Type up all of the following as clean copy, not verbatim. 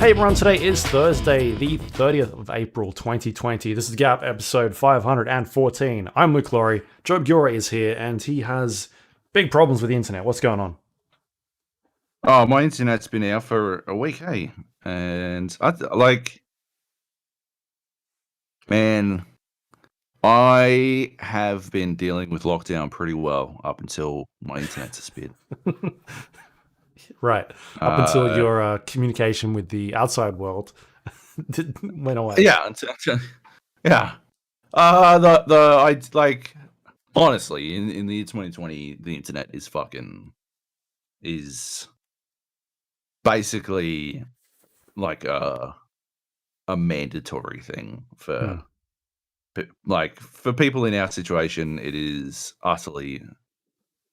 Hey everyone, today is Thursday, the 30th of April 2020. This is Gap episode 514. I'm Luke Lawrie. Joab Gilroy is here and he has big problems with the internet. What's going on? Oh, my internet's been out for a week, hey? And I have been dealing with lockdown pretty well up until my internet's a spit. Right. Up until your communication with the outside world went away. Yeah. Yeah. Honestly, in the year 2020, the internet is basically like a mandatory thing for people in our situation. It is utterly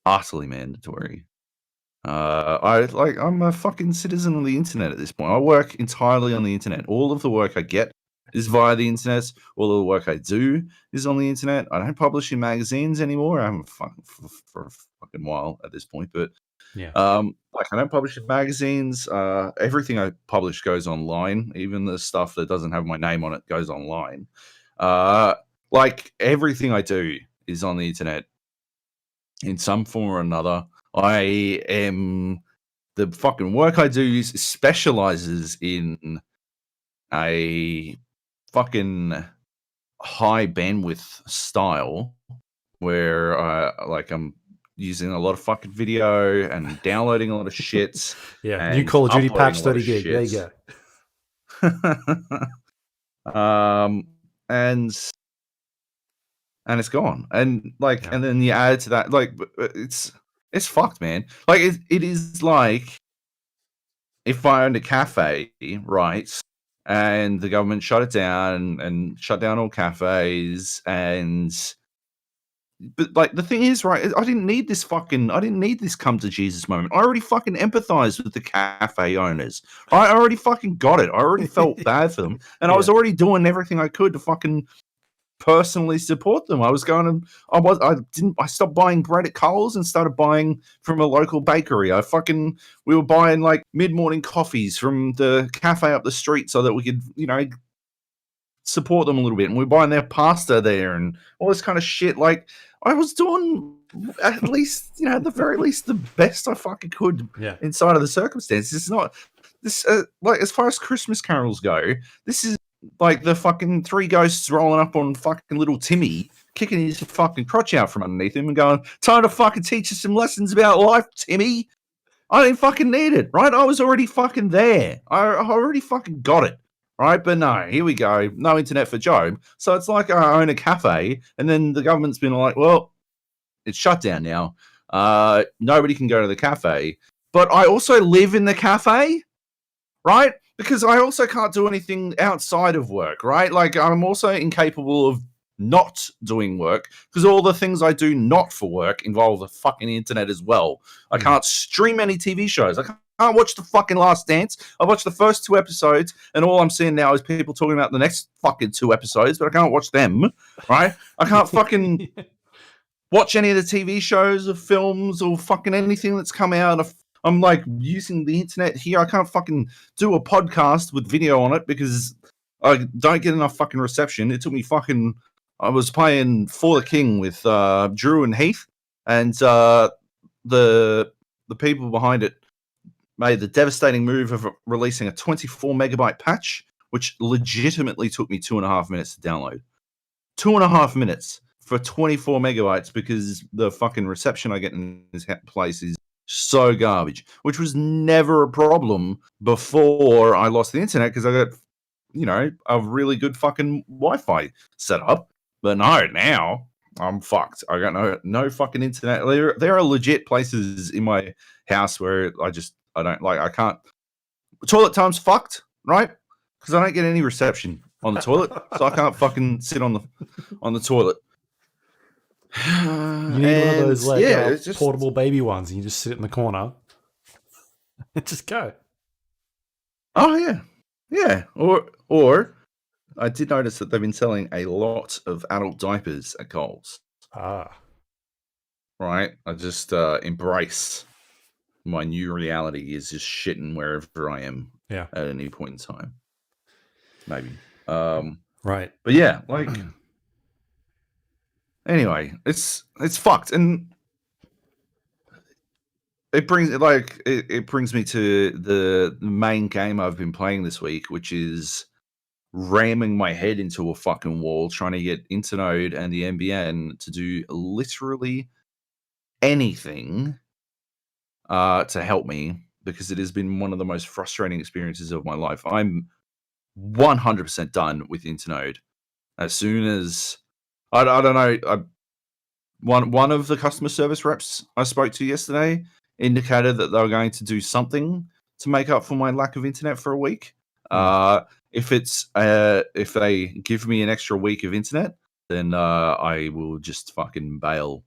mandatory. I'm a fucking citizen of the internet at this point. I work entirely on the internet. All of the work I get is via the internet. All of the work I do is on the internet. I don't publish in magazines anymore. I haven't for a fucking while at this point, but yeah. I don't publish in magazines. Everything I publish goes online. Even the stuff that doesn't have my name on it goes online. Everything I do is on the internet in some form or another. The fucking work I do specializes in a fucking high bandwidth style where I'm using a lot of fucking video and downloading a lot of shit. Yeah, new Call of Duty patch 30 gig. There you go. And it's gone. And and then you add to that, it's fucked, man. It is like if I owned a cafe, right? And the government shut it down and shut down all cafes. But the thing is, right? I didn't need this come to Jesus moment. I already fucking empathized with the cafe owners. I already fucking got it. I already felt bad for them, and I was already doing everything I could to fucking personally support them. I stopped buying bread at Coles and started buying from a local bakery. We were buying mid-morning coffees from the cafe up the street so that we could, support them a little bit. And we were buying their pasta there and all this kind of shit. I was doing at least, at the very least, the best I fucking could inside of the circumstances. It's not this as far as Christmas carols go, this is the fucking three ghosts rolling up on fucking little Timmy, kicking his fucking crotch out from underneath him and going, time to fucking teach us some lessons about life, Timmy. I didn't fucking need it, right? I was already fucking there. I already fucking got it, right? But no, here we go. No internet for Joab. So it's like I own a cafe, and then the government's been like, well, it's shut down now. Nobody can go to the cafe. But I also live in the cafe, right? Because I also can't do anything outside of work, right? I'm also incapable of not doing work because all the things I do not for work involve the fucking internet as well. I can't stream any TV shows. I can't watch the fucking Last Dance. I watched the first 2 episodes, and all I'm seeing now is people talking about the next fucking 2 episodes, but I can't watch them, right? I can't fucking watch any of the TV shows or films or fucking anything that's come out. I'm using the internet here. I can't fucking do a podcast with video on it because I don't get enough fucking reception. It took me I was playing For the King with Drew and Heath, and the people behind it made the devastating move of releasing a 24 megabyte patch, which legitimately took me 2.5 minutes to download. 2.5 minutes for 24 megabytes because the fucking reception I get in this place is so garbage, which was never a problem before I lost the internet because I got, a really good fucking Wi-Fi set up. But no, now I'm fucked. I got no fucking internet. There are legit places in my house where I can't. Toilet time's fucked, right? Because I don't get any reception on the toilet, so I can't fucking sit on the toilet. You need one of those portable baby ones, and you just sit in the corner and just go. Oh yeah. Or I did notice that they've been selling a lot of adult diapers at Coles. Right. I just embrace my new reality is just shitting wherever I am Yeah. at any point in time. Maybe. Right. But yeah, like anyway, it's fucked, and it brings me to the main game I've been playing this week, which is ramming my head into a fucking wall trying to get Internode and the NBN to do literally anything to help me, because it has been one of the most frustrating experiences of my life. I'm 100% done with Internode. As soon as I don't know, one of the customer service reps I spoke to yesterday indicated that they were going to do something to make up for my lack of internet for a week. If they give me an extra week of internet, then I will just fucking bail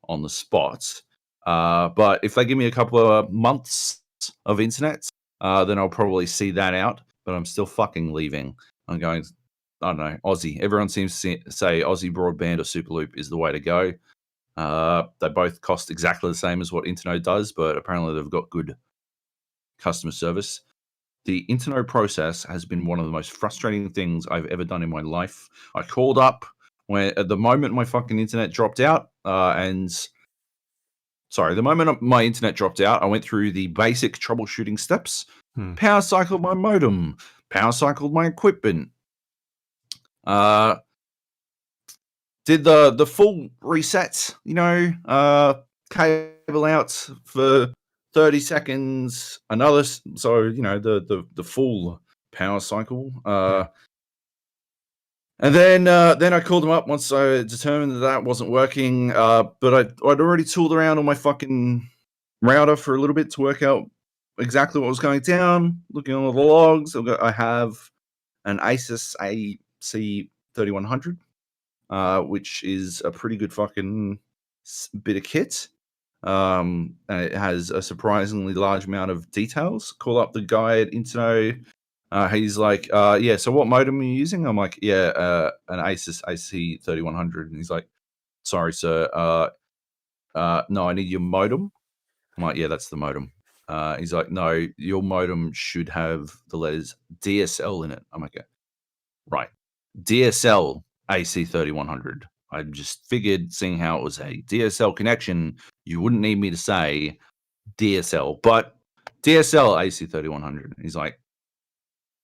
on the spot. But if they give me a couple of months of internet, then I'll probably see that out. But I'm still fucking leaving. I'm going, I don't know, Aussie. Everyone seems to say Aussie Broadband or Superloop is the way to go. They both cost exactly the same as what Internode does, but apparently they've got good customer service. The Internode process has been one of the most frustrating things I've ever done in my life. I called up at the moment my fucking internet dropped out, the moment my internet dropped out, I went through the basic troubleshooting steps. Power cycled my modem, power cycled my equipment, did the full reset, cable out for 30 seconds, the full power cycle. And then I called them up once I determined that wasn't working. But I'd already tooled around on my fucking router for a little bit to work out exactly what was going down. Looking on all the logs, I have an Asus AC3100, which is a pretty good fucking bit of kit. And it has a surprisingly large amount of details. Call up the guy at Internode. He's like, yeah, so what modem are you using? I'm like, yeah, an Asus AC3100. And he's like, sorry, sir. No, I need your modem. I'm like, yeah, that's the modem. He's like, no, your modem should have the letters DSL in it. I'm like, right. DSL AC3100. I just figured, seeing how it was a DSL connection, you wouldn't need me to say DSL, but DSL AC3100. He's like,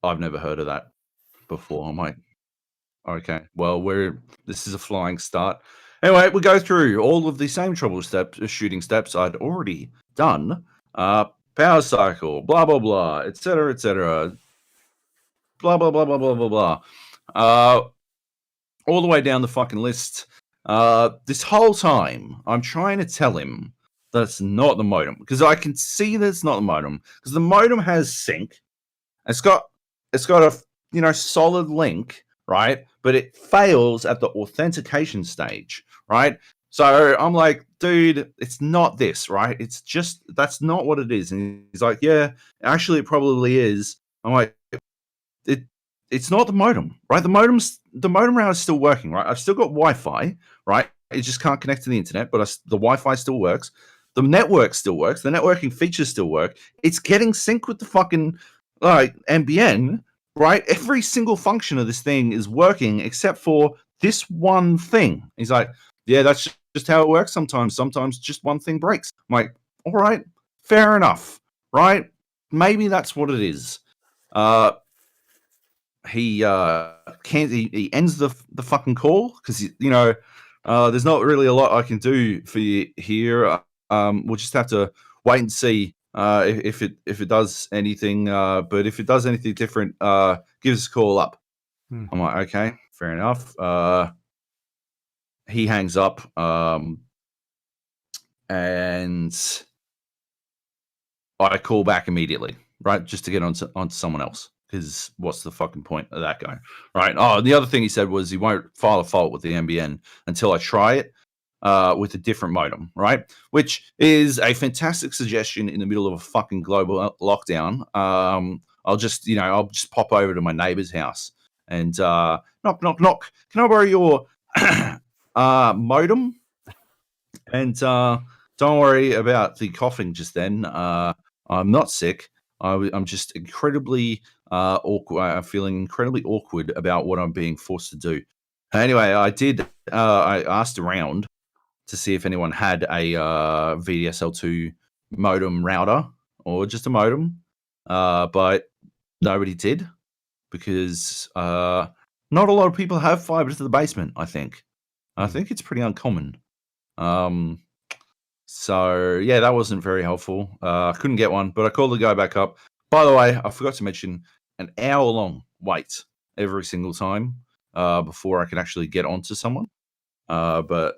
I've never heard of that before. I'm like, okay, well, this is a flying start. Anyway, we go through all of the same shooting steps I'd already done. Power cycle, blah, blah, blah, etc., etc. Blah, blah, blah, blah, blah, blah, blah. All the way down the fucking list. This whole time, I'm trying to tell him that it's not the modem, because I can see that it's not the modem, because the modem has sync. It's got a solid link, right? But it fails at the authentication stage, right? So I'm like, dude, it's not this, right? It's just, that's not what it is. And he's like, yeah, actually, it probably is. I'm like, it's not the modem, right? The modem router is still working, right? I've still got Wi-Fi, right? It just can't connect to the internet, but the Wi-Fi still works. The network still works. The networking features still work. It's getting synced with the fucking NBN, right? Every single function of this thing is working except for this one thing. He's like, yeah, that's just how it works sometimes. Sometimes just one thing breaks. I'm like, all right, fair enough, right? Maybe that's what it is. He ends the fucking call, because there's not really a lot I can do for you here. We'll just have to wait and see if it does anything. But if it does anything different, give us a call up. I'm like, okay, fair enough. He hangs up, and I call back immediately, right, just to get onto someone else. Because what's the fucking point of that guy, right? Oh, the other thing he said was he won't file a fault with the NBN until I try it with a different modem, right? Which is a fantastic suggestion in the middle of a fucking global lockdown. I'll just pop over to my neighbor's house and knock, knock, knock. Can I borrow your modem? And don't worry about the coughing just then. I'm not sick. I'm just incredibly awkward. I'm feeling incredibly awkward about what I'm being forced to do. Anyway, I asked around to see if anyone had a VDSL2 modem router or just a modem, but nobody did because not a lot of people have fiber to the basement. I think it's pretty uncommon. So yeah, that wasn't very helpful. I couldn't get one, but I called the guy back up. By the way, I forgot to mention an hour-long wait every single time before I could actually get onto someone. But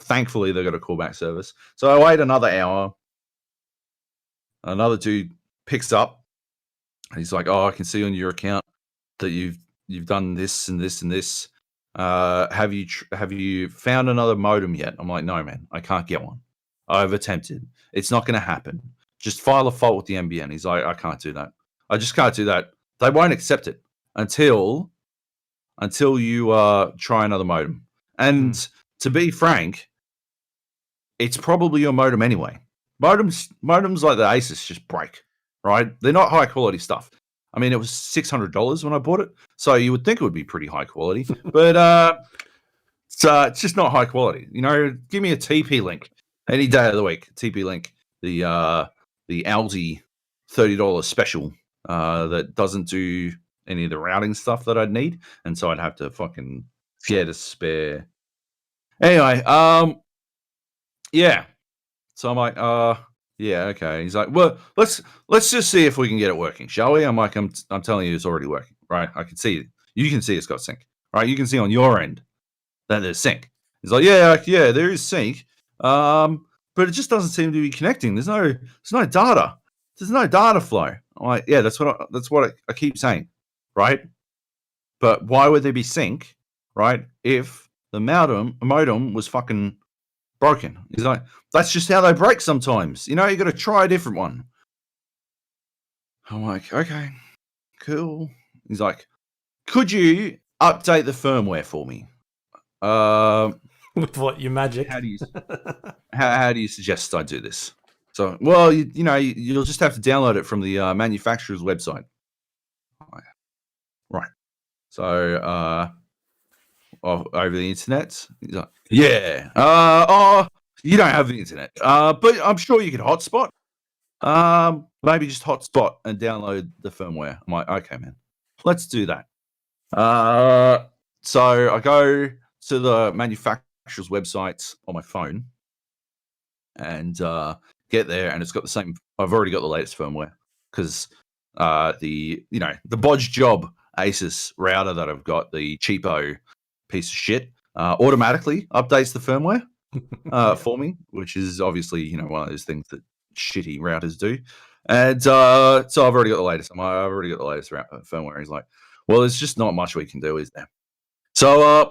thankfully, they got a callback service. So I wait another hour. Another dude picks up. And he's like, "Oh, I can see on your account that you've done this and this and this. Have you found another modem yet?" I'm like, "No, man, I can't get one. I've attempted. It's not going to happen. Just file a fault with the NBN." He's like, "I can't do that. I just can't do that. They won't accept it until you try another modem." And to be frank, it's probably your modem anyway. Modems like the Asus just break, right? They're not high quality stuff. I mean, it was $600 when I bought it, so you would think it would be pretty high quality, but it's just not high quality. You know, give me a TP link any day of the week. TP link, the Aldi $30 special that doesn't do any of the routing stuff that I'd need, and so I'd have to fucking to spare. Anyway, yeah. So I'm like, yeah, okay. He's like, well, let's just see if we can get it working, shall we? I'm like, I'm telling you, it's already working, right? I can see it. You can see it's got sync, right? You can see on your end that there's sync. He's like, yeah, there is sync, but it just doesn't seem to be connecting. There's no data. There's no data flow. I'm like, yeah, that's what I keep saying, right? But why would there be sync, right? If the modem was fucking broken. He's like, that's just how they break sometimes. You know, you got to try a different one. I'm like, okay, cool. He's like, could you update the firmware for me? With what, your magic? How do you how do you suggest I do this? So, well, you'll just have to download it from the manufacturer's website. Right. So, over the internet. He's like, yeah. You don't have the internet. But I'm sure you can hotspot. Maybe just hotspot and download the firmware. I'm like, okay, man, let's do that. So I go to the manufacturer's website on my phone and get there, and it's got the same. I've already got the latest firmware because the bodge job Asus router that I've got, the cheapo piece of shit, automatically updates the firmware for me, which is obviously one of those things that shitty routers do. And so I've already got the latest. I've already got the latest firmware. He's like, well, there's just not much we can do, is there? So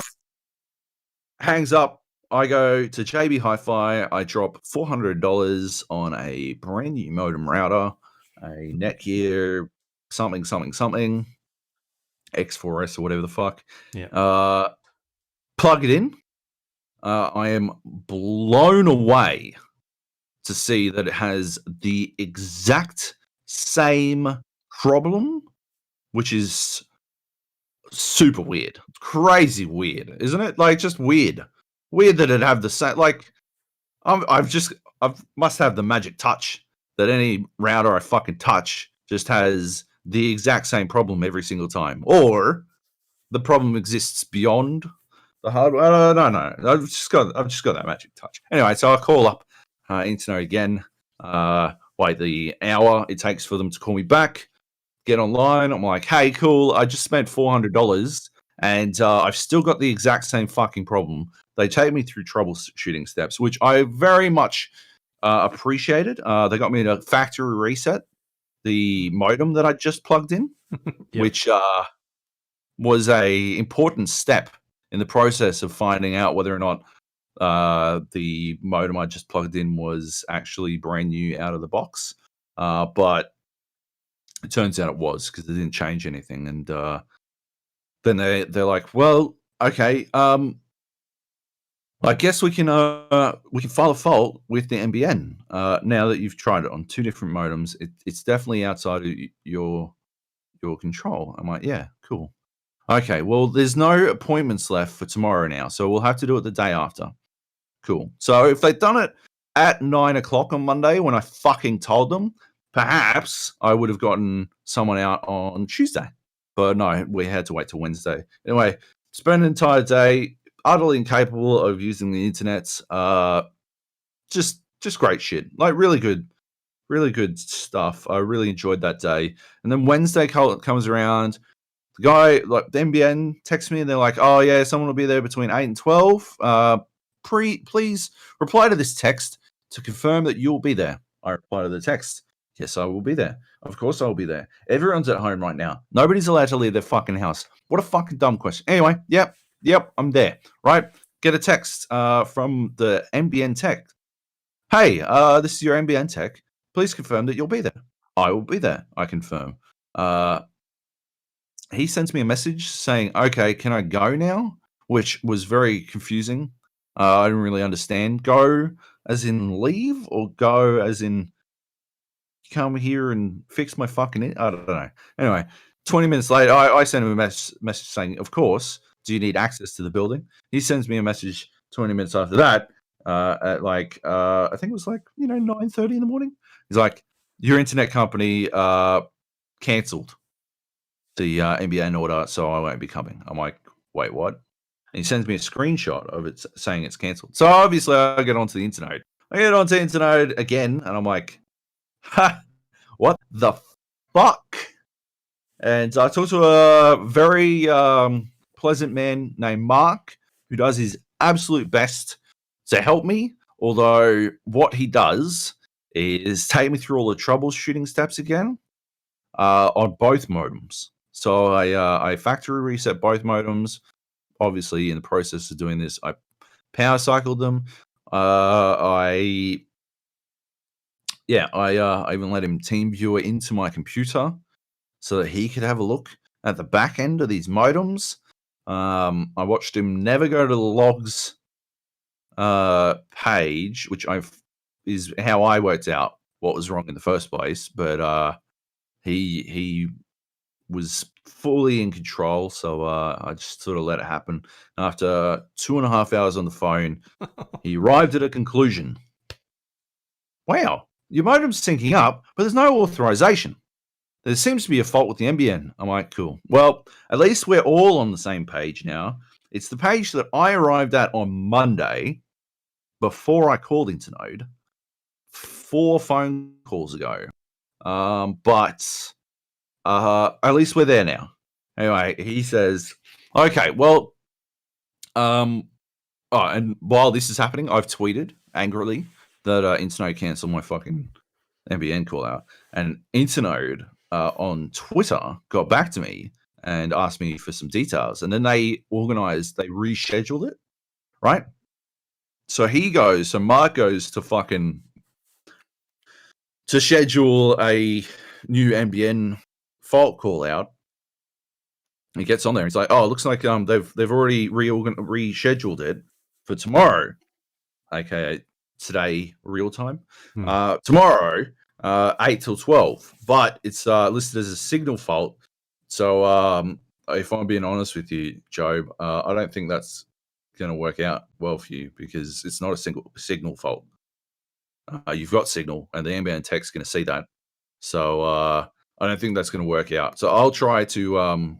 hangs up. I go to JB Hi-Fi. I drop $400 on a brand new modem router, a Netgear something X4S or whatever the fuck. Yeah. Plug it in. I am blown away to see that it has the exact same problem, which is super weird. Crazy weird, isn't it? Like, just weird. Weird that it'd have the same. Like, I must have the magic touch that any router I fucking touch just has the exact same problem every single time, or the problem exists beyond the hardware. No. I've just got that magic touch. Anyway, so I call up Internet again. Wait the hour it takes for them to call me back. Get online. I'm like, hey, cool. I just spent $400 and I've still got the exact same fucking problem. They take me through troubleshooting steps, which I very much appreciated. They got me to factory reset the modem that I just plugged in, Yep. which was a important step in the process of finding out whether or not the modem I just plugged in was actually brand new out of the box. But it turns out it was, because they didn't change anything. And then they're like, well, okay, I guess we can file a fault with the NBN now that you've tried it on 2 different modems. It's definitely outside of your control. I'm like, yeah, cool. Okay, well, there's no appointments left for tomorrow now, so we'll have to do it the day after. Cool. So if they'd done it at 9 o'clock on Monday when I fucking told them, perhaps I would have gotten someone out on Tuesday. But no, we had to wait till Wednesday. Anyway, spent an entire day utterly incapable of using the internet. Just great shit. Like really good stuff. I really enjoyed that day. And then Wednesday comes around. The guy, like the NBN, texts me and they're like, "Oh yeah, someone will be there between 8 and 12. Please reply to this text to confirm that you'll be there." I reply to the text. Yes, I will be there. Of course I will be there. Everyone's at home right now. Nobody's allowed to leave their fucking house. What a fucking dumb question. Anyway, yep, I'm there. Right? Get a text from the NBN tech. "Hey, this is your NBN tech. Please confirm that you'll be there." I will be there. I confirm. He sends me a message saying, "Okay, can I go now?" Which was very confusing. I didn't really understand. Go as in leave or go as in come here and fix my fucking I don't know. Anyway, 20 minutes later, I sent him a message saying, "Of course, do you need access to the building?" He sends me a message 20 minutes after that at like, I think it was like, 9:30 in the morning. He's like, "Your internet company cancelled the NBN order, so I won't be coming." I'm like, "Wait, what?" And he sends me a screenshot of it saying it's cancelled. So obviously I get onto the internet. I get onto the internet again, and I'm like, "Ha, what the fuck?" And I talked to a very pleasant man named Mark who does his absolute best to help me. Although what he does is take me through all the troubleshooting steps again on both modems. So I factory reset both modems. Obviously, in the process of doing this, I power cycled them. I even let him team viewer into my computer so that he could have a look at the back end of these modems. I watched him never go to the logs page, which is how I worked out what was wrong in the first place. But he was fully in control, so I just sort of let it happen. After 2.5 hours on the phone, he arrived at a conclusion. "Wow, your modem's syncing up, but there's no authorization. There seems to be a fault with the NBN." I'm like, "Cool. Well, at least we're all on the same page now." It's the page that I arrived at on Monday before I called Internode 4 phone calls ago. But at least we're there now. Anyway, he says, "Okay, well, and while this is happening, I've tweeted angrily that Internode cancelled my fucking NBN call out." And Internode on Twitter got back to me and asked me for some details. And then they rescheduled it, right? So Mark goes to schedule a new NBN fault call out. He gets on there. He's like, "Oh, it looks like they've already rescheduled it for tomorrow." Okay, today real time. Tomorrow, 8 till 12. But it's listed as a signal fault. So if I'm being honest with you, Joab, I don't think that's going to work out well for you because it's not a single signal fault. You've got signal, and the NBN tech's going to see that. So I don't think that's going to work out. So I'll try to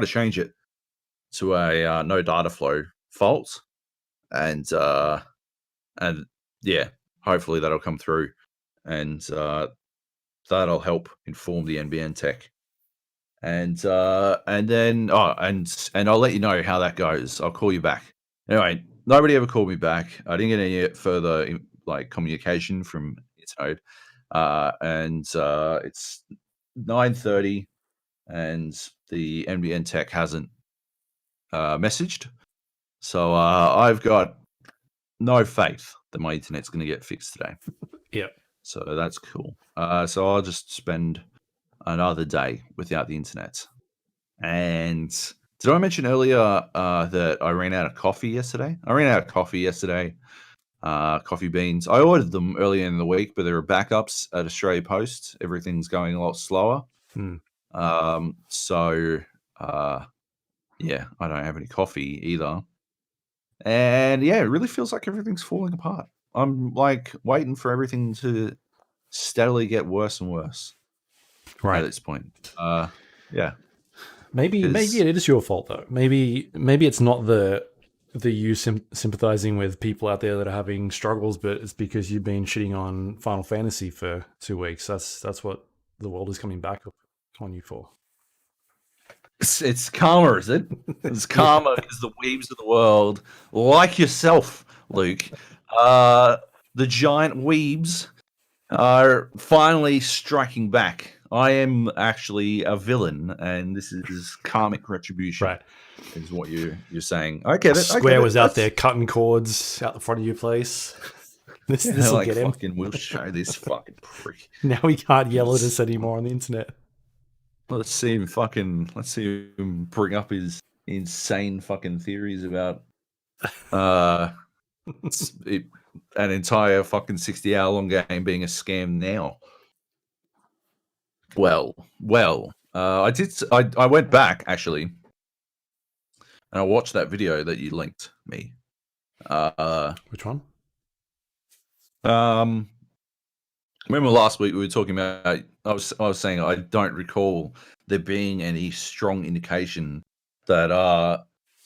change it to a no data flow fault, and yeah, hopefully that'll come through, and that'll help inform the NBN tech. And then and I'll let you know how that goes. I'll call you back. Anyway, nobody ever called me back. I didn't get any further communication from Internode. And it's 9:30, and the NBN tech hasn't messaged. So I've got no faith that my internet's going to get fixed today. Yep. So that's cool. So I'll just spend another day without the internet. And Did I mention earlier that I ran out of coffee yesterday? I ran out of coffee yesterday. Coffee beans. I ordered them earlier in the week, but there are backups at Australia Post. Everything's going a lot slower. So yeah, I don't have any coffee either. And yeah, it really feels like everything's falling apart. I'm like waiting for everything to steadily get worse and worse at this point. Yeah. Maybe it is your fault though. Maybe it's not the you sympathizing with people out there that are having struggles, but it's because you've been shitting on Final Fantasy for 2 weeks. That's what the world is coming back on you for. It's karma, is it? It's karma because the weebs of the world, like yourself, Luke, the giant weebs are finally striking back. I am actually a villain, and this is karmic retribution. Right. Is what you're saying. I get it. Square was out there cutting cords out the front of your place. This will like, get him. We'll show this fucking prick. Now he can't yell at us anymore on the internet. Let's see him bring up his insane fucking theories about an entire fucking 60-hour-long game being a scam now. Well, I went back actually, and I watched that video that you linked me. Which one? Remember last week we were talking about, I was saying I don't recall there being any strong indication that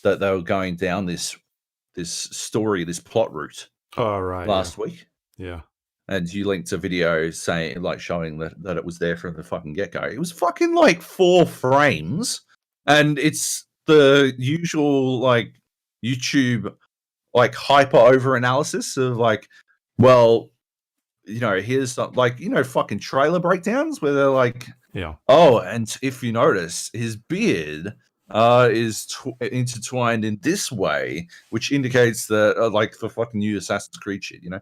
that they were going down this story, this plot route. Oh, right. Last week. Yeah. And you linked a video saying, like, showing that it was there from the fucking get-go. It was fucking like 4 frames, and it's the usual like YouTube like hyper over analysis of like, well, you know, here's some, like, you know, fucking trailer breakdowns where they're like, yeah, oh, and if you notice, his beard is intertwined in this way, which indicates that like the fucking new Assassin's Creed shit, you know,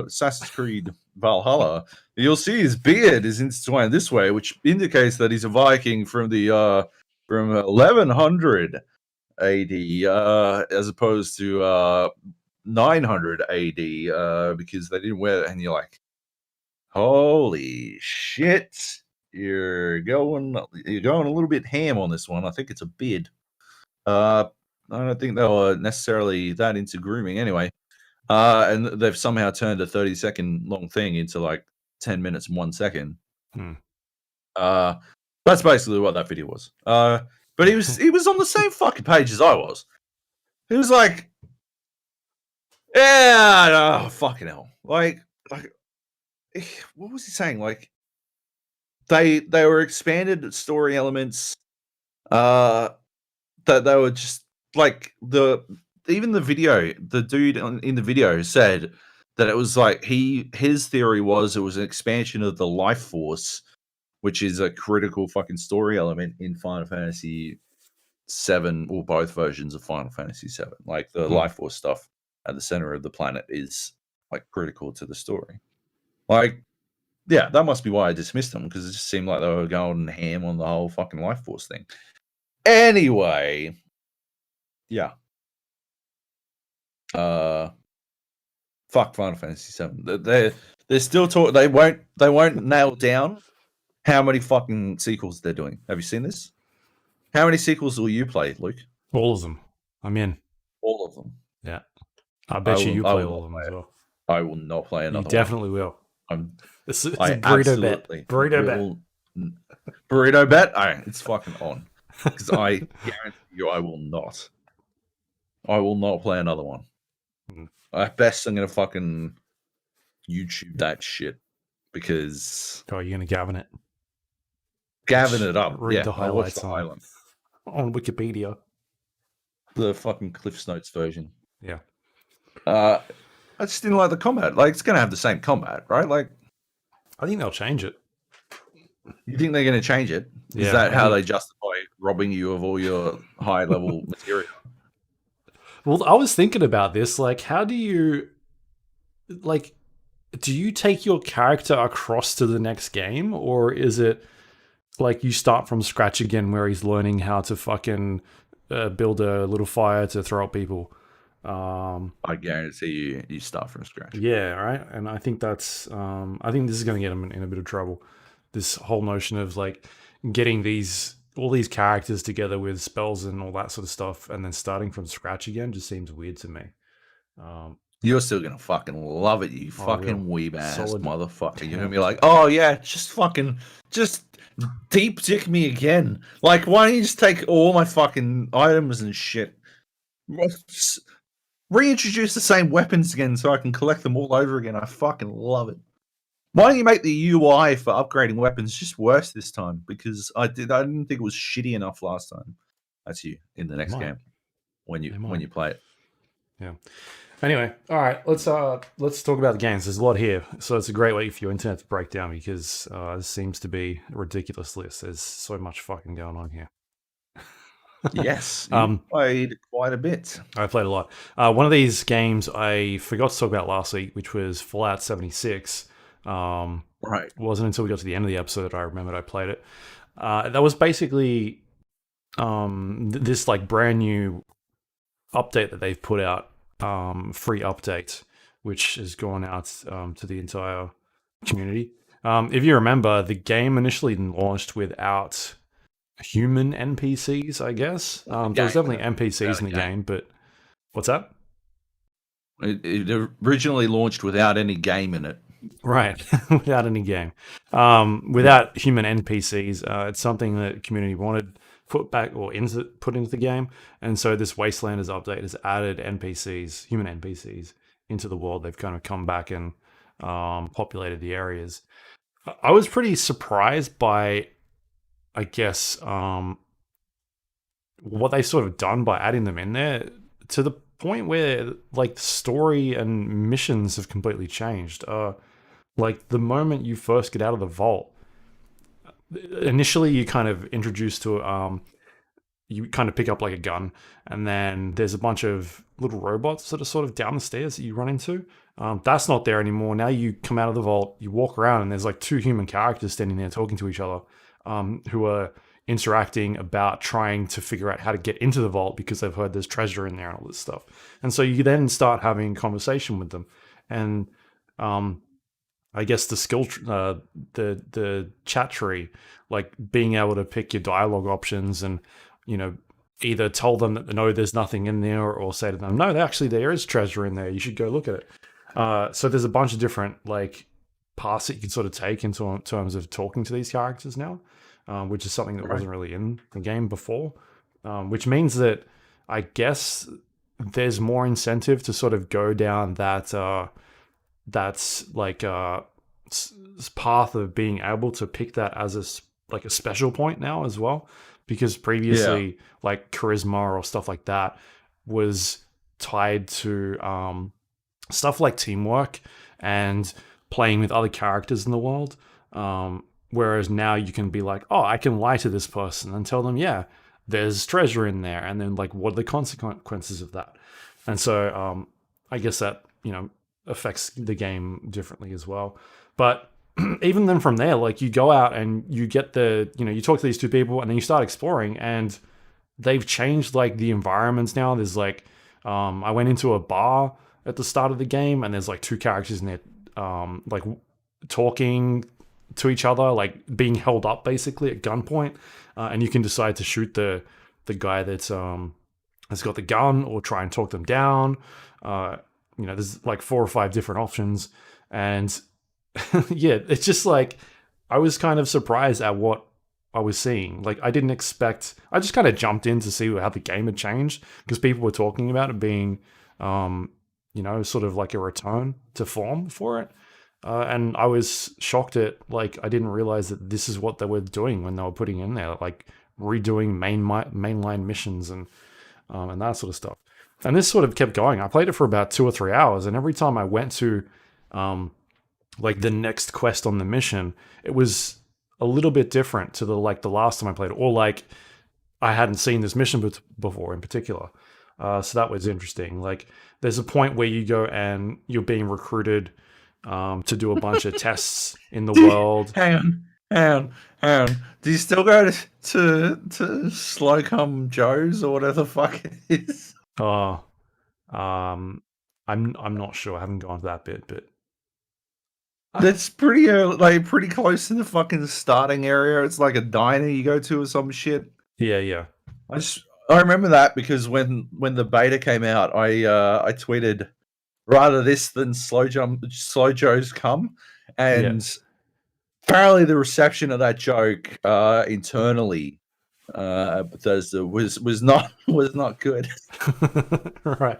Assassin's Creed Valhalla, you'll see his beard is intertwined this way, which indicates that he's a Viking from the from 1100 AD as opposed to 900 AD because they didn't wear it, and you're like, holy shit, you're going a little bit ham on this one. I think it's a beard. I don't think they were necessarily that into grooming anyway. And they've somehow turned a 30-second long thing into like 10 minutes and 1 second. That's basically what that video was. But he was on the same fucking page as I was. He was like, yeah, oh, fucking hell. Like, what was he saying? Like, they were expanded story elements that they were just like even the video, the dude in the video said that it was like his theory was it was an expansion of the life force, which is a critical fucking story element in Final Fantasy 7 or both versions of Final Fantasy 7. Like the life force stuff at the center of the planet is like critical to the story. Like, yeah, that must be why I dismissed them, because it just seemed like they were going ham on the whole fucking life force thing. Anyway, yeah. Fuck Final Fantasy 7. They're still talking. They won't nail down how many fucking sequels they're doing. Have you seen this? How many sequels will you play, Luke? All of them. I'm in. All of them. Yeah. I bet you play all of them as well. I will not play another one. You definitely will. This is a burrito bet. Burrito bet? All right, it's fucking on. Because I guarantee you I will not. I will not play another one. At best, I'm going to fucking YouTube that shit. Because... Oh, you're going to Gavin it? Gavin it up. Read the highlights on Wikipedia. The fucking Cliff's Notes version. Yeah. I just didn't like the combat. Like, it's going to have the same combat, right? Like, I think they'll change it. You think they're going to change it? Is that how they justify robbing you of all your high-level material? Well, I was thinking about this. Like, how do you... Like, do you take your character across to the next game? Or is it like you start from scratch again, where he's learning how to fucking build a little fire to throw at people. I guarantee you start from scratch. Yeah, right. And I think that's I think this is going to get him in a bit of trouble. This whole notion of like getting all these characters together with spells and all that sort of stuff, and then starting from scratch again just seems weird to me. You're still gonna fucking love it, you I fucking will. weeb ass Solid motherfucker. You're gonna 10. be like, oh yeah, just deep dick me again. Like, why don't you just take all my fucking items and shit? Just reintroduce the same weapons again so I can collect them all over again. I fucking love it. Why don't you make the UI for upgrading weapons just worse this time? Because I didn't think it was shitty enough last time. That's you in the next game when you play it. Yeah. Anyway, all right, let's talk about the games. There's a lot here, so it's a great way for your internet to break down because this seems to be a ridiculous list. There's so much fucking going on here. Yes, you played quite a bit. I played a lot. One of these games I forgot to talk about last week, which was Fallout 76. Right. It wasn't until we got to the end of the episode that I remembered I played it. That was basically this like brand new update that they've put out, free update, which has gone out to the entire community. If you remember, the game initially launched without human NPCs, I guess. There's definitely NPCs in the game, but what's that? It originally launched without any game in it. Right, without any game. Without human NPCs. It's something that the community wanted put into the game, and so this Wastelanders update has added NPCs, human NPCs, into the world. They've kind of come back and populated the areas. I was pretty surprised by, I guess, what they've sort of done by adding them in there, to the point where like the story and missions have completely changed. Like the moment you first get out of the vault, initially you kind of introduced to you kind of pick up like a gun, and then there's a bunch of little robots that are sort of down the stairs that you run into. That's not there anymore. Now you come out of the vault, you walk around, and there's like two human characters standing there talking to each other, who are interacting about trying to figure out how to get into the vault because they've heard there's treasure in there and all this stuff. And so you then start having conversation with them, and I guess the skill, the chat tree, like being able to pick your dialogue options and, you know, either tell them that no, there's nothing in there, or say to them, no, actually there is treasure in there. You should go look at it. So there's a bunch of different like paths that you can sort of take in terms of talking to these characters now, which is something that wasn't really in the game before, which means that I guess there's more incentive to sort of go down that's like path of being able to pick that as a special point now as well, because previously like charisma or stuff like that was tied to stuff like teamwork and playing with other characters in the world, whereas now you can be like, oh, I can lie to this person and tell them, yeah, there's treasure in there, and then like what are the consequences of that. And so I guess that, you know, affects the game differently as well. But even then from there, like you go out and you get you talk to these two people, and then you start exploring, and they've changed like the environments now. There's like, I went into a bar at the start of the game, and there's like two characters in there, like talking to each other, like being held up basically at gunpoint, and you can decide to shoot the guy that's got the gun, or try and talk them down. There's like 4 or 5 different options, and yeah, it's just like I was kind of surprised at what I was seeing. Like I didn't expect. I just kind of jumped in to see how the game had changed, because people were talking about it being, sort of like a return to form for it. And I was shocked at, like, I didn't realize that this is what they were doing when they were putting in there, like redoing mainline missions and that sort of stuff. And this sort of kept going. I played it for about 2 or 3 hours, and every time I went to like the next quest on the mission, it was a little bit different to the last time I played it, or like I hadn't seen this mission before in particular. So that was interesting. Like there's a point where you go and you're being recruited to do a bunch of tests in the world. Hang hang on. Do you still go to Slocum Joe's or whatever the fuck it is? Oh, I'm not sure. I haven't gone to that bit, but That's pretty like pretty close to the fucking starting area. It's like a diner you go to or some shit. yeah. I remember that because when the beta came out, I tweeted rather this than slow Joe's come, and apparently the reception of that joke internally Bethesda was not good. Right.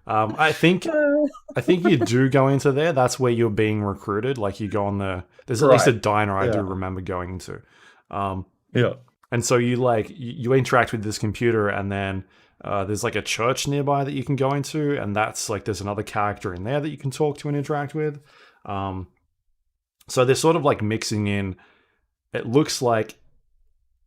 I think you do go into there. That's where you're being recruited. Like you go on there's at least a diner I do remember going into. Yeah. And so you interact with this computer, and then there's like a church nearby that you can go into, and that's like there's another character in there that you can talk to and interact with. So they're sort of like mixing in. It looks like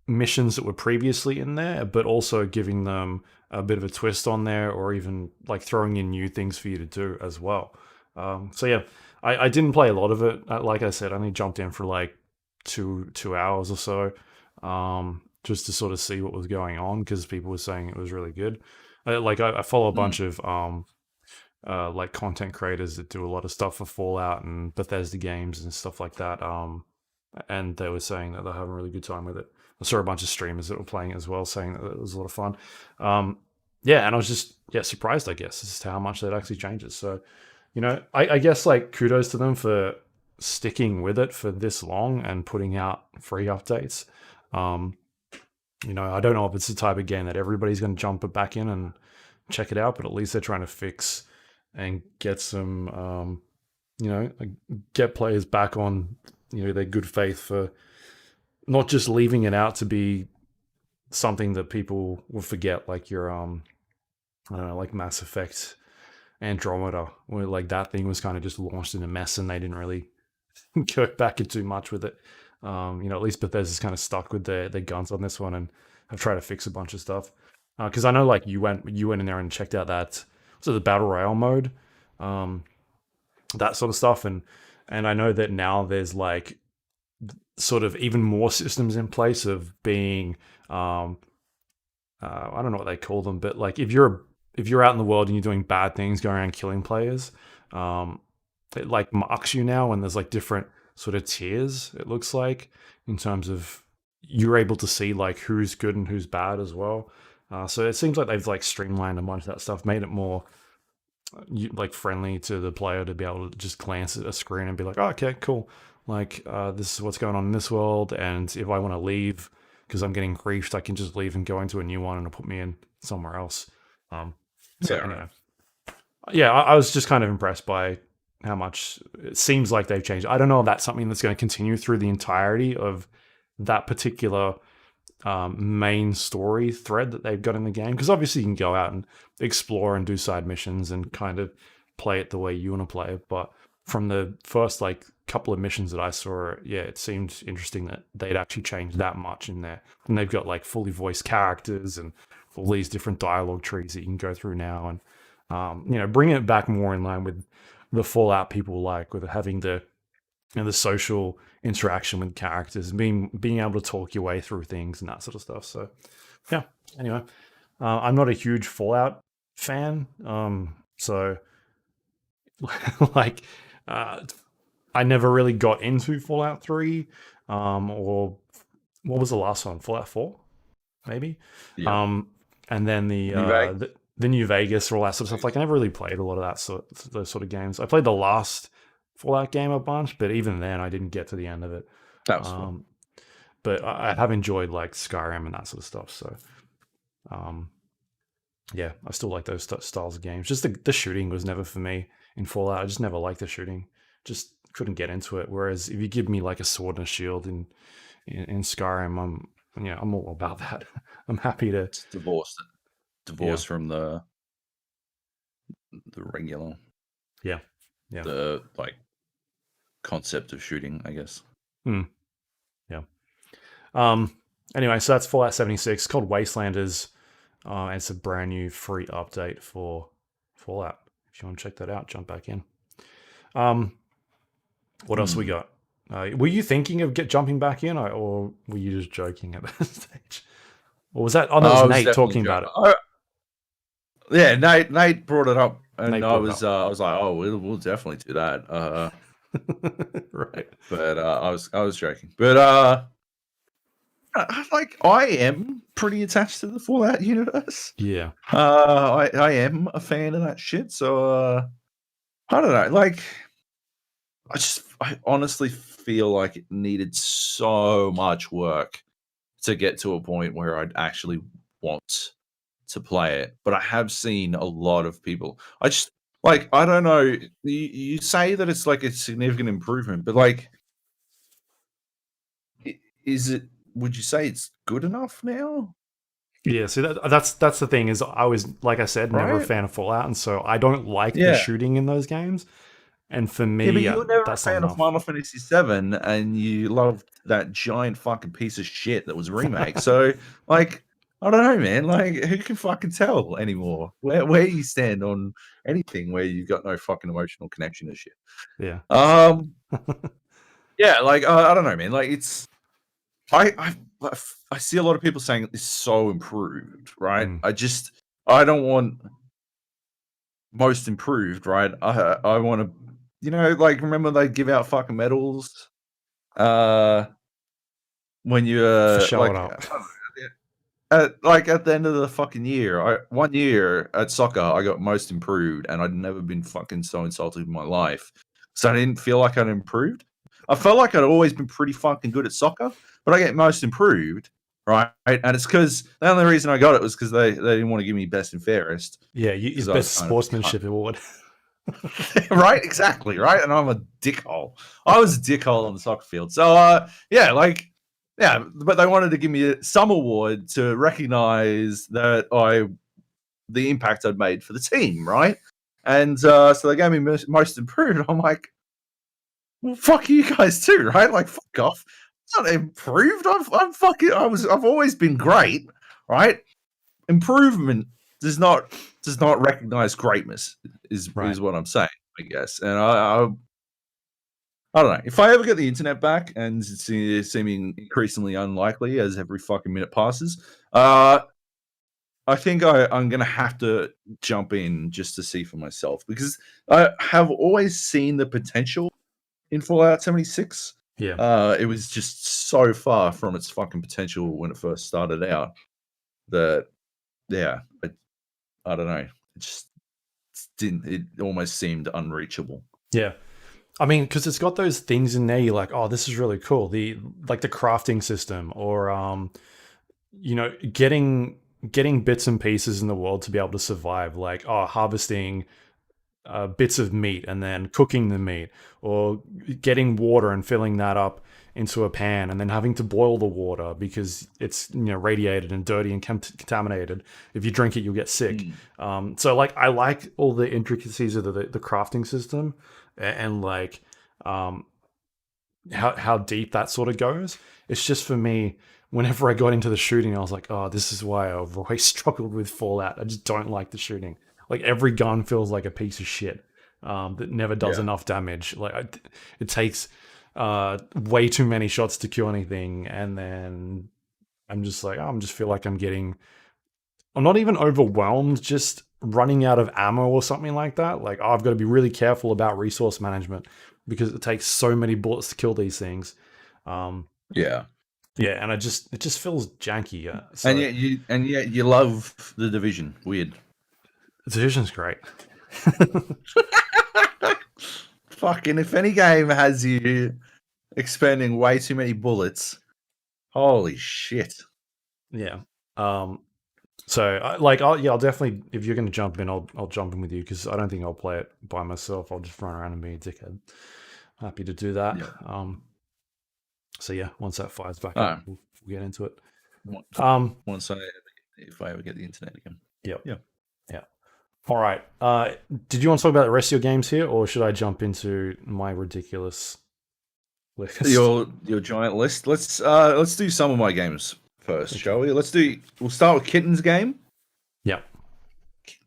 missions that were previously in there, but also giving them a bit of a twist on there, or even like throwing in new things for you to do as well. So yeah, I didn't play a lot of it. Like I said, I only jumped in for like two hours or so, just to sort of see what was going on because people were saying it was really good. I follow a bunch of like content creators that do a lot of stuff for Fallout and Bethesda games and stuff like that. And they were saying that they're having a really good time with it. I saw a bunch of streamers that were playing it as well, saying that it was a lot of fun. Yeah, and I was just surprised, I guess, as to how much that actually changes. So, I guess like kudos to them for sticking with it for this long and putting out free updates. I don't know if it's the type of game that everybody's going to jump back in and check it out, but at least they're trying to fix and get some, like get players back on, their good faith for not just leaving it out to be something that people will forget, like your, I don't know, like Mass Effect Andromeda, where like that thing was kind of just launched in a mess and they didn't really go back into much with it. At least Bethesda's kind of stuck with their guns on this one and have tried to fix a bunch of stuff. Because I know like you went in there and checked out that the Battle Royale mode, that sort of stuff, and I know that now there's like sort of even more systems in place of being, I don't know what they call them, but like if you're out in the world and you're doing bad things, going around killing players, it like marks you now, and there's like different sort of tiers, it looks like, in terms of you're able to see like who's good and who's bad as well. So it seems like they've like streamlined a bunch of that stuff, made it more like friendly to the player to be able to just glance at a screen and be like, oh, okay, cool. Like this is what's going on in this world, and if I want to leave because I'm getting griefed, I can just leave and go into a new one and it'll put me in somewhere else. Anyway, I was just kind of impressed by how much it seems like they've changed. I don't know if that's something that's going to continue through the entirety of that particular main story thread that they've got in the game, because obviously you can go out and explore and do side missions and kind of play it the way you want to play it. But from the first like couple of missions that I saw, it seemed interesting that they'd actually changed that much in there. And they've got like fully voiced characters and all these different dialogue trees that you can go through now, and bringing it back more in line with the Fallout people like, with having the social interaction with characters, being able to talk your way through things and that sort of stuff. So yeah, anyway, I'm not a huge Fallout fan, so like I never really got into Fallout 3, or what was the last one, Fallout 4 maybe, and then the New Vegas or all that sort of stuff. Like I never really played a lot of those sort of games. I played the last Fallout game a bunch, but even then I didn't get to the end of it. That was fun. But I have enjoyed like Skyrim and that sort of stuff. So, I still like those styles of games. Just the shooting was never for me in Fallout. I just never liked the shooting. Just couldn't get into it. Whereas if you give me like a sword and a shield in Skyrim, I'm all about that. I'm happy to divorce from the regular. Yeah. The like concept of shooting, I guess. Yeah. Anyway, so that's Fallout 76. It's called Wastelanders. And it's a brand new free update for Fallout. If you want to check that out, jump back in. What else we got? Were you thinking of jumping back in, or were you just joking at that stage? Or was that? Oh, that I was was Nate definitely talking about joking. it. Yeah, Nate brought it up, and Nate I brought it was up. like, oh, we'll definitely do that. Right. But I was joking. But like I am pretty attached to the Fallout universe. Yeah. I am a fan of that shit. So I don't know. Like I honestly feel like it needed so much work to get to a point where I'd actually want to play it. But I have seen a lot of people. I just like I don't know. You say that it's like a significant improvement, but like, is it? Would you say it's good enough now? Yeah, see that's the thing is I was, like I said, never a Right? fan of Fallout, and so I don't like the Yeah. shooting in those games. And for Yeah, but me, you were never a that's not fan of enough. Final Fantasy VII, and you loved that giant fucking piece of shit that was a remake. So, like, I don't know, man. Like, who can fucking tell anymore where you stand on anything where you've got no fucking emotional connection to shit? Yeah. Um, yeah, like I don't know, man. Like, it's I I see a lot of people saying it's so improved, right? Mm. I don't want most improved, right? I want to, like remember they give out fucking medals, uh, when you For showing like, up. like at the end of the fucking year. 1 year at soccer, I got most improved, and I'd never been fucking so insulted in my life. So I didn't feel like I'd improved. I felt like I'd always been pretty fucking good at soccer, but I get most improved, right? And it's because the only reason I got it was because they didn't want to give me best and fairest Yeah, because his I was best kind of a cunt. sportsmanship award. Right, exactly, right. And I'm a dickhole. I was a dickhole on the soccer field. So yeah, like, yeah, but they wanted to give me some award to recognize that the impact I'd made for the team, right? And so they gave me most improved. I'm like, well, fuck you guys too, right? Like, fuck off. It's not improved. I've always been great, right? Improvement does not recognize greatness Right. is what I'm saying, I guess. And I don't know. If I ever get the internet back, and it's seeming increasingly unlikely as every fucking minute passes, I think I'm gonna have to jump in just to see for myself, because I have always seen the potential in Fallout 76. Yeah. It was just so far from its fucking potential when it first started out that, yeah, I don't know. It just didn't. It almost seemed unreachable. Yeah. I mean, because it's got those things in there, you're like, oh, this is really cool. The crafting system, or getting bits and pieces in the world to be able to survive, like harvesting bits of meat and then cooking the meat, or getting water and filling that up into a pan and then having to boil the water because it's radiated and dirty and contaminated. If you drink it, you'll get sick. So like I like all the intricacies of the crafting system, and like how deep that sort of goes. It's just for me, whenever I got into the shooting, I was like, oh, this is why I've always struggled with Fallout. I just don't like the shooting. Like every gun feels like a piece of shit that never does Yeah. enough damage. Like it takes way too many shots to kill anything, and then I'm just like, oh, I just feel like I'm not even overwhelmed, just running out of ammo or something like that. Like, oh, I've got to be really careful about resource management because it takes so many bullets to kill these things. Yeah. Yeah, and it just feels janky. And So yet you love the Division. Weird. the Division's great. Fucking, if any game has you expending way too many bullets, holy shit. Yeah. So I'll definitely, if you're going to jump in, I'll jump in with you, because I don't think I'll play it by myself. I'll just run around and be a dickhead. Happy to do that. Yeah. So yeah, once that fires back Alright. up, we'll get into it. Once if I ever get the internet again. Yep. Yeah. Yeah. All right. Did you want to talk about the rest of your games here, or should I jump into my ridiculous list? Your giant list. Let's do some of my games first, shall we? We'll start with Kittens Game. Yep.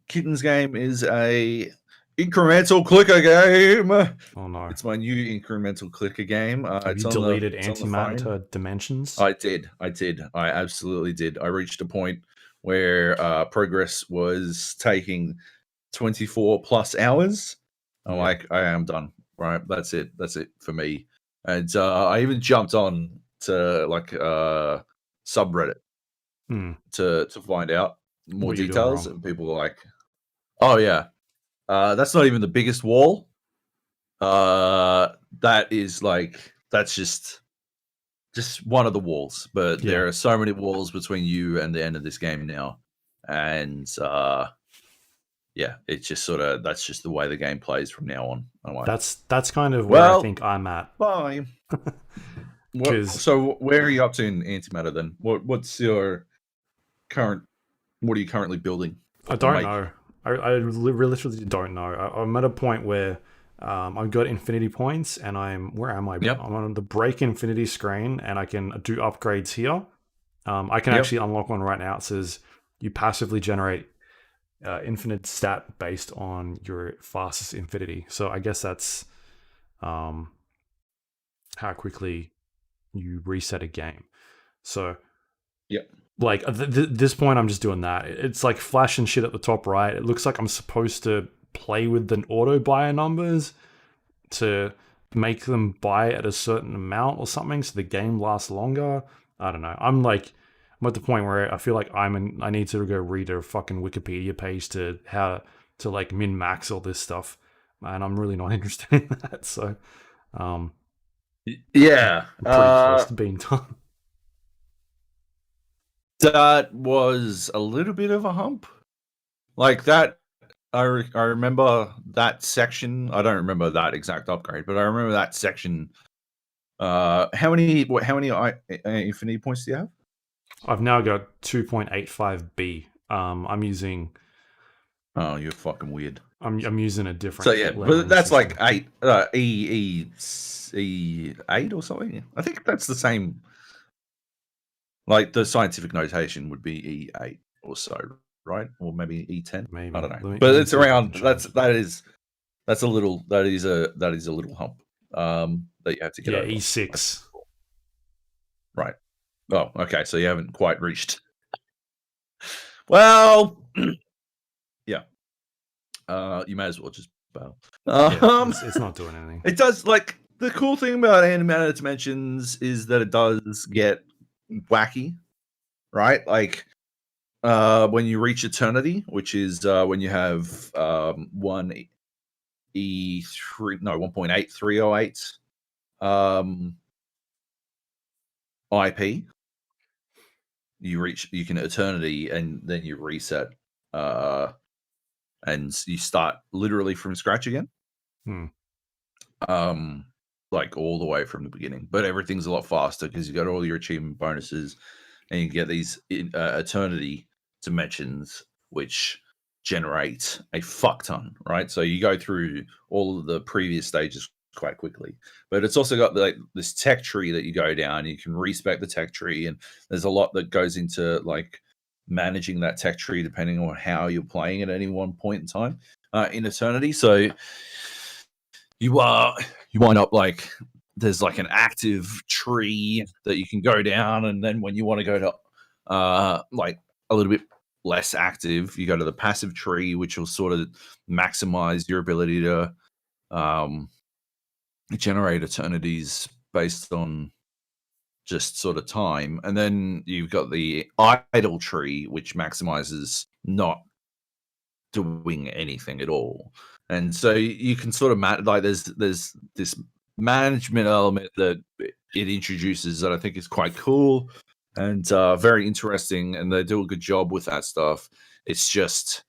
Kittens Game is a incremental clicker game. Oh no! It's my new incremental clicker game. Have you deleted antimatter dimensions? I did. I absolutely did. I reached a point where progress was taking 24 plus hours. I'm like, I am done. Right, that's it. That's it for me. And I even jumped on to like subreddit to find out more details, and people were like, "Oh yeah, that's not even the biggest wall. That is like that's just one of the walls, but there are so many walls between you and the end of this game now, and yeah, it's just sort of that's just the way the game plays from now on. I'm like, that's kind of where I think I'm at. Bye. So where are you up to in antimatter then? What's your current? What are you currently building? I don't know. I literally don't know. I'm at a point where I've got infinity points, and where am I? Yep. I'm on the break infinity screen, and I can do upgrades here. I can actually unlock one right now. It says you passively generate infinite stat based on your fastest infinity. So I guess that's how quickly you reset a game. So like at this point, I'm just doing that. It's like flashing shit at the top right. It looks like I'm supposed to play with the auto buyer numbers to make them buy at a certain amount or something, so the game lasts longer. I don't know. I'm at the point where I feel like I need to go read a fucking Wikipedia page to how to like min max all this stuff, and I'm really not interested in that. So, yeah, I'm pretty close to being done. That was a little bit of a hump, like that. I remember that section. I don't remember that exact upgrade, but I remember that section. How many infinity points do you have? I've now got 2.85B. I'm using. Oh, you're fucking weird. I'm using a different. So yeah, but that's system. Like 8 E8 or something. I think that's the same. Like the scientific notation would be E8 or so, right? Or maybe E10. Maybe. I don't know. But it's around. That's a little. That is a little hump. That you have to get over. E6. Right. Oh, okay. So you haven't quite reached. Well, yeah. You may as well just battle. It's not doing anything. It does. Like the cool thing about animated dimensions is that it does get wacky, right? Like when you reach eternity, which is when you have 1.8308 IP, you can eternity, and then you reset, and you start literally from scratch again. Like all the way from the beginning, but everything's a lot faster because you got all your achievement bonuses, and you get these eternity dimensions which generate a fuck ton, right? So you go through all of the previous stages quite quickly, but it's also got like this tech tree that you go down. You can respec the tech tree, and there's a lot that goes into like managing that tech tree depending on how you're playing at any one point in time in eternity. So you wind up like there's like an active tree that you can go down, and then when you want to go to like a little bit less active, you go to the passive tree, which will sort of maximize your ability to generate eternities based on just sort of time. And then you've got the idle tree, which maximizes not doing anything at all. And so you can sort of like there's this management element that it introduces that I think is quite cool and very interesting, and they do a good job with that stuff. It's just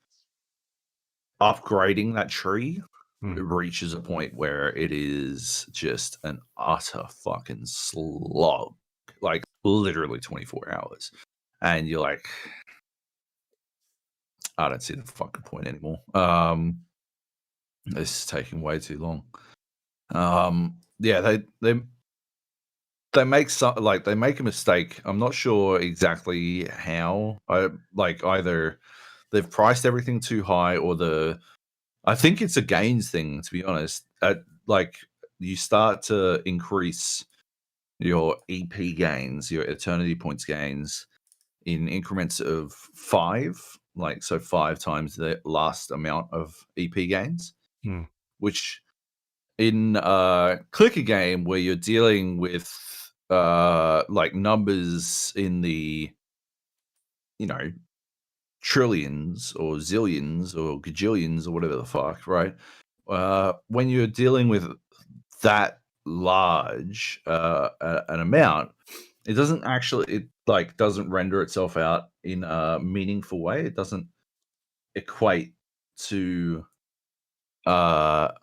upgrading that tree. It reaches a point where it is just an utter fucking slog, like literally 24 hours, and you're like, I don't see the fucking point anymore. This is taking way too long. Yeah, they make they make a mistake. I'm not sure exactly how. Either they've priced everything too high, or the I think it's a gains thing, to be honest. Like you start to increase your EP gains, your eternity points gains, in increments of 5, like so 5 times the last amount of EP gains, which in a clicker game where you're dealing with like numbers in the, you know, trillions or zillions or gajillions or whatever the fuck, right? When you're dealing with that large an amount, it doesn't render itself out in a meaningful way. It doesn't equate to a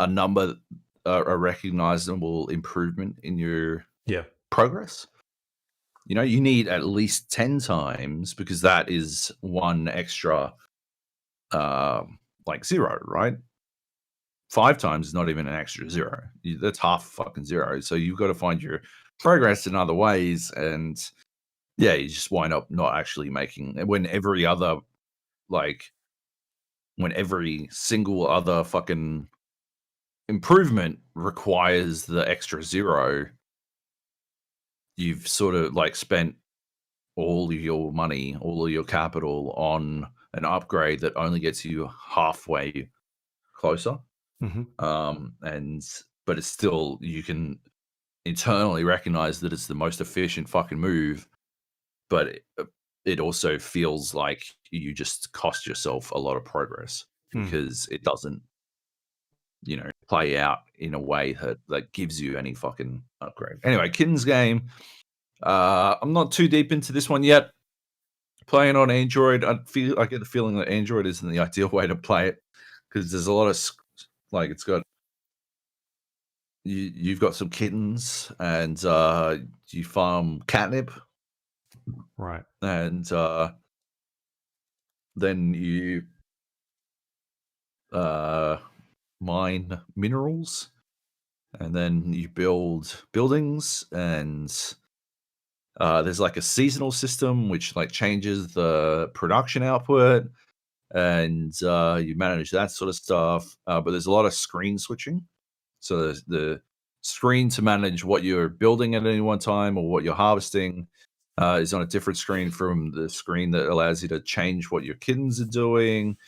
number, a recognizable improvement in your progress. You know, you need at least 10 times, because that is one extra like 0, right? 5 times is not even an extra 0. That's half fucking 0. So you've got to find your progress in other ways, and yeah, you just wind up not actually making, when every single other fucking improvement requires the extra 0. You've sort of like spent all of your money, all of your capital on an upgrade that only gets you halfway closer. But it's still, you can internally recognize that it's the most efficient fucking move, but it also feels like you just cost yourself a lot of progress because it doesn't, you know, play out in a way that gives you any fucking upgrade. Anyway, Kittens Game. I'm not too deep into this one yet. Playing on Android, I get the feeling that Android isn't the ideal way to play it, because there's a lot of, like, it's got, you've got some kittens, and you farm catnip, right? And then you mine minerals, and then you build buildings, and there's like a seasonal system which like changes the production output, and you manage that sort of stuff. But there's a lot of screen switching. So the screen to manage what you're building at any one time or what you're harvesting is on a different screen from the screen that allows you to change what your kittens are doing.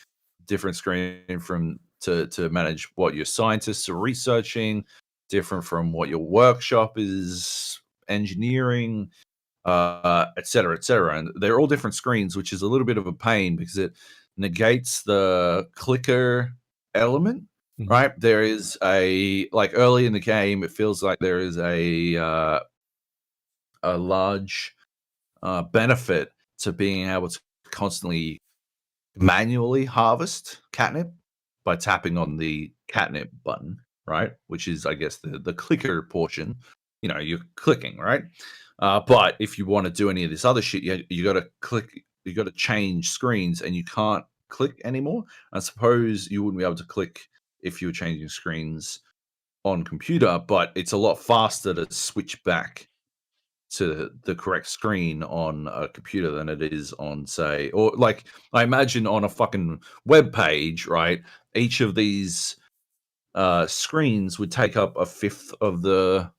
Different screen from to manage what your scientists are researching. Different from what your workshop is engineering, et cetera, et cetera. And they're all different screens, which is a little bit of a pain because it negates the clicker element. Right? There is like early in the game, it feels like there is a large benefit to being able to constantly manually harvest catnip by tapping on the catnip button, right? Which is, I guess, the clicker portion. You know, you're clicking, right? But if you want to do any of this other shit, you got to click. You got to change screens, and you can't click anymore. I suppose you wouldn't be able to click if you were changing screens on computer, but it's a lot faster to switch back to the correct screen on a computer than it is on, say, or like I imagine on a fucking web page, right? Each of these screens would take up a fifth of the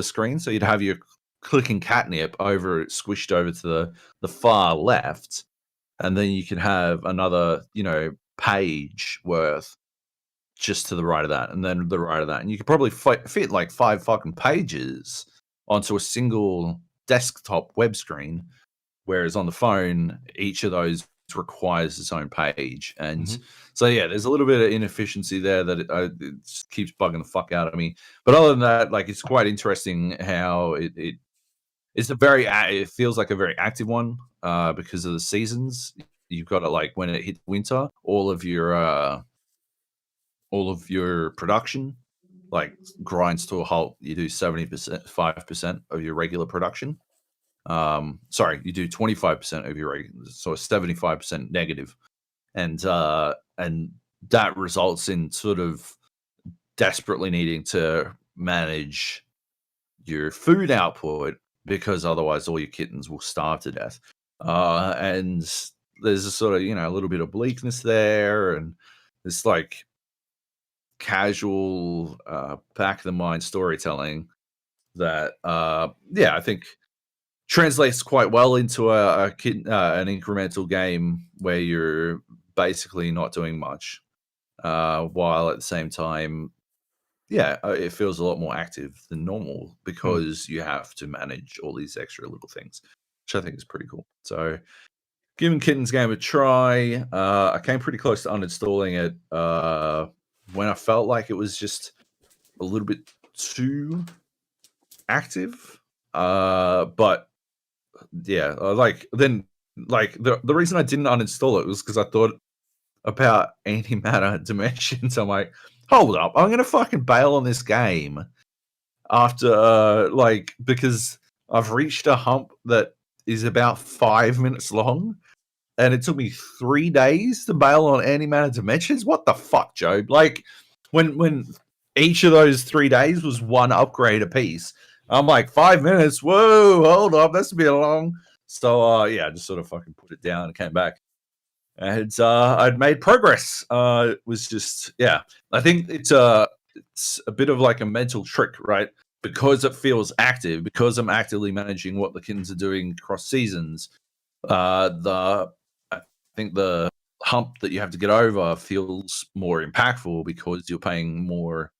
screen, so you'd have your clicking catnip squished over to the far left, and then you can have another, you know, page worth just to the right of that, and then the right of that, and you could probably fit like 5 fucking pages onto a single desktop web screen, whereas on the phone, each of those requires its own page. And so, yeah, there's a little bit of inefficiency there that it just keeps bugging the fuck out of me. But other than that, like, it's quite interesting how it feels like a very active one because of the seasons. You've got to, like, when it hits winter, all of your production like grinds to a halt. You do 70%, 5% of your regular production. Sorry, you do 25% of your regular, so 75% negative, and that results in sort of desperately needing to manage your food output because otherwise all your kittens will starve to death. And there's a sort of, you know, a little bit of bleakness there, and this like casual back of the mind storytelling that I think translates quite well into an incremental game where you're basically not doing much, while at the same time, it feels a lot more active than normal because you have to manage all these extra little things, which I think is pretty cool. So, giving Kittens Game a try. I came pretty close to uninstalling it when I felt like it was just a little bit too active. But yeah, the reason I didn't uninstall it was because I thought about antimatter dimensions. I'm like, hold up, I'm gonna fucking bail on this game after because I've reached a hump that is about 5 minutes long, and it took me 3 days to bail on antimatter dimensions. What the fuck, Joab? Like when each of those 3 days was one upgrade a piece. I'm like, 5 minutes. Whoa, hold up, that's a bit long. So I just sort of fucking put it down and came back. And I'd made progress. It was just, I think it's a bit of like a mental trick, right? Because it feels active, because I'm actively managing what the kittens are doing across seasons. I think the hump that you have to get over feels more impactful because you're paying more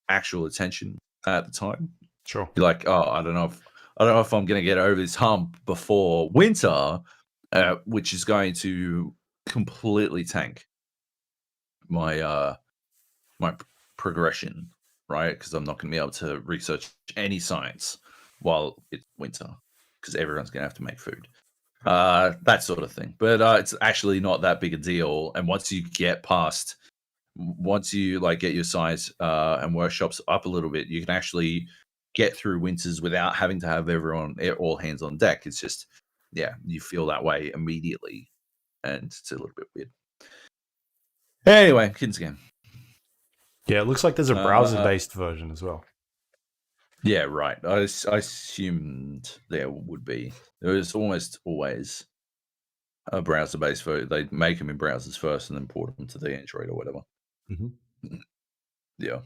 actual attention at the time. Sure. You're like, oh, I don't know if I'm going to get over this hump before winter, which is going to completely tank my my progression, right? Because I'm not going to be able to research any science while it's winter because everyone's going to have to make food. That sort of thing. But it's actually not that big a deal. And once you get get your science and workshops up a little bit, you can actually get through winters without having to have all hands on deck. It's just, you feel that way immediately. And it's a little bit weird. Anyway, Kittens Game. Yeah, it looks like there's a browser-based version as well. Yeah, right. I assumed there would be. There was almost always a browser-based version. They make them in browsers first and then port them to the Android or whatever. Mm-hmm. Yeah.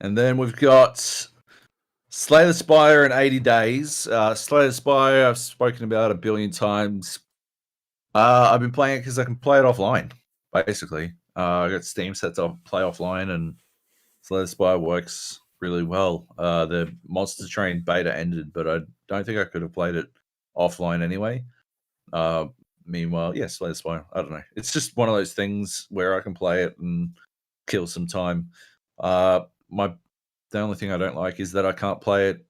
And then we've got Slay the Spire in 80 days. Slay the Spire, I've spoken about 1 billion times. I've been playing it because I can play it offline, basically. I got Steam set to play offline, and Slay the Spire works really well. The Monster Train beta ended, but I don't think I could have played it offline anyway. Meanwhile, Slay the Spire, I don't know. It's just one of those things where I can play it and kill some time. The only thing I don't like is that I can't play it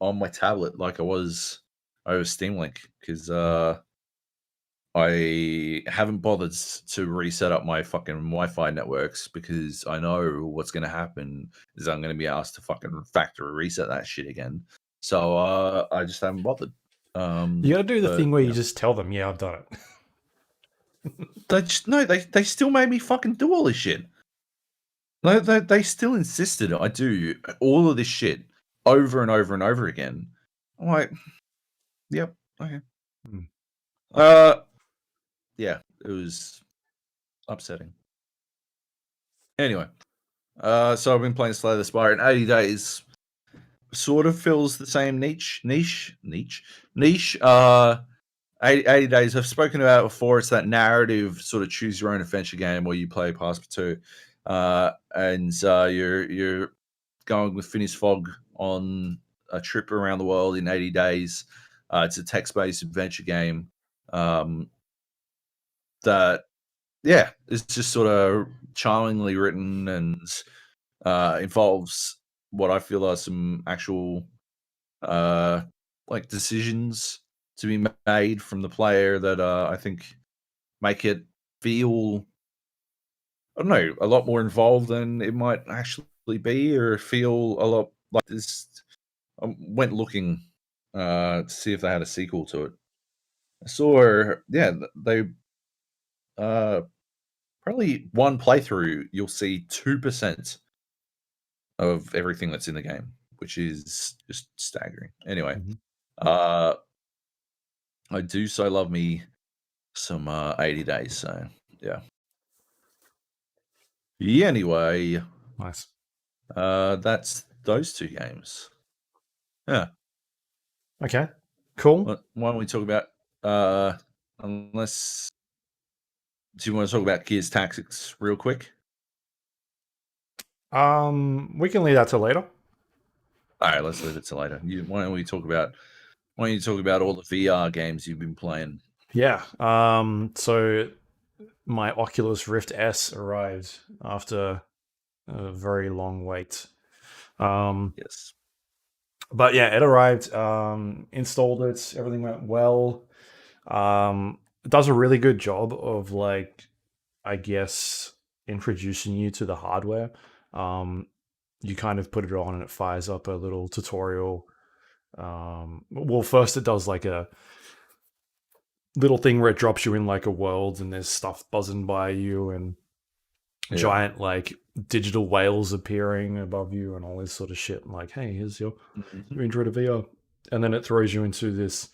on my tablet like I was over Steam Link, because I haven't bothered to reset up my fucking Wi-Fi networks because I know what's going to happen is I'm going to be asked to fucking factory reset that shit again. So I just haven't bothered. You got to do the thing where you just tell them, I've done it. They still made me fucking do all this shit. They still insisted I do all of this shit over and over and over again. I'm like, yep, okay. Yeah, it was upsetting. Anyway, so I've been playing Slay the Spire in 80 days. Sort of fills the same niche. 80 days. I've spoken about it before. It's that narrative sort of choose your own adventure game where you play Passepartout, and you're going with Phineas Fogg on a trip around the world in 80 days. It's a text-based adventure game. It's just sort of charmingly written and involves what I feel are some actual decisions to be made from the player that I think make it feel, I don't know, a lot more involved than it might actually be, or feel a lot like this. I went looking to see if they had a sequel to it. I saw, they probably one playthrough, you'll see 2% of everything that's in the game, which is just staggering. Anyway, I do so love me some 80 days. So yeah. Yeah. Anyway, Nice. that's those two games. Yeah. Okay. Cool. Why don't we talk about unless do you want to talk about Gears Tactics real quick? We can leave that to later. All right, let's leave it to later. Why don't you talk about all the VR games you've been playing? Yeah. So my Oculus Rift S arrived after a very long wait. Yes. But yeah, it arrived. Installed it. Everything went well. It does a really good job of, like, I guess, introducing you to the hardware. You kind of put it on and it fires up a little tutorial. Well, first it does like a little thing where it drops you in like a world and there's stuff buzzing by you and giant like digital whales appearing above you and all this sort of shit. Like, hey, here's your intro to VR. And then it throws you into this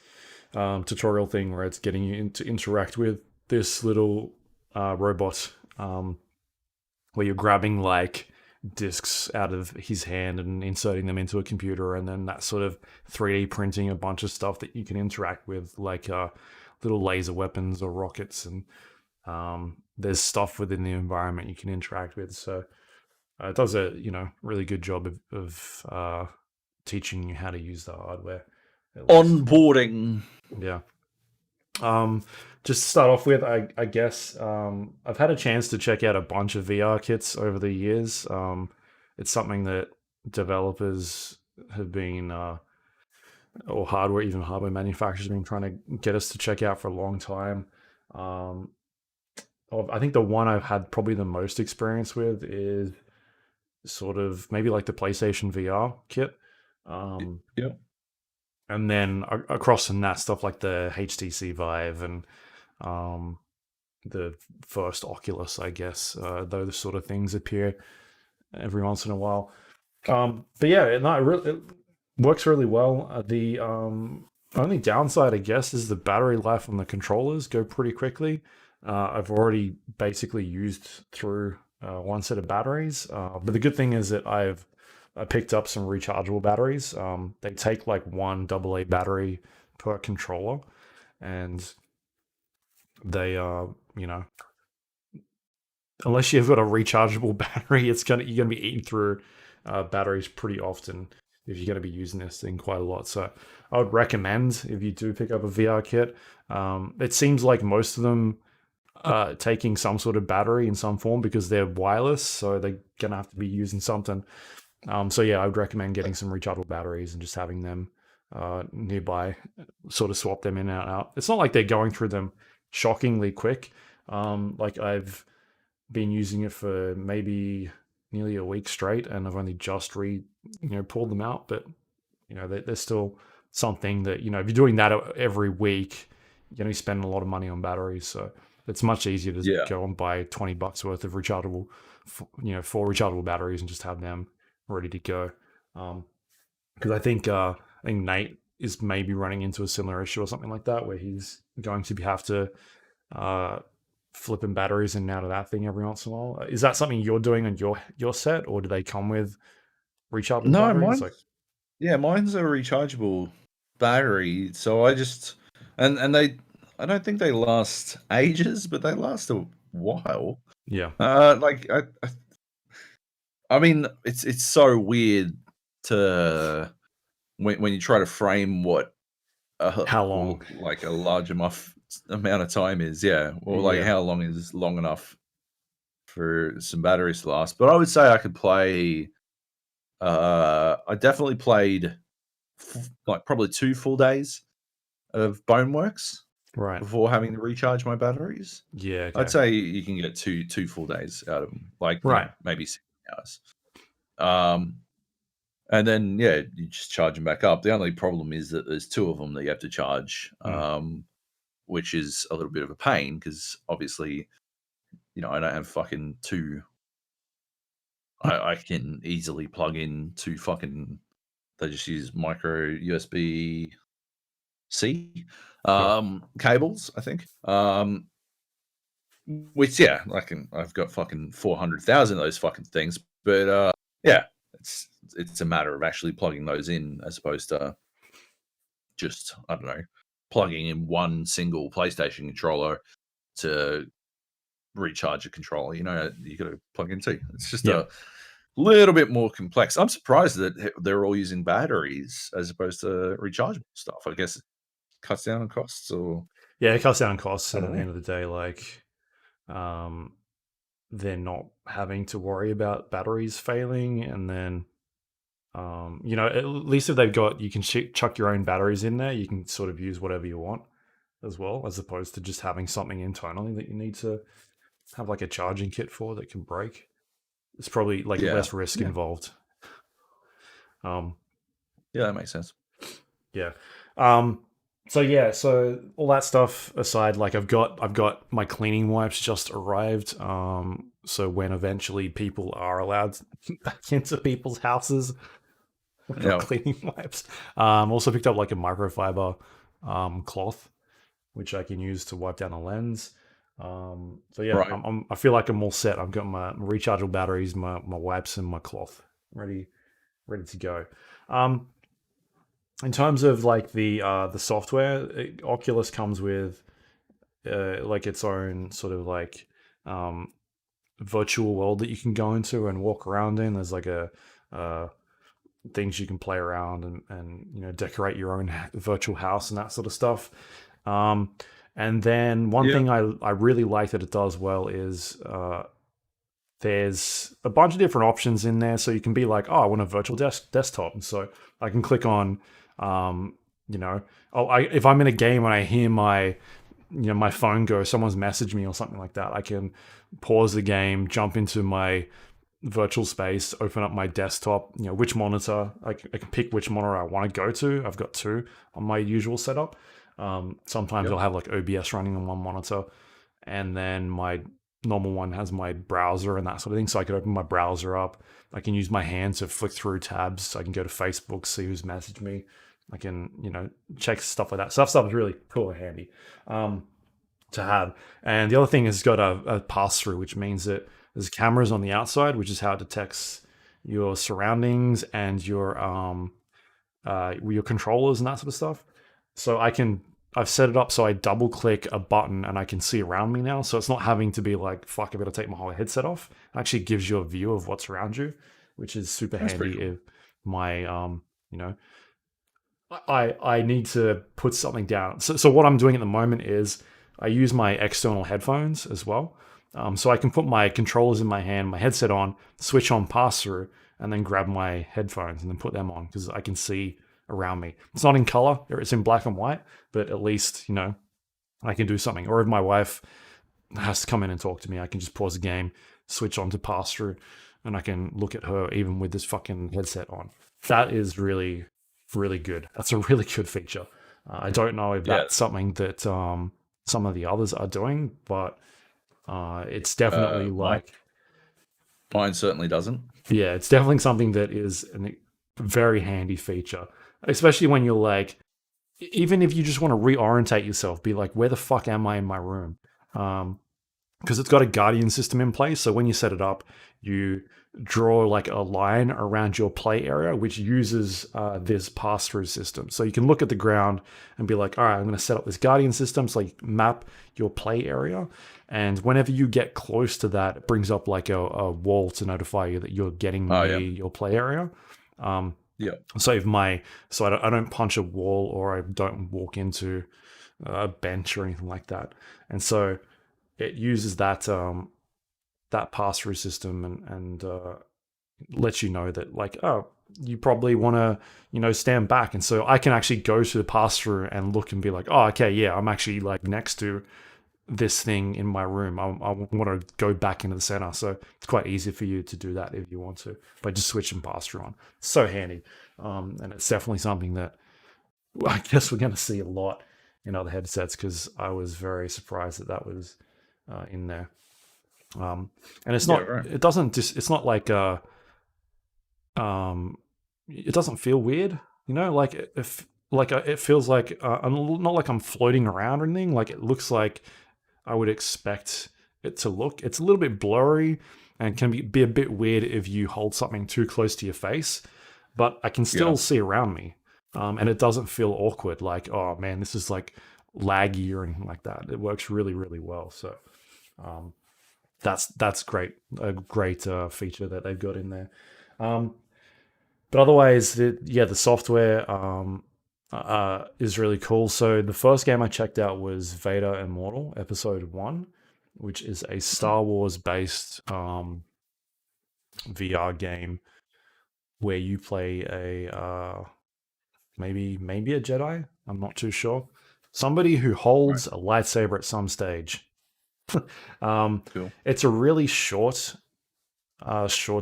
tutorial thing where it's getting you to interact with this little robot where you're grabbing like discs out of his hand and inserting them into a computer, and then that sort of 3D printing a bunch of stuff that you can interact with, like little laser weapons or rockets, and there's stuff within the environment you can interact with. So it does a really good job of teaching you how to use the hardware. Onboarding. Yeah. Just to start off with, I guess I've had a chance to check out a bunch of VR kits over the years. It's something that developers have been, or hardware manufacturers have been trying to get us to check out for a long time. I think the one I've had probably the most experience with is sort of maybe like the PlayStation VR kit. Yep. And then across from that, stuff like the HTC Vive and the first Oculus, I guess. Those sort of things appear every once in a while. But yeah, it works really well. The only downside, I guess, is the battery life on the controllers go pretty quickly. I've already basically used through one set of batteries. But the good thing is that I picked up some rechargeable batteries. They take like one AA battery per controller, and they unless you've got a rechargeable battery, you're gonna be eating through batteries pretty often if you're gonna be using this thing quite a lot. So I would recommend, if you do pick up a VR kit, it seems like most of them taking some sort of battery in some form because they're wireless, so they're gonna have to be using something. So yeah, I would recommend getting some rechargeable batteries and just having them nearby, sort of swap them in and out. It's not like they're going through them shockingly quick. Like I've been using it for maybe nearly a week straight, and I've only just pulled them out. But they're still something that if you're doing that every week, you're going to be spending a lot of money on batteries. So it's much easier to go and buy $20 worth of rechargeable, 4 rechargeable batteries and just have them ready to go. Because I think Nate is maybe running into a similar issue or something like that, where he's going to have to flipping batteries in and out of that thing every once in a while. Is that something you're doing on your set, or do they come with rechargeable batteries? Mine's a rechargeable battery, so I just and I don't think they last ages, but they last a while. Yeah. I mean, it's so weird to when you try to frame what how long, like a large amount of time is. Yeah, or like how long is long enough for some batteries to last. But I would say I could play. I definitely played like probably 2 full days of Boneworks before having to recharge my batteries. Yeah, okay. I'd say you can get two full days out of them, like maybe 6 hours. And then you just charge them back up. The only problem is that there's 2 of them that you have to charge, which is a little bit of a pain because obviously, I don't have fucking 2. I can easily plug in 2 fucking. They just use micro USB C cables, I think. Which I've got fucking 400,000 of those fucking things, but yeah, it's a matter of actually plugging those in as opposed to just, I don't know, plugging in one single PlayStation controller to recharge a controller. You got to plug in two. It's just a little bit more complex. I'm surprised that they're all using batteries as opposed to rechargeable stuff. I guess it cuts down on costs, or it cuts down on costs, and I at don't the know. end of the day, they're not having to worry about batteries failing, and then at least if they've got, you can chuck your own batteries in there, you can sort of use whatever you want as well, as opposed to just having something internally that you need to have like a charging kit for that can break. It's probably like less risk involved. Yeah, that makes sense. Yeah. So all that stuff aside, like I've got my cleaning wipes just arrived. So when eventually people are allowed back into people's houses, I've got cleaning wipes. Also picked up like a microfiber cloth, which I can use to wipe down the lens. So yeah, Right. I feel like I'm all set. I've got my rechargeable batteries, my wipes, and my cloth ready to go. In terms of like the software, Oculus comes with like its own sort of like virtual world that you can go into and walk around in. There's like a things you can play around and decorate your own virtual house and that sort of stuff. And then one thing I really like that it does well is there's a bunch of different options in there. So you can be like, oh, I want a virtual desktop. And so I can click on, if I'm in a game and I hear my phone go, someone's messaged me or something like that, I can pause the game, jump into my virtual space, open up my desktop, which monitor, I can pick which monitor I want to go to. I've got two on my usual setup. Sometimes I'll have like OBS running on one monitor, and then my normal one has my browser and that sort of thing. So I could open my browser up. I can use my hand to flick through tabs. I can go to Facebook, see who's messaged me. I can, check stuff like that. So that stuff is really cool and handy to have. And the other thing is it's got a pass through, which means that there's cameras on the outside, which is how it detects your surroundings and your controllers and that sort of stuff. So I've set it up so I double click a button and I can see around me now. So it's not having to be like, fuck, I better take my whole headset off. It actually gives you a view of what's around you, which is super handy. Cool. If my, I need to put something down. So what I'm doing at the moment is I use my external headphones as well. So I can put my controllers in my hand, my headset on, switch on pass through, and then grab my headphones and then put them on because I can see around me. It's not in color, it's in black and white, but at least, I can do something. Or if my wife has to come in and talk to me, I can just pause the game, switch on to pass through, and I can look at her even with this fucking headset on. That is really, really good. That's a really good feature. I don't know if that's something that some of the others are doing, but it's definitely mine certainly doesn't. Yeah, it's definitely something that is a very handy feature, especially when you're like, even if you just want to reorientate yourself, be like, where the fuck am I in my room? Because it's got a guardian system in place. So when you set it up, you draw like a line around your play area, which uses this pass-through system. So you can look at the ground and be like, all right, I'm going to set up this guardian system. So you map your play area. And whenever you get close to that, it brings up like a wall to notify you that you're getting near your play area. So I don't punch a wall or I don't walk into a bench or anything like that. And so it uses that that pass-through system and lets you know that like, oh, you probably want to, stand back. And so I can actually go to the pass-through and look and be like, oh, okay, yeah, I'm actually like next to this thing in my room. I want to go back into the center. So it's quite easy for you to do that if you want to, by just switching pass-through on. It's so handy. And it's definitely something that I guess we're going to see a lot in other headsets because I was very surprised that was in there. And it's not, it doesn't just, it's not like, it doesn't feel weird, like if like it feels like I'm not like I'm floating around or anything. Like it looks like I would expect it to look. It's a little bit blurry and can be a bit weird if you hold something too close to your face, but I can still Yeah. see around me. And it doesn't feel awkward like, oh man, this is like laggy or anything like that. It works really, really well. So um, that's great. A great feature that they've got in there. Um, but otherwise, the software is really cool. So the first game I checked out was Vader Immortal Episode 1, which is a Star Wars based VR game where you play a maybe a Jedi. I'm not too sure. Somebody who Right. holds a lightsaber at some stage. Cool. It's a really short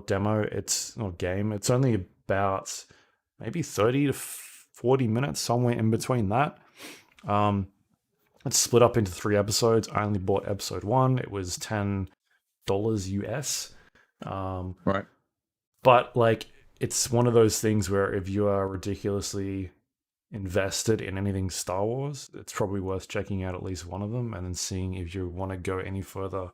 demo. It's not game. It's only about maybe 30 to 40 minutes, somewhere in between that. Um, it's split up into 3 episodes. I only bought episode 1. It was $10 US. Um, Right. but like, it's one of those things where if you are ridiculously invested in anything Star Wars, it's probably worth checking out at least one of them and then seeing if you want to go any further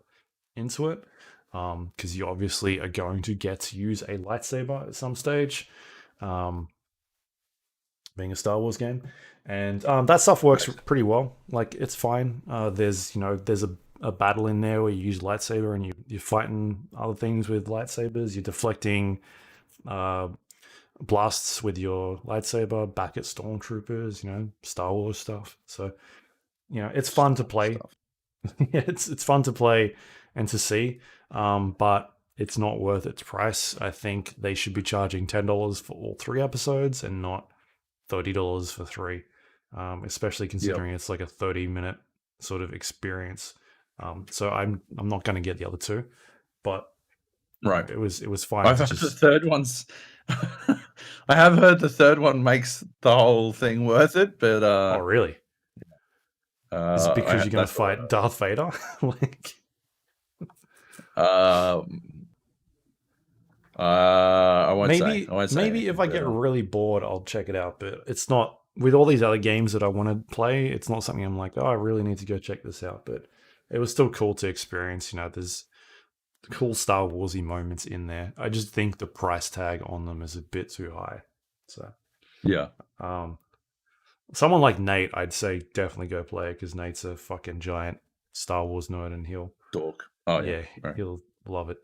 into it. Because you obviously are going to get to use a lightsaber at some stage, being a Star Wars game, and that stuff works Right. pretty well. Like it's fine. There's a battle in there where you use lightsaber and you're fighting other things with lightsabers. You're deflecting uh, blasts with your lightsaber back at stormtroopers. Star Wars stuff. So it's fun to Star Wars play. stuff. It's fun to play and to see, but it's not worth its price. I think they should be charging $10 for all 3 episodes and not $30 for 3, especially Yep. considering it's like a 30-minute sort of experience. So I'm not going to get the other two, but Right. it was fine I've to heard the just. third one's. I have heard the third one makes the whole thing worth it, but Oh, really? Is it because you're going to that's all fight Darth Vader? Like, I know. I won't say. maybe I won't say maybe anything. if I But get really bored, I'll check it out. But it's not with all these other games that I want to play. It's not something I'm like, oh, I really need to go check this out. But it was still cool to experience. There's cool Star Warsy moments in there. I just think the price tag on them is a bit too high. So, yeah, um, someone like Nate, I'd say definitely go play it because Nate's a fucking giant Star Wars nerd, and dork. Oh yeah, yeah, right. he'll love it.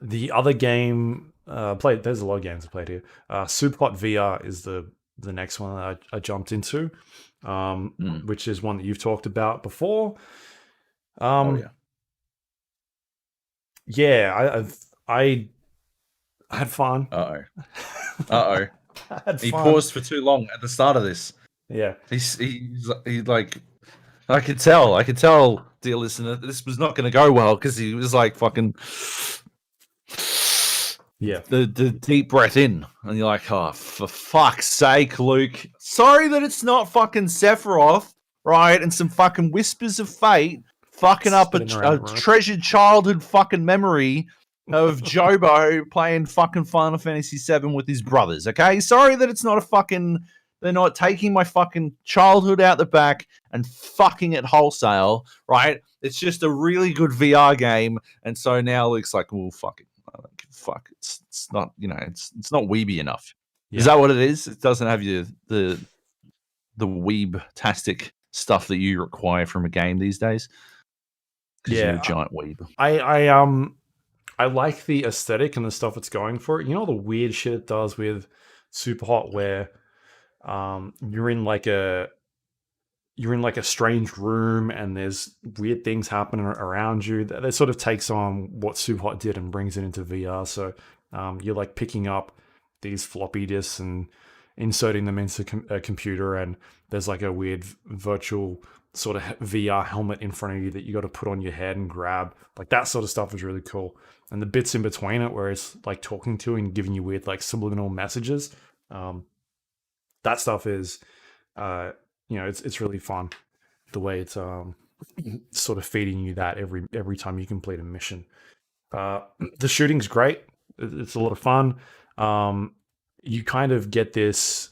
The other game played. There's a lot of games I played here. Superhot VR is the next one that I jumped into, which is one that you've talked about before. Oh yeah. Yeah, I had fun. Uh oh. I had He fun. paused for too long at the start of this. Yeah, He's like. I could tell, dear listener, this was not going to go well because he was like fucking. yeah. The deep breath in, and you're like, oh, for fuck's sake, Luke. Sorry that it's not fucking Sephiroth, right? And some fucking whispers of fate fucking up Spinning around a the room. treasured childhood fucking memory of Jobo playing fucking Final Fantasy VII with his brothers, okay? Sorry that it's not a fucking. They're not taking my fucking childhood out the back and fucking it wholesale, right? It's just a really good VR game, and so now Luke's like, well, fuck it. Fuck, it's not, it's not weeby enough. Yeah. Is that what it is? It doesn't have the weeb-tastic stuff that you require from a game these days. Because you're a giant weeb. I like the aesthetic and the stuff it's going for. You know the weird shit it does with Superhot, where you're in like a strange room and there's weird things happening around you. That sort of takes on what Superhot did and brings it into VR. So you're like picking up these floppy disks and inserting them into a computer, and there's like a weird virtual sort of VR helmet in front of you that you got to put on your head and grab. Like that sort of stuff is really cool. And the bits in between it where it's like talking to and giving you weird like subliminal messages. That stuff is, it's really fun. The way it's sort of feeding you that every time you complete a mission. The shooting's great. It's a lot of fun. You kind of get this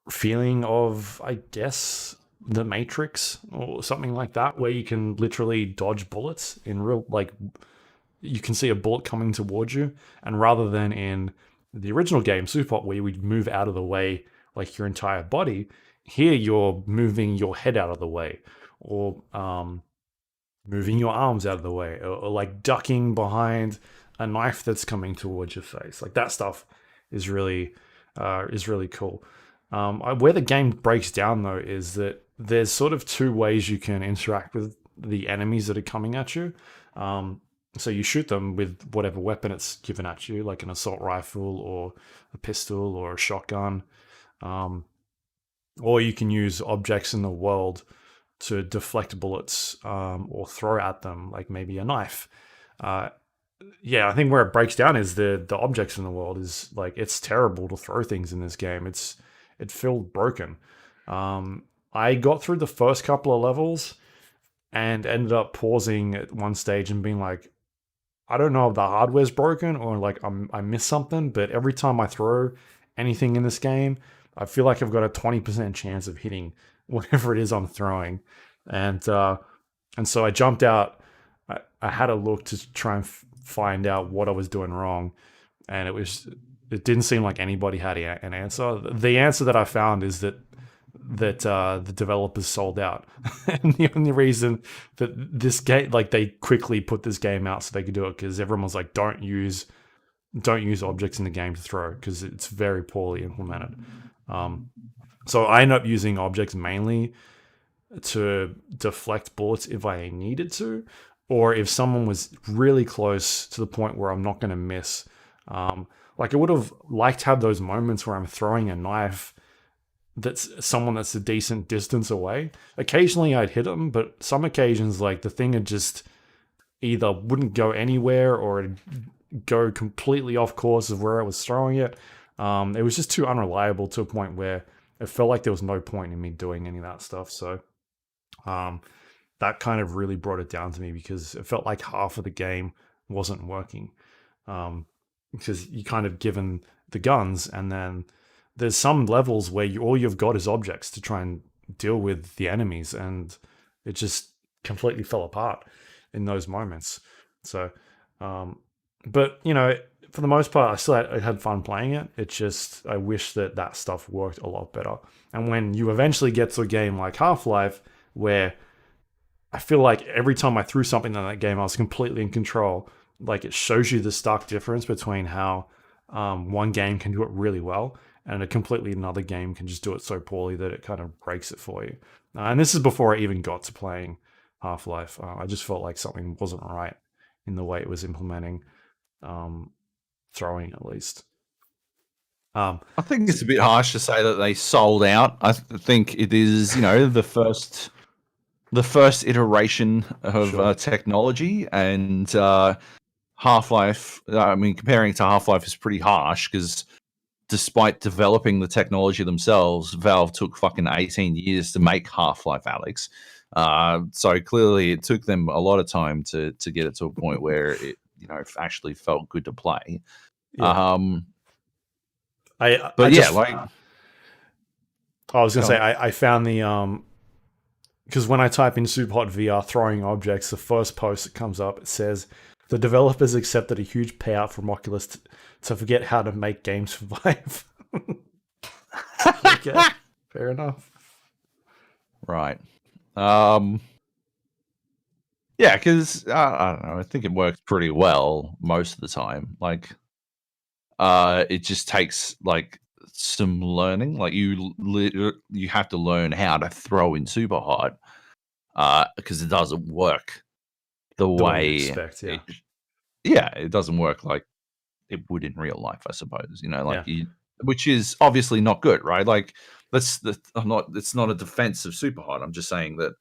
feeling of, I guess, the Matrix or something like that, where you can literally dodge bullets in real, like, you can see a bullet coming towards you, and rather than in the original game Superhot where you would move out of the way like your entire body, here you're moving your head out of the way, or moving your arms out of the way, or like ducking behind a knife that's coming towards your face. Like that stuff is really cool. Where the game breaks down though is that there's sort of two ways you can interact with the enemies that are coming at you. So you shoot them with whatever weapon it's given at you, like an assault rifle or a pistol or a shotgun. Or you can use objects in the world to deflect bullets, or throw at them, like maybe a knife. Yeah, I think where it breaks down is the objects in the world is like, it's terrible to throw things in this game. It feels broken. I got through the first couple of levels and ended up pausing at one stage and being like, I don't know if the hardware's broken or like I missed something, but every time I throw anything in this game, I feel like I've got a 20% chance of hitting whatever it is I'm throwing. And so I jumped out. I had a look to try and find out what I was doing wrong, and it didn't seem like anybody had an answer. The answer that I found is that the developers sold out, and the only reason that this game, like, they quickly put this game out so they could do it, because everyone was like, don't use objects in the game to throw, because it's very poorly implemented. So I ended up using objects mainly to deflect bullets if I needed to, or if someone was really close to the point where I'm not going to miss. Like, I would have liked to have those moments where I'm throwing a knife that's someone that's a decent distance away. Occasionally I'd hit them, but some occasions, like, the thing had just either wouldn't go anywhere or it'd go completely off course of where I was throwing it. It was just too unreliable to a point where it felt like there was no point in me doing any of that stuff. So that kind of really brought it down to me, because it felt like half of the game wasn't working. Because you kind of given the guns, and then there's some levels where all you've got is objects to try and deal with the enemies, and it just completely fell apart in those moments. So, but you know, for the most part, I had fun playing it. It's just, I wish that stuff worked a lot better. And when you eventually get to a game like Half-Life, where I feel like every time I threw something in that game, I was completely in control. Like, it shows you the stark difference between how one game can do it really well, and a completely another game can just do it so poorly that it kind of breaks it for you. And this is before I even got to playing Half-Life. I just felt like something wasn't right in the way it was implementing throwing, at least. I think it's a bit harsh to say that they sold out. I think it is, the first iteration of technology, and Half-Life. I mean, comparing it to Half-Life is pretty harsh, because despite developing the technology themselves, Valve took fucking 18 years to make Half-Life Alyx. So clearly it took them a lot of time to get it to a point where it, actually felt good to play. Yeah. I was gonna say, I found the because when I type in Superhot VR throwing objects, the first post that comes up, it says the developers accepted a huge payout from Oculus to forget how to make games survive. Okay, fair enough. Right. Yeah, because I don't know. I think it works pretty well most of the time. Like, it just takes like some learning. Like, you have to learn how to throw in Superhot, because it doesn't work the way you expect. It doesn't work like it would in real life, I suppose. Which is obviously not good, right? Like, it's not a defense of Superhot. I'm just saying that,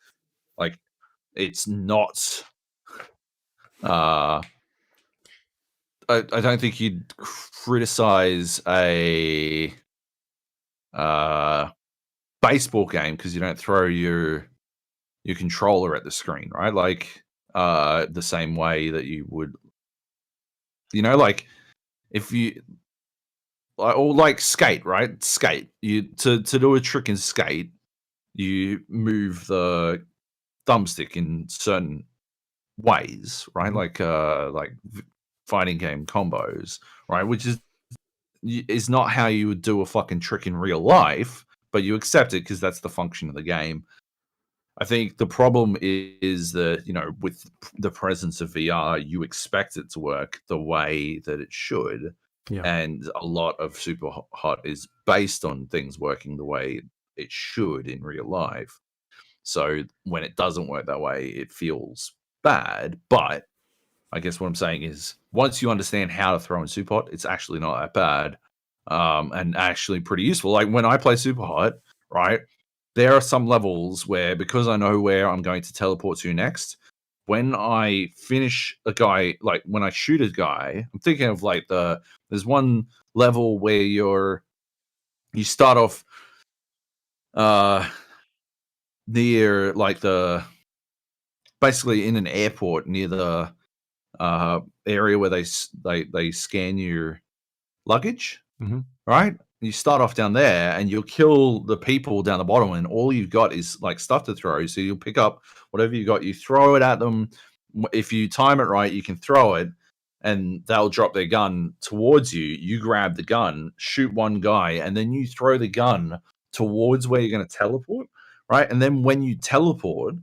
like, it's not. I don't think you'd criticize a baseball game because you don't throw your controller at the screen, right? Like, the same way that you would, like, if you, or like Skate, right? Skate. You to do a trick in Skate, you move the thumbstick in certain ways, right? Like fighting game combos, right? Which is not how you would do a fucking trick in real life, but you accept it because that's the function of the game. I think the problem is that, with the presence of VR, you expect it to work the way that it should. Yeah. And a lot of Superhot is based on things working the way it should in real life. So when it doesn't work that way, it feels bad. But I guess what I'm saying is once you understand how to throw in Superhot, it's actually not that bad, and actually pretty useful. Like when I play Superhot, right, there are some levels where, because I know where I'm going to teleport to next, when I finish a guy, like when I shoot a guy, I'm thinking of like there's one level where you start off near like basically in an airport near the area where they scan your luggage, right? You start off down there and you'll kill the people down the bottom, and all you've got is like stuff to throw. So you'll pick up whatever you got, you throw it at them. If you time it right, you can throw it and they'll drop their gun towards you. You grab the gun, shoot one guy, and then you throw the gun towards where you're going to teleport, right? And then when you teleport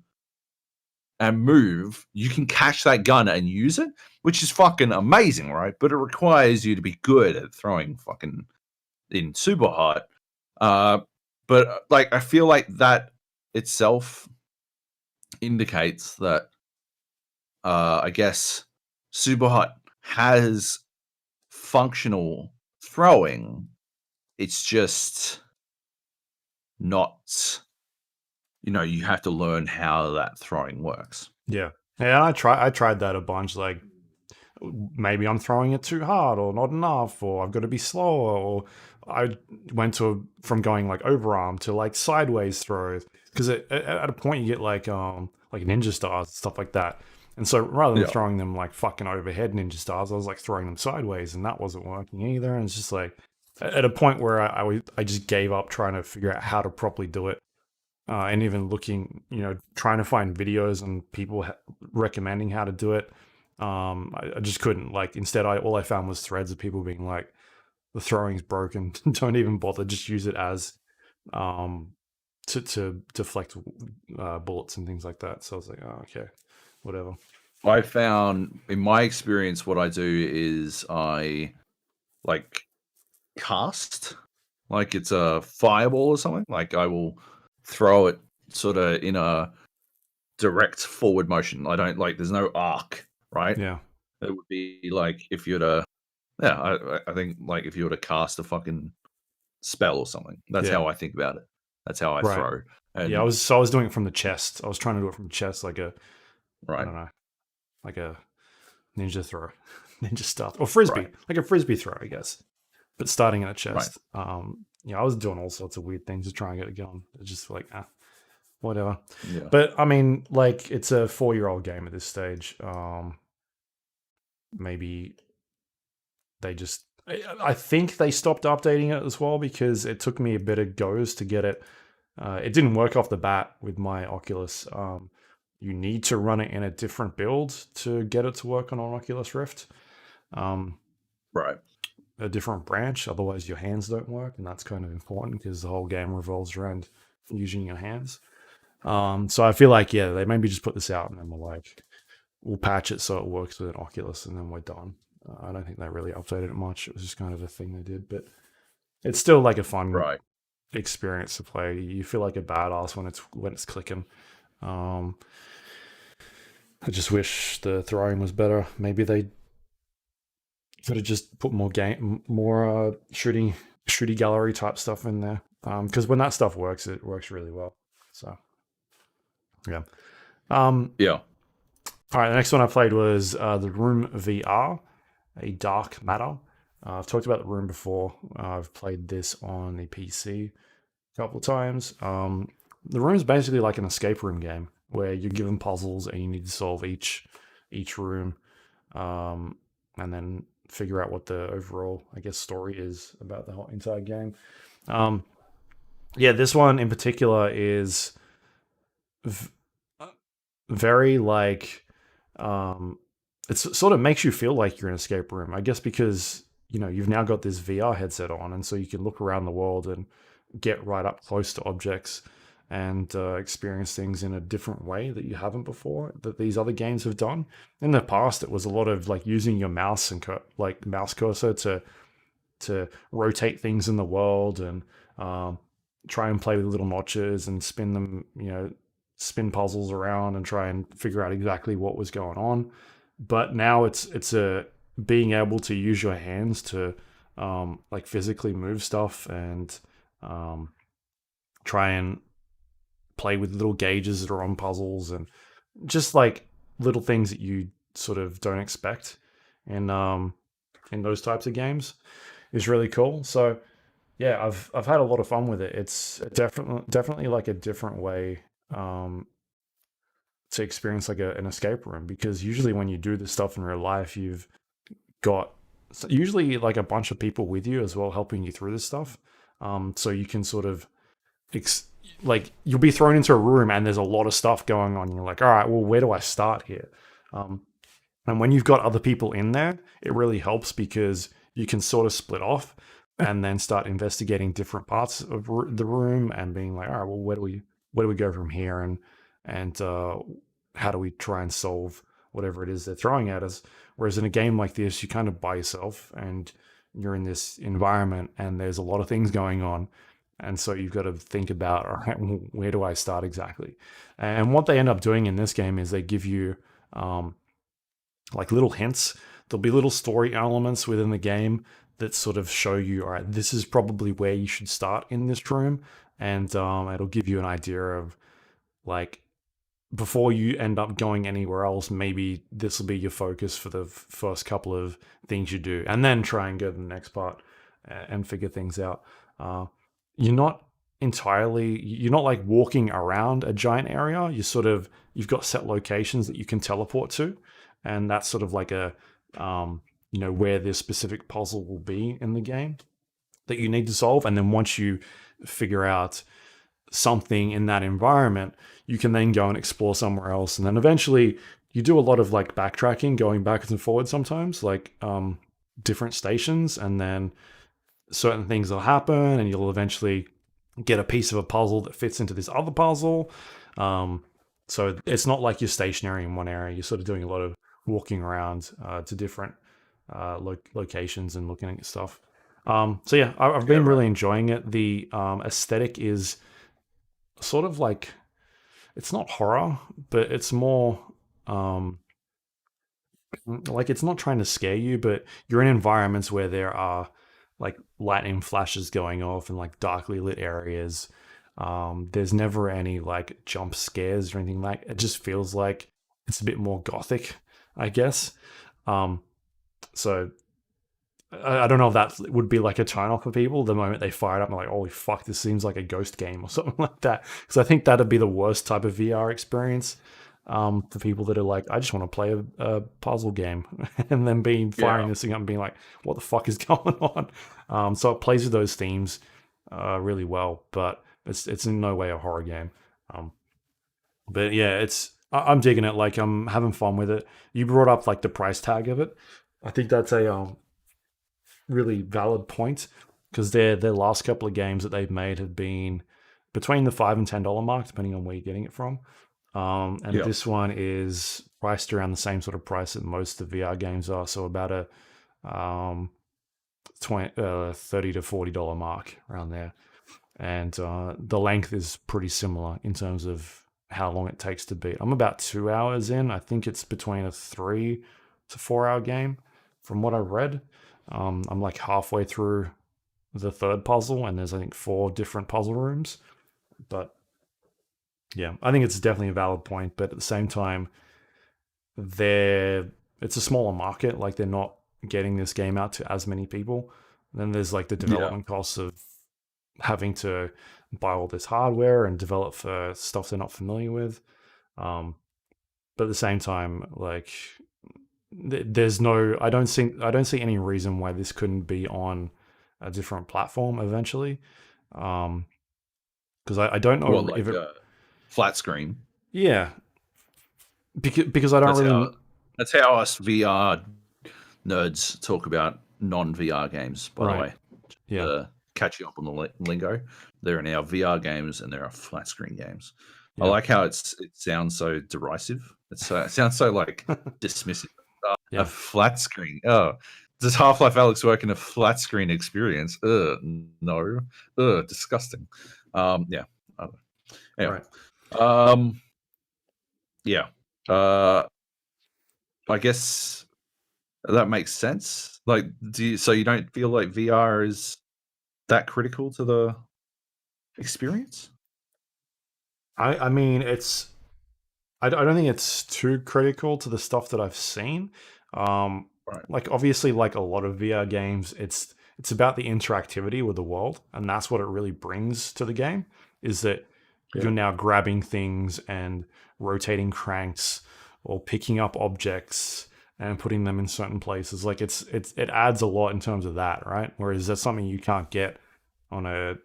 and move, you can catch that gun and use it, which is fucking amazing, right? But it requires you to be good at throwing fucking in Superhot. But like, I feel like that itself indicates that I guess Superhot has functional throwing. It's just not, you have to learn how that throwing works. Yeah. I tried that a bunch. Like, maybe I'm throwing it too hard or not enough, or I've got to be slower, or I went from going like overarm to like sideways throws, because at a point you get like ninja stars, stuff like that. And so rather than throwing them like fucking overhead ninja stars, I was like throwing them sideways, and that wasn't working either. And it's just like at a point where I just gave up trying to figure out how to properly do it. And even looking, trying to find videos and people recommending how to do it. I just couldn't. Like, instead, all I found was threads of people being like, the throwing's broken. Don't even bother. Just use it as to deflect bullets and things like that. So I was like, oh, okay, whatever. I found, in my experience, what I do is I like cast, like it's a fireball or something. Like I will throw it sort of in a direct forward motion. I don't like, there's no arc, right? Yeah. It would be like if you were to, I think like if you were to cast a fucking spell or something. That's how I think about it. That's how I throw. And I was doing it from the chest. I was trying to do it from the chest, like I don't know, like a ninja throw, ninja stuff, or frisbee, like a frisbee throw, I guess, but starting in a chest. I was doing all sorts of weird things to try and get it going. It's just like, whatever. Yeah. But I mean, like, it's a 4-year-old game at this stage. Maybe they just, I think they stopped updating it as well, because it took me a bit of goes to get it. It didn't work off the bat with my Oculus. You need to run it in a different build to get it to work on an Oculus Rift. A different branch, otherwise your hands don't work, and that's kind of important because the whole game revolves around using your hands. So I feel like, they maybe just put this out and then we'll patch it so it works with an Oculus, and then we're done. I don't think they really updated it much. It was just kind of a thing they did, but it's still like a fun experience to play. You feel like a badass when it's clicking. I just wish the throwing was better. Maybe they could have just put more shooting gallery type stuff in there. Because when that stuff works, it works really well. So, yeah. All right, the next one I played was the Room VR, a Dark Matter. I've talked about the Room before. I've played this on the PC a couple of times. The Room is basically like an escape room game where you're given puzzles and you need to solve each room. And then figure out what the overall, I guess, story is about the whole entire game. Um, yeah, this one in particular is v- very like it sort of makes you feel like you're in an escape room, I guess, because you've now got this VR headset on, and so you can look around the world and get right up close to objects and experience things in a different way that you haven't before, that these other games have done. In the past, it was a lot of like using your mouse and like mouse cursor to rotate things in the world and try and play with little notches and spin them, spin puzzles around and try and figure out exactly what was going on. But now it's a being able to use your hands to like physically move stuff and try and play with little gauges that are on puzzles and just like little things that you sort of don't expect in those types of games is really cool. So yeah, I've had a lot of fun with it. It's definitely like a different way to experience like an escape room, because usually when you do this stuff in real life, you've got usually like a bunch of people with you as well helping you through this stuff. So you can sort of like you'll be thrown into a room and there's a lot of stuff going on. You're like, all right, well, where do I start here? And when you've got other people in there, it really helps because you can sort of split off and then start investigating different parts of the room and being like, all right, well, where do we go from here? And how do we try and solve whatever it is they're throwing at us? Whereas in a game like this, you're kind of by yourself and you're in this environment and there's a lot of things going on. And so you've got to think about, all right, where do I start exactly? And what they end up doing in this game is they give you like little hints. There'll be little story elements within the game that sort of show you, all right, this is probably where you should start in this room. And it'll give you an idea of like, before you end up going anywhere else, maybe this will be your focus for the first couple of things you do, and then try and go to the next part and figure things out. You're not like walking around a giant area. You've got set locations that you can teleport to, and that's sort of like a where this specific puzzle will be in the game that you need to solve. And then once you figure out something in that environment, you can then go and explore somewhere else. And then eventually you do a lot of like backtracking, going backwards and forwards sometimes, like different stations, and then certain things will happen and you'll eventually get a piece of a puzzle that fits into this other puzzle. So it's not like you're stationary in one area. You're sort of doing a lot of walking around to different locations and looking at stuff. So yeah, I've been really enjoying it. The aesthetic is sort of like, it's not horror, but it's more like it's not trying to scare you, but you're in environments where there are like lightning flashes going off in like darkly lit areas. There's never any like jump scares or anything. Like, it just feels like it's a bit more gothic, I guess. So I don't know if that would be like a turn off for people the moment they fire it up and like, holy fuck, this seems like a ghost game or something like that. Because I think that'd be the worst type of VR experience for people that are like, I just want to play a puzzle game, and then firing this thing up and being like, what the fuck is going on? So it plays with those themes really well, but it's in no way a horror game. But yeah, I'm digging it. Like, I'm having fun with it. You brought up like the price tag of it. I think that's a really valid point, because their last couple of games that they've made have been between the $5 and $10 mark, depending on where you're getting it from. And this one is priced around the same sort of price that most of the VR games are, so about a $30 to $40 mark around there. And the length is pretty similar in terms of how long it takes to beat. I'm about 2 hours in. I think it's between a 3 to 4 hour game from what I've read. I'm like halfway through the third puzzle, and there's I think 4 different puzzle rooms. But yeah, I think it's definitely a valid point. But at the same time, it's a smaller market. Like, they're not getting this game out to as many people. And then there's like the development costs of having to buy all this hardware and develop for stuff they're not familiar with. But at the same time, like, there's no. I don't see any reason why this couldn't be on a different platform eventually. Because I don't What, know if like it. flat screen? Yeah, because I don't That's really. how us VR nerds talk about non-VR games. By the Right. way, Yeah. catch you up on the lingo. There are now VR games and there are flat screen games. I Yeah. like how it sounds so derisive. It sounds so like dismissive. A Yeah. flat screen. Oh, does Half-Life Alyx work in a flat screen experience? No. Disgusting. Yeah. I don't know. Anyway. Right. Yeah. I guess that makes sense. Like, so you don't feel like VR is that critical to the experience? I mean, I don't think it's too critical to the stuff that I've seen. Right. Like obviously, like a lot of VR games, it's about the interactivity with the world, and that's what it really brings to the game. Is that Yeah. you're now grabbing things and rotating cranks or picking up objects and putting them in certain places. Like it adds a lot in terms of that, right? Whereas that's something you can't get on a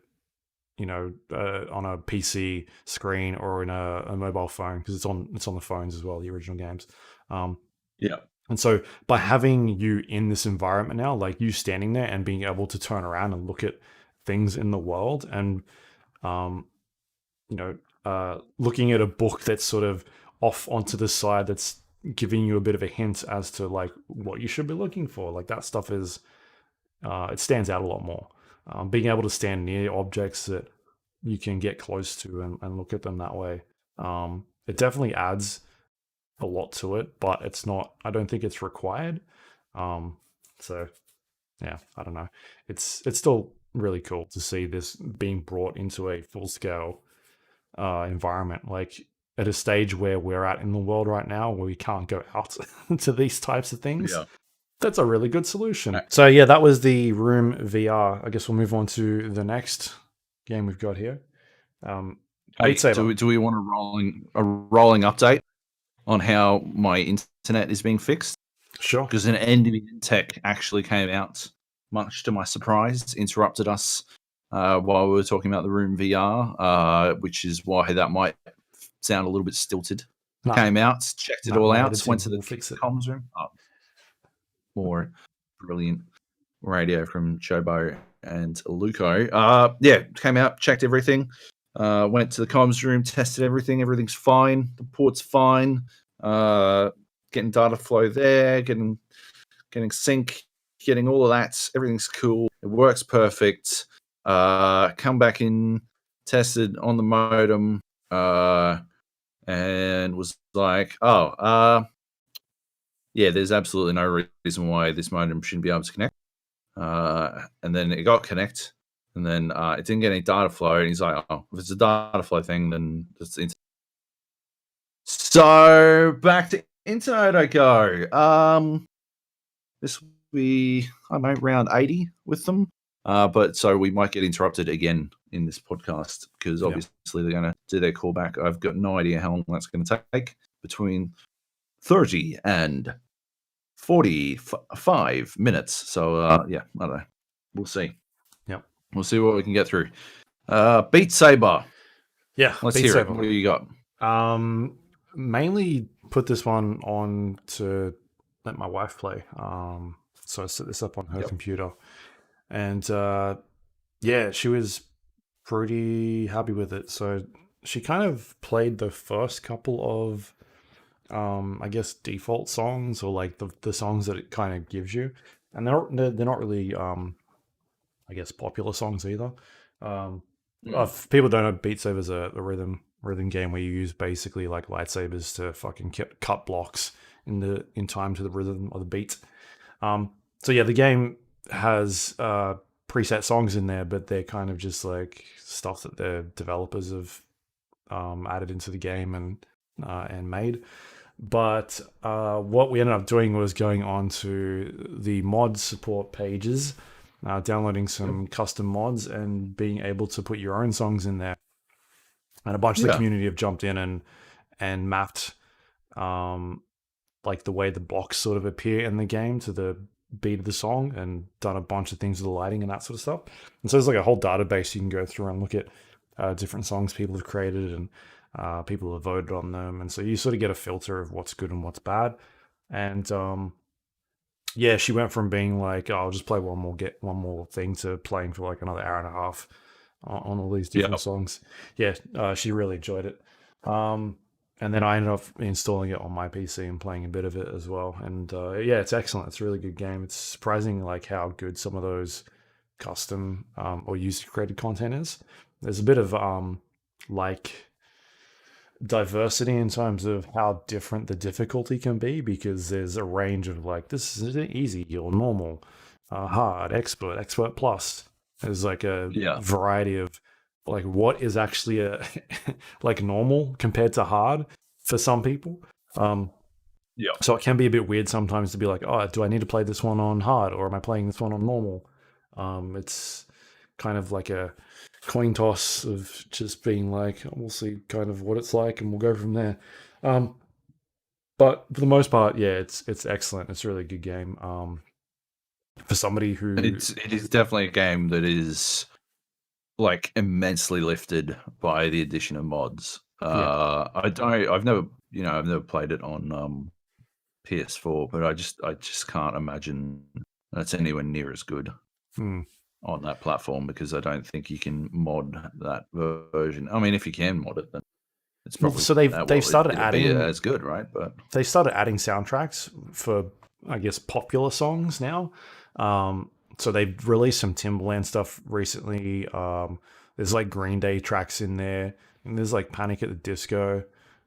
on a PC screen or in a mobile phone because it's on the phones as well, the original games. Um, Yeah. and so by having you in this environment now, like you standing there and being able to turn around and look at things in the world and um, looking at a book that's sort of off onto the side that's giving you a bit of a hint as to like what you should be looking for. Like that stuff is it stands out a lot more. Being able to stand near objects that you can get close to and look at them that way, it definitely adds a lot to it, but it's not. I don't think it's required. So yeah, I don't know. It's still really cool to see this being brought into a full scale environment, like at a stage where we're at in the world right now, where we can't go out to these types of things. Yeah. That's a really good solution. So yeah, that was the Room VR. I guess we'll move on to the next game we've got here. Hey, Beat Saber. do we want a rolling update on how my internet is being fixed? Sure. Because an NVIDIA tech actually came out, much to my surprise, interrupted us while we were talking about the Room VR, which is why that might sound a little bit stilted. No, Came out, checked it all my out, editing went to the will fix it. comms room. Oh, more brilliant radio from Joab and Luco. Yeah, came out, checked everything. Went to the comms room, tested everything. Everything's fine. The port's fine. Getting data flow there, getting sync, getting all of that. Everything's cool. It works perfect. Come back in, tested on the modem, and was like, yeah, there's absolutely no reason why this modem shouldn't be able to connect. And then it got connect, and then it didn't get any data flow. And he's like, oh, if it's a data flow thing, then it's internet. So back to internet I go. This will be, I don't know, round 80 with them. But so we might get interrupted again in this podcast because obviously they're going to do their callback. I've got no idea how long that's going to take, between 30 and 45 minutes. So, yeah, I don't know. We'll see. Yep. We'll see what we can get through. Beat Saber. Yeah. Let's Beat hear Saber. it. What do you got? Mainly put this one on to let my wife play. So I set this up on her computer. And yeah, she was pretty happy with it. So she kind of played the first couple of I guess default songs, or like the songs that it kind of gives you, and they're not really I guess popular songs either. If people don't know, Beat Saber's a rhythm game where you use basically like lightsabers to fucking cut blocks in time to the rhythm of the beat. So yeah, the game has preset songs in there, but they're kind of just like stuff that the developers have added into the game and made. But what we ended up doing was going on to the mod support pages, downloading some custom mods, and being able to put your own songs in there. And a bunch of the community have jumped in and mapped like the way the blocks sort of appear in the game to the beat of the song, and done a bunch of things with the lighting and that sort of stuff. And so there's like a whole database you can go through and look at different songs people have created, and people have voted on them. And so you sort of get a filter of what's good and what's bad. And yeah, she went from being like, oh, I'll just play get one more thing, to playing for like another hour and a half on all these different songs. Yeah, she really enjoyed it. And then I ended up installing it on my PC and playing a bit of it as well. And yeah, it's excellent. It's a really good game. It's surprising like how good some of those custom or user created content is. There's a bit of like diversity in terms of how different the difficulty can be, because there's a range of like, this is easy or normal, hard, expert plus. There's like a variety of like what is actually a like normal compared to hard for some people. So it can be a bit weird sometimes to be like, oh, do I need to play this one on hard, or am I playing this one on normal? It's kind of like a coin toss of just being like, we'll see kind of what it's like and we'll go from there. But for the most part, yeah, it's excellent. It's a really good game. For somebody who it is definitely a game that is like immensely lifted by the addition of mods. I've never played it on PS4, but I just can't imagine that's anywhere near as good on that platform, because I don't think you can mod that version. I mean, if you can mod it, then it's probably so they've started adding as good, right? But they started adding soundtracks for, I guess, popular songs now. So they've released some Timbaland stuff recently. There's like Green Day tracks in there, and there's like Panic at the Disco.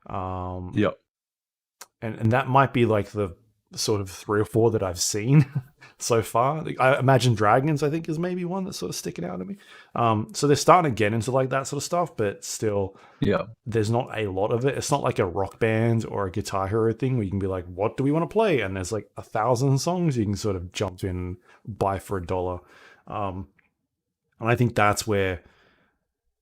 And that might be like the sort of 3 or 4 that I've seen so far. I Imagine Dragons, I think, is maybe one that's sort of sticking out to me. So they're starting to get into like that sort of stuff, but still, there's not a lot of it. It's not like a Rock Band or a Guitar Hero thing where you can be like, what do we want to play? And there's like 1,000 songs you can sort of jump in and buy for $1. And I think that's where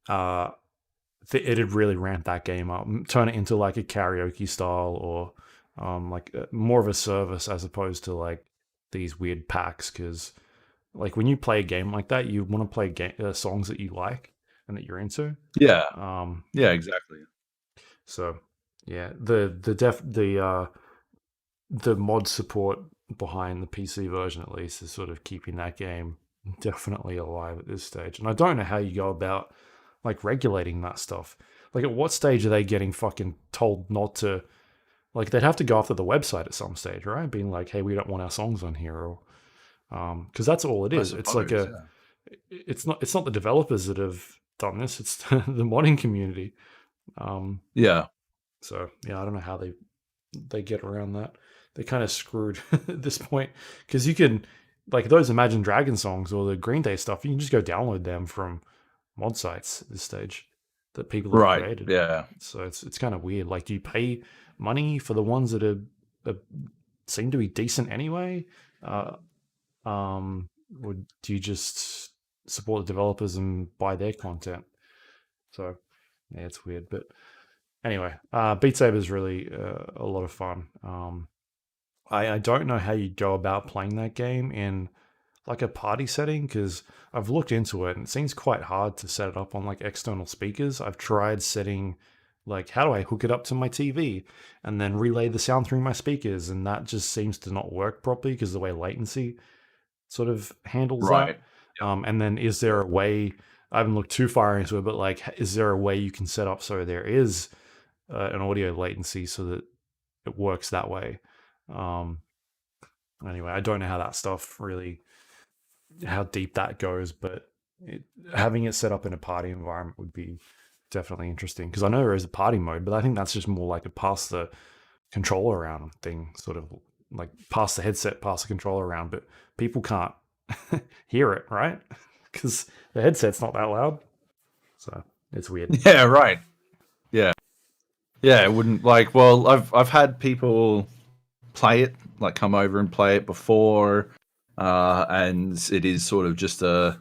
it'd really ramp that game up, turn it into like a karaoke style, or like more of a service as opposed to like these weird packs. Because like when you play a game like that, you want to play songs that you like and that you're into. Yeah, exactly. So yeah, the mod support behind the PC version, at least, is sort of keeping that game definitely alive at this stage. And I don't know how you go about like regulating that stuff. Like, at what stage are they getting fucking told not to? Like, they'd have to go after the website at some stage, right? Being like, hey, we don't want our songs on here, or because that's all it is. It's like it's not the developers that have done this. It's the modding community. So yeah, I don't know how they get around that. They kind of screwed at this point, because you can, like, those Imagine Dragon songs or the Green Day stuff, you can just go download them from mod sites at this stage that people have created. Yeah. So it's kind of weird. Like, do you pay money for the ones that are seem to be decent anyway? Or do you just support the developers and buy their content? So yeah, it's weird. But anyway, Beat Saber is really a lot of fun. I don't know how you go about playing that game in like a party setting, because I've looked into it and it seems quite hard to set it up on like external speakers. I've tried setting like, how do I hook it up to my TV and then relay the sound through my speakers, and that just seems to not work properly because the way latency sort of handles that. And then is there a way, I haven't looked too far into it, but like, is there a way you can set up so there is an audio latency so that it works that way? Anyway, I don't know how that stuff really, how deep that goes, but having it set up in a party environment would be definitely interesting, because I know there is a party mode, but I think that's just more like a pass the controller around thing, sort of like pass the headset, pass the controller around, but people can't hear it, right? Because the headset's not that loud, so it's weird. Yeah, right. Yeah, it wouldn't, like, well, I've had people play it, like come over and play it before, and it is sort of just a,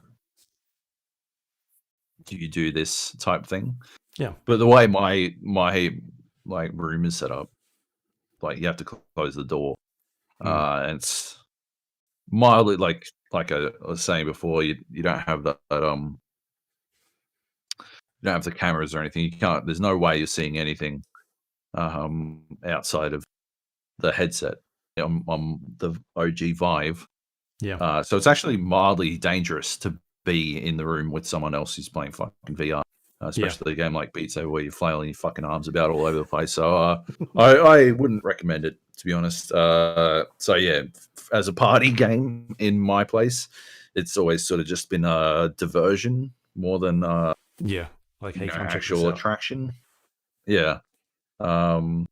do you do this type thing? Yeah. But the way my like room is set up, like you have to close the door, and it's mildly like I was saying before, you don't have that you don't have the cameras or anything. You can't. There's no way you're seeing anything outside of the headset on the OG Vive. Yeah. So it's actually mildly dangerous to be in the room with someone else who's playing fucking VR, especially a game like Beat Saber where you're flailing your fucking arms about all over the place. So I wouldn't recommend it, to be honest. So yeah, as a party game in my place, it's always sort of just been a diversion more than like hey, come actual attraction. Yeah. But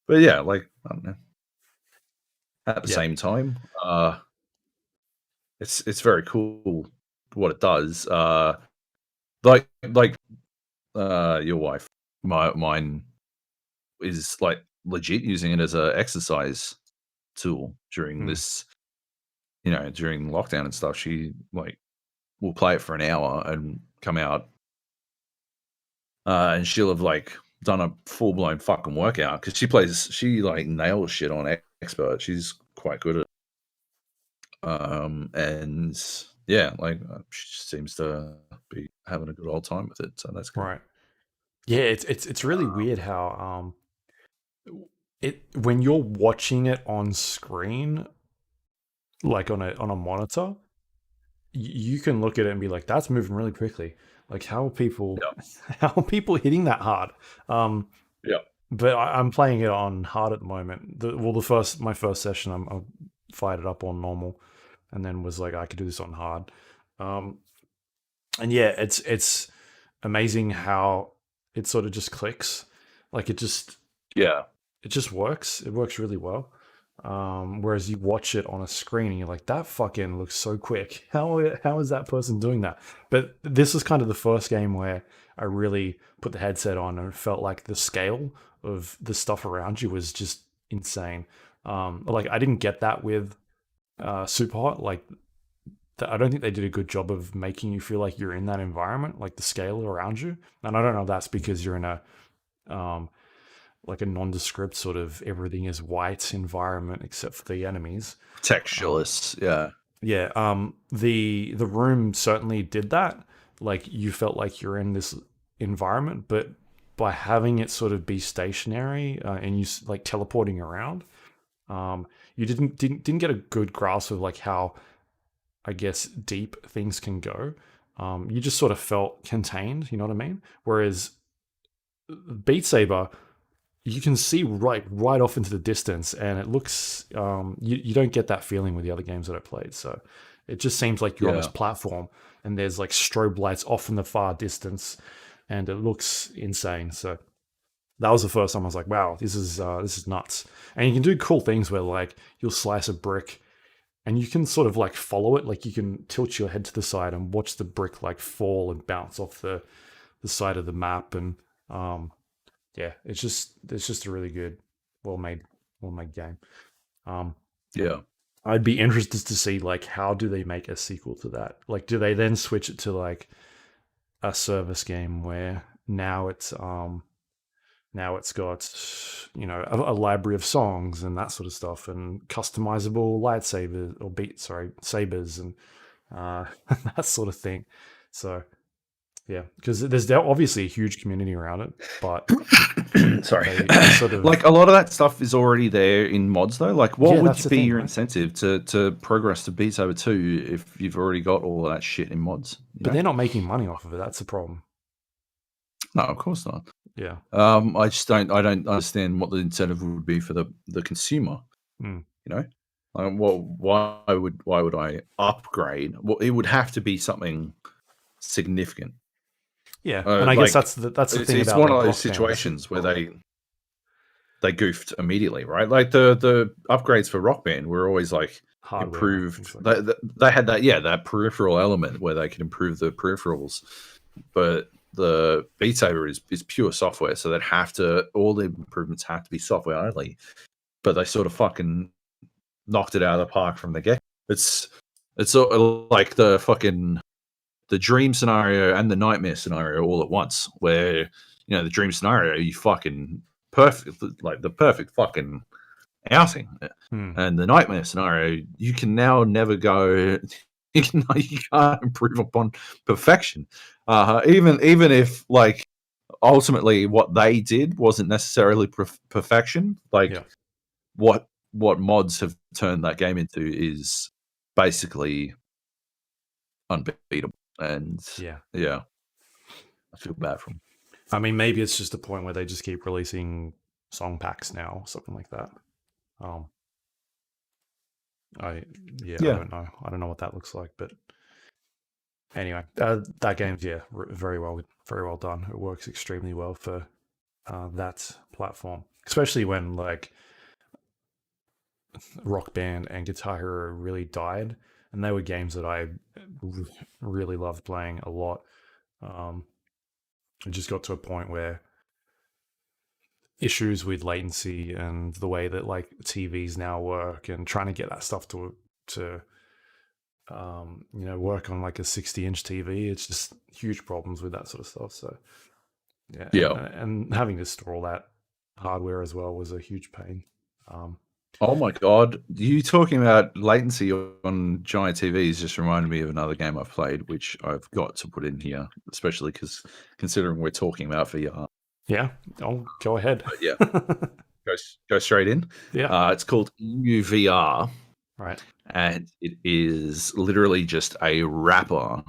yeah, like I don't know. At the same time, it's very cool what it does. Like your wife, mine is like legit using it as a exercise tool during this, during lockdown and stuff. She like will play it for an hour and come out, and she'll have like done a full blown fucking workout because she like nails shit on expert. She's quite good at it. And yeah, like she seems to be having a good old time with it, so that's good. Right. Yeah, it's really weird how when you're watching it on screen, like on a monitor, you can look at it and be like, that's moving really quickly. Like how are people hitting that hard? But I'm playing it on hard at the moment. My first session, I fired it up on normal, and then was like, I could do this on hard. And yeah, it's amazing how it sort of just clicks. Like it just works. It works really well. Whereas you watch it on a screen and you're like, that fucking looks so quick. How is that person doing that? But this was kind of the first game where I really put the headset on and felt like the scale of the stuff around you was just insane. Like I didn't get that with Superhot. Like I don't think they did a good job of making you feel like you're in that environment, like the scale around you. And I don't know if that's because you're in a like a nondescript sort of everything is white environment except for the enemies. Textureless, yeah. The room certainly did that. Like you felt like you're in this environment, but by having it sort of be stationary and you like teleporting around, you didn't get a good grasp of like how, I guess, deep things can go. You just sort of felt contained, you know what I mean? Whereas Beat Saber, you can see right off into the distance, and it looks you don't get that feeling with the other games that I played. So it just seems like you're on this platform, and there's like strobe lights off in the far distance, and it looks insane. So that was the first time I was like, wow, this is nuts. And you can do cool things where like you'll slice a brick, and you can sort of like follow it, like you can tilt your head to the side and watch the brick like fall and bounce off the side of the map, and yeah, it's just a really good, well made game. I'd be interested to see like how do they make a sequel to that? Like, do they then switch it to like a service game where now it's got a library of songs and that sort of stuff and customizable lightsabers or sabers and that sort of thing. So. Yeah, because there's obviously a huge community around it, but sorry, sort of like a lot of that stuff is already there in mods, though. Like, what would be your incentive to progress to Beat Saber 2 if you've already got all of that shit in mods? But they're not making money off of it. That's the problem. No, of course not. Yeah. I don't understand what the incentive would be for the consumer. You know, why would I upgrade? Well, it would have to be something significant. Yeah, and I guess that's the thing. It's one of those situations where they goofed immediately, right? Like the upgrades for Rock Band were always like improved. They had that peripheral element where they could improve the peripherals, but the Beat Saber is pure software, so all the improvements have to be software only. But they sort of fucking knocked it out of the park from the get. It's sort of like the dream scenario and the nightmare scenario all at once, where the dream scenario, you fucking perfect, like the perfect fucking outing. Hmm. And the nightmare scenario, you can now never go. You can't improve upon perfection. Even if like ultimately what they did wasn't necessarily perfection. Like Yeah. what mods have turned that game into is basically unbeatable. And Yeah. I feel bad for them. I mean, maybe it's just a point where they just keep releasing song packs now, or something like that. I don't know. I don't know what that looks like, but anyway, that game's very well done. It works extremely well for that platform, especially when like Rock Band and Guitar Hero really died, and they were games that I really loved playing a lot. It just got to a point where issues with latency and the way that like TVs now work, and trying to get that stuff to work on like a 60-inch TV, it's just huge problems with that sort of stuff. So and having to store all that hardware as well was a huge pain. Oh my god, you talking about latency on giant TVs just reminded me of another game I've played, which I've got to put in here, especially because considering we're talking about VR. Yeah, I'll go ahead. Go straight in. Yeah, it's called EmuVR, right, and it is literally just a wrapper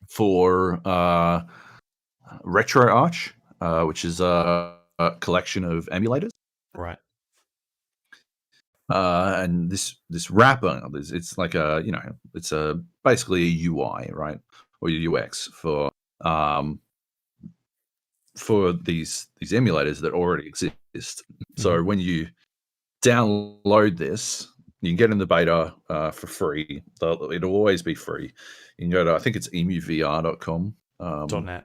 for RetroArch, which is a collection of emulators. right. And this wrapper, it's like it's basically a UI, right, or UX for these emulators that already exist. So when you download this, you can get in the beta for free. It'll always be free. You can go to, I think it's emuvr.com. .net.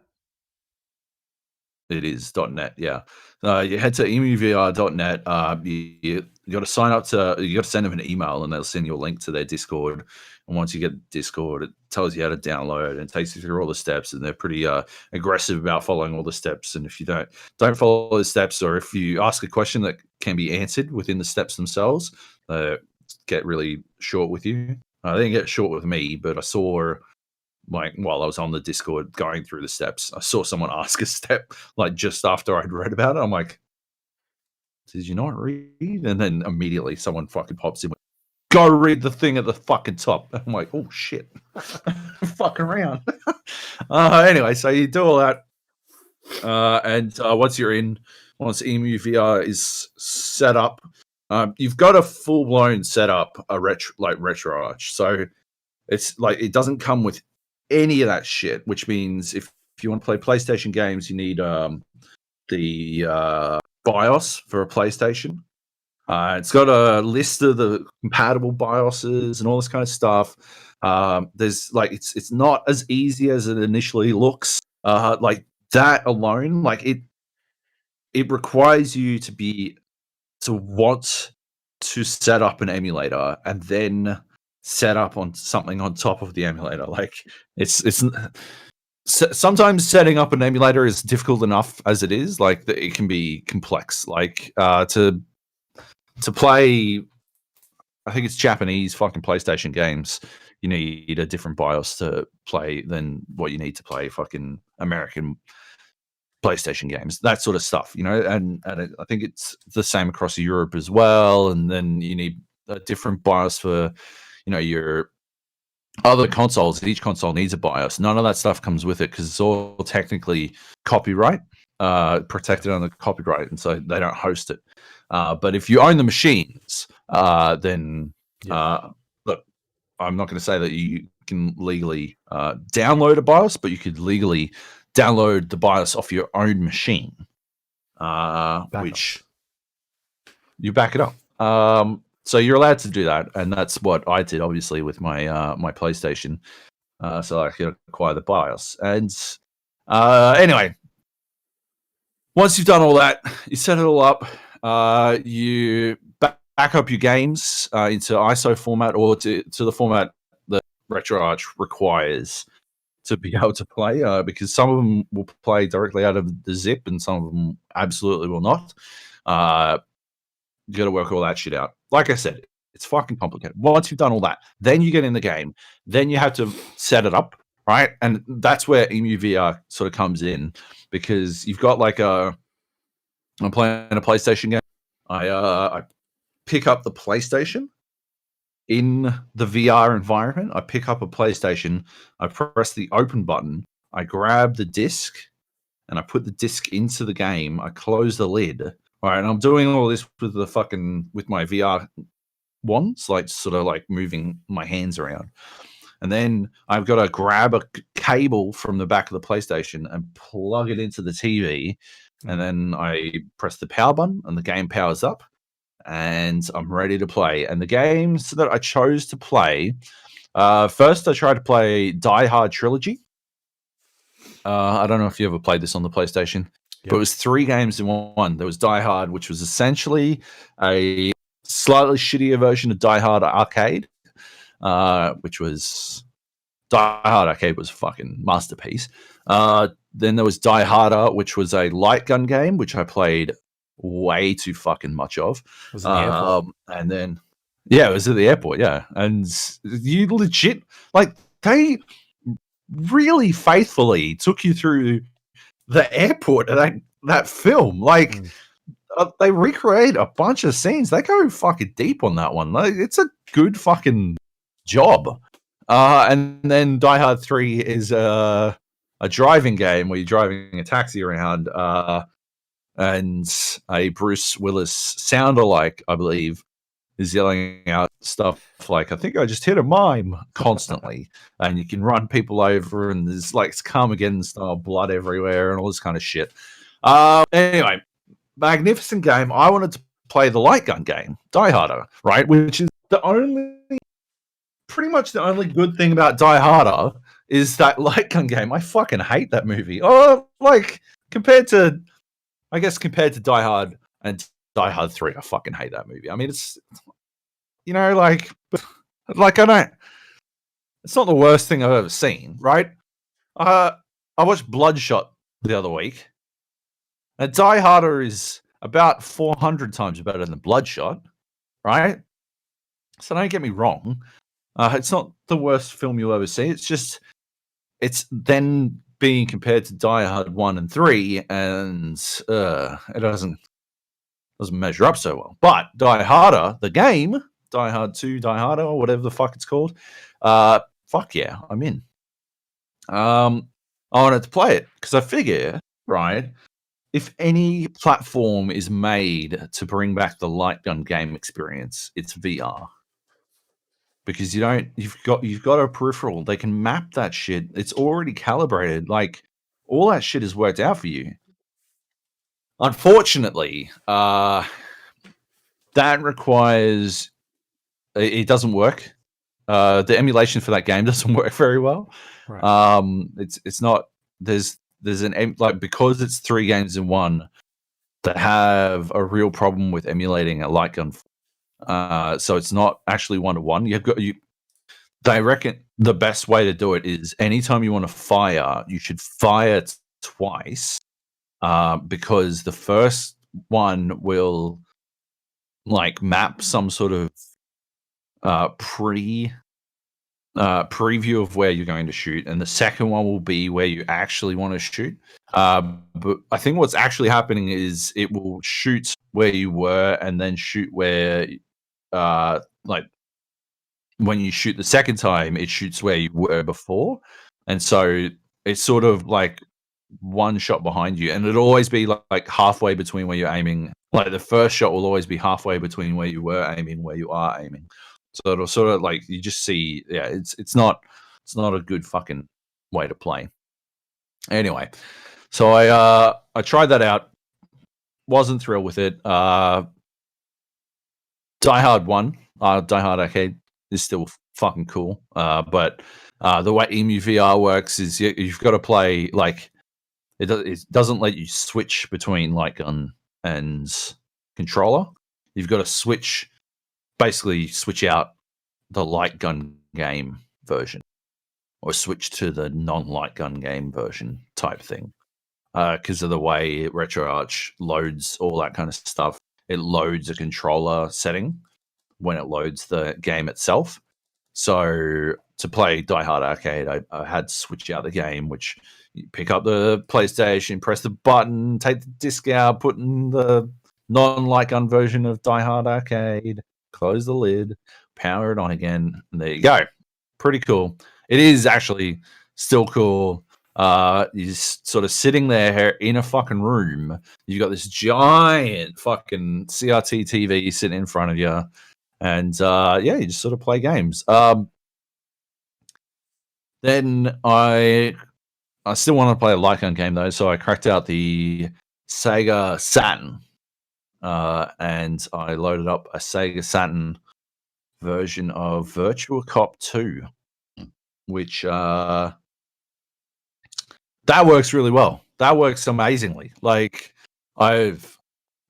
It is .net, yeah. You head to emuvr.net. You got to sign up you got to send them an email, and they'll send you a link to their Discord. And once you get Discord, it tells you how to download and takes you through all the steps. And they're pretty aggressive about following all the steps. And if you don't follow the steps, or if you ask a question that can be answered within the steps themselves, get really short with you. They didn't get short with me, but I saw, like, while I was on the Discord going through the steps, I saw someone ask a step like just after I'd read about it. I'm like, did you not read? And then immediately someone fucking pops in, go read the thing at the fucking top. I'm like, oh shit, fucking around. Anyway, so you do all that, and once EmuVR is set up, you've got a full blown setup, RetroArch. So it's like it doesn't come with any of that shit, which means if you want to play PlayStation games, you need the BIOS for a PlayStation. It's got a list of the compatible BIOSes and all this kind of stuff. There's like it's not as easy as it initially looks. Like that alone, like it requires you to want to set up an emulator and then set up on something on top of the emulator. Like it's sometimes setting up an emulator is difficult enough as it is. Like it can be complex. Like to play, I think it's Japanese fucking PlayStation games, you need a different BIOS to play than what you need to play fucking American PlayStation games, that sort of stuff, and I think it's the same across Europe as well. And then you need a different BIOS for, your other consoles. Each console needs a BIOS. None of that stuff comes with it because it's all technically copyright, protected under copyright, and so they don't host it. But if you own the machines, then look, I'm not going to say that you can legally download a BIOS, but you could legally download the BIOS off your own machine, which you back it up. So you're allowed to do that, and that's what I did, obviously, with my my PlayStation, so I could acquire the BIOS. And anyway, once you've done all that, you set it all up. You back up your games into ISO format, or to the format that RetroArch requires to be able to play, because some of them will play directly out of the zip and some of them absolutely will not. You got to work all that shit out. Like I said, it's fucking complicated. Once you've done all that, then you get in the game. Then you have to set it up, right? And that's where EmuVR sort of comes in, because you've got like I'm playing a PlayStation game. I pick up the PlayStation in the VR environment. I pick up a PlayStation. I press the open button. I grab the disc, and I put the disc into the game. I close the lid. All right, and I'm doing all this with with my VR wands, like sort of like moving my hands around. And then I've got to grab a cable from the back of the PlayStation and plug it into the TV. And then I press the power button and the game powers up and I'm ready to play. And the games that I chose to play, first I tried to play Die Hard Trilogy. I don't know if you ever played this on the PlayStation, but it was 3 games in one. There was Die Hard, which was essentially a slightly shittier version of Die Hard Arcade, which was Die Hard Arcade was a fucking masterpiece. Then there was Die Harder, which was a light gun game, which I played way too fucking much of. Was in the airport. And then, yeah, it was at the airport, yeah. And you legit, like, they really faithfully took you through the airport of that film. Like, they recreate a bunch of scenes. They go fucking deep on that one. Like, it's a good fucking job. And then Die Hard 3 is a driving game where you're driving a taxi around, and a Bruce Willis sound-alike, I believe, is yelling out stuff like, I think I just hit a mime, constantly. And you can run people over, and there's like Carmageddon style blood everywhere and all this kind of shit. Anyway, magnificent game. I wanted to play the light gun game, Die Harder, right? Which is pretty much the only good thing about Die Harder is that light gun game. I fucking hate that movie. Oh, like compared to Die Hard and Die Hard 3, I fucking hate that movie. I mean, it's, you know, like I don't, it's not the worst thing I've ever seen, right? I watched Bloodshot the other week, and Die Harder is about 400 times better than Bloodshot, right? So don't get me wrong. It's not the worst film you'll ever see. It's just, it's then being compared to Die Hard 1 and 3, and it doesn't measure up so well. But Die Harder, the game, Die Hard 2, Die Harder, or whatever the fuck it's called, fuck yeah, I'm in. I wanted to play it because I figure, right, if any platform is made to bring back the light gun game experience, it's VR. Because you've got a peripheral. They can map that shit. It's already calibrated. Like, all that shit is worked out for you. Unfortunately, that requires, it doesn't work. The emulation for that game doesn't work very well. Right. It's not, there's an, like, because it's 3 games in one, that have a real problem with emulating a light gun. So it's not actually 1-to-1. They reckon the best way to do it is anytime you want to fire, you should fire twice, because the first one will like map some sort of preview of where you're going to shoot, and the second one will be where you actually want to shoot. But I think what's actually happening is it will shoot where you were and then shoot where like when you shoot the second time, it shoots where you were before. And so it's sort of like one shot behind you, and it'll always be like halfway between where you're aiming. Like the first shot will always be halfway between where you were aiming, where you are aiming. So it'll sort of like, you just see, yeah, it's not a good fucking way to play. Anyway, so I tried that out. Wasn't thrilled with it. Die Hard 1, Die Hard Arcade, is still fucking cool. But the way EmuVR works is you've got to play, like, it doesn't let you switch between light gun and controller. You've got to basically switch out the light gun game version, or switch to the non-light gun game version type thing. Because of the way RetroArch loads all that kind of stuff. it loads a controller setting when it loads the game itself. So to play Die Hard Arcade, I had to switch out the game, which you pick up the PlayStation, press the button, take the disc out, put in the non-light gun version of Die Hard Arcade, close the lid, power it on again, and there you go. Pretty cool. It is actually still cool. You're sort of sitting there in a fucking room. You've got this giant fucking CRT TV sitting in front of you. And you just sort of play games. Then I still want to play a light gun game though, so I cracked out the Sega Saturn, and I loaded up a Sega Saturn version of Virtua Cop 2, which that works really well. That works amazingly. Like I've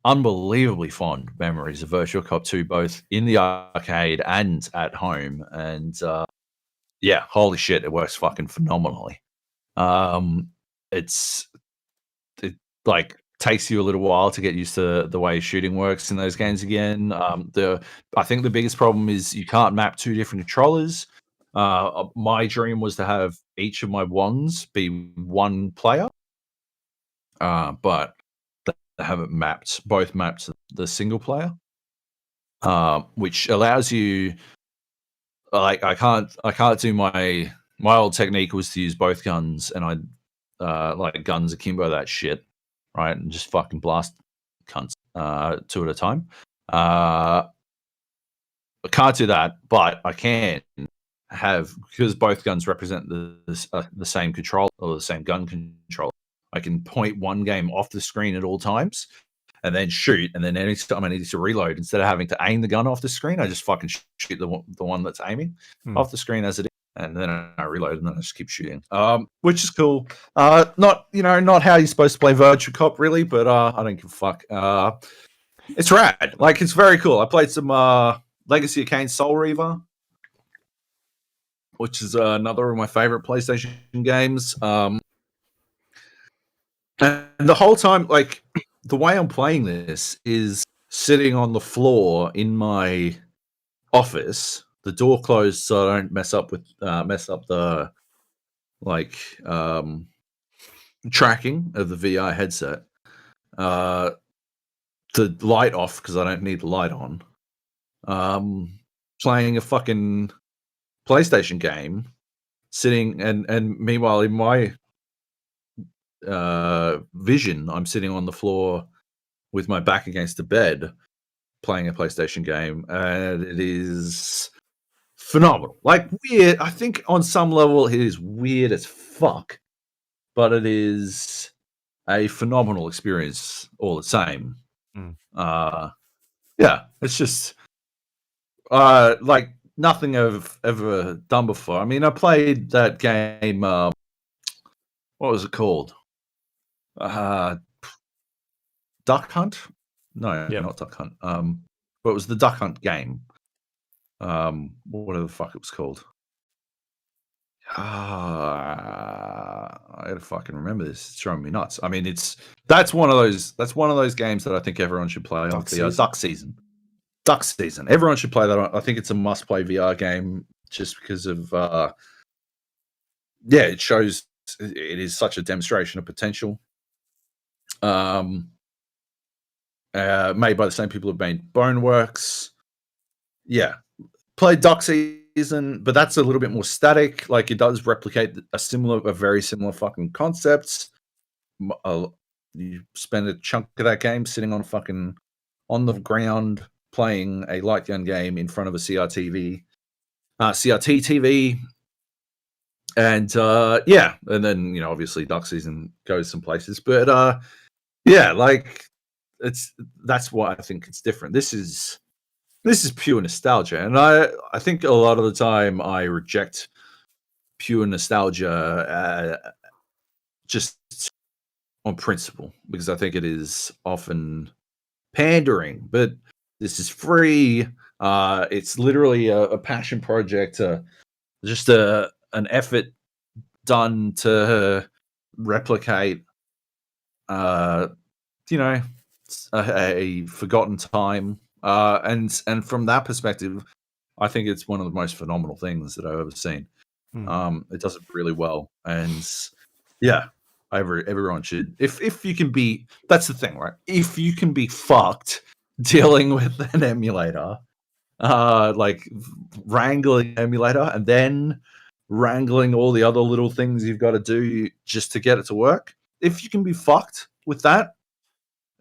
unbelievably fond memories of Virtua Cop 2, both in the arcade and at home. And holy shit, it works fucking phenomenally. It like takes you a little while to get used to the way shooting works in those games again. I think the biggest problem is you can't map two different controllers. My dream was to have each of my wands be one player, but they haven't both mapped to the single player, which allows you, like, I can't do my old technique was to use both guns, and I like guns akimbo that shit, right, and just fucking blast cunts two at a time. I can't do that, but I can have, because both guns represent the same control or the same gun control. I can point one game off the screen at all times and then shoot. And then any time I need to reload, instead of having to aim the gun off the screen, I just fucking shoot the one that's aiming off the screen as it is. And then I reload and then I just keep shooting, which is cool. Not how you're supposed to play Virtua Cop really, but I don't give a fuck. It's rad. Like, it's very cool. I played some Legacy of Kain Soul Reaver, which is another of my favorite PlayStation games. And the whole time, like, the way I'm playing this is sitting on the floor in my office, the door closed so I don't mess up the tracking of the VR headset. The light off because I don't need the light on. Playing a fucking PlayStation game, sitting and meanwhile in my vision, I'm sitting on the floor with my back against the bed playing a PlayStation game, and it is phenomenal. Like, weird. I think on some level it is weird as fuck, but it is a phenomenal experience all the same. It's just like nothing I've ever done before. I mean, I played that game, what was it called? Duck Hunt? No, not Duck Hunt. But it was the Duck Hunt game. Whatever the fuck it was called. I gotta fucking remember this. It's driving me nuts. I mean, that's one of those games that I think everyone should play on VR. Duck Season. Everyone should play that. I think it's a must-play VR game just because of it shows it is such a demonstration of potential. Made by the same people who've made Boneworks. Yeah, played Duck Season, but that's a little bit more static. Like, it does replicate a very similar fucking concepts. You spend a chunk of that game sitting on the ground playing a light gun game in front of a CRT TV. And and then obviously Duck Season goes some places, but like, that's why I think it's different. This is pure nostalgia, and I think a lot of the time I reject pure nostalgia just on principle, because I think it is often pandering. But this is free. It's literally a passion project, just an effort done to replicate a forgotten time. And from that perspective, I think it's one of the most phenomenal things that I've ever seen. It does it really well, and yeah, everyone should. If you can be, that's the thing, right? If you can be fucked dealing with an emulator, like wrangling emulator, and then wrangling all the other little things you've got to do just to get it to work. If you can be fucked with that,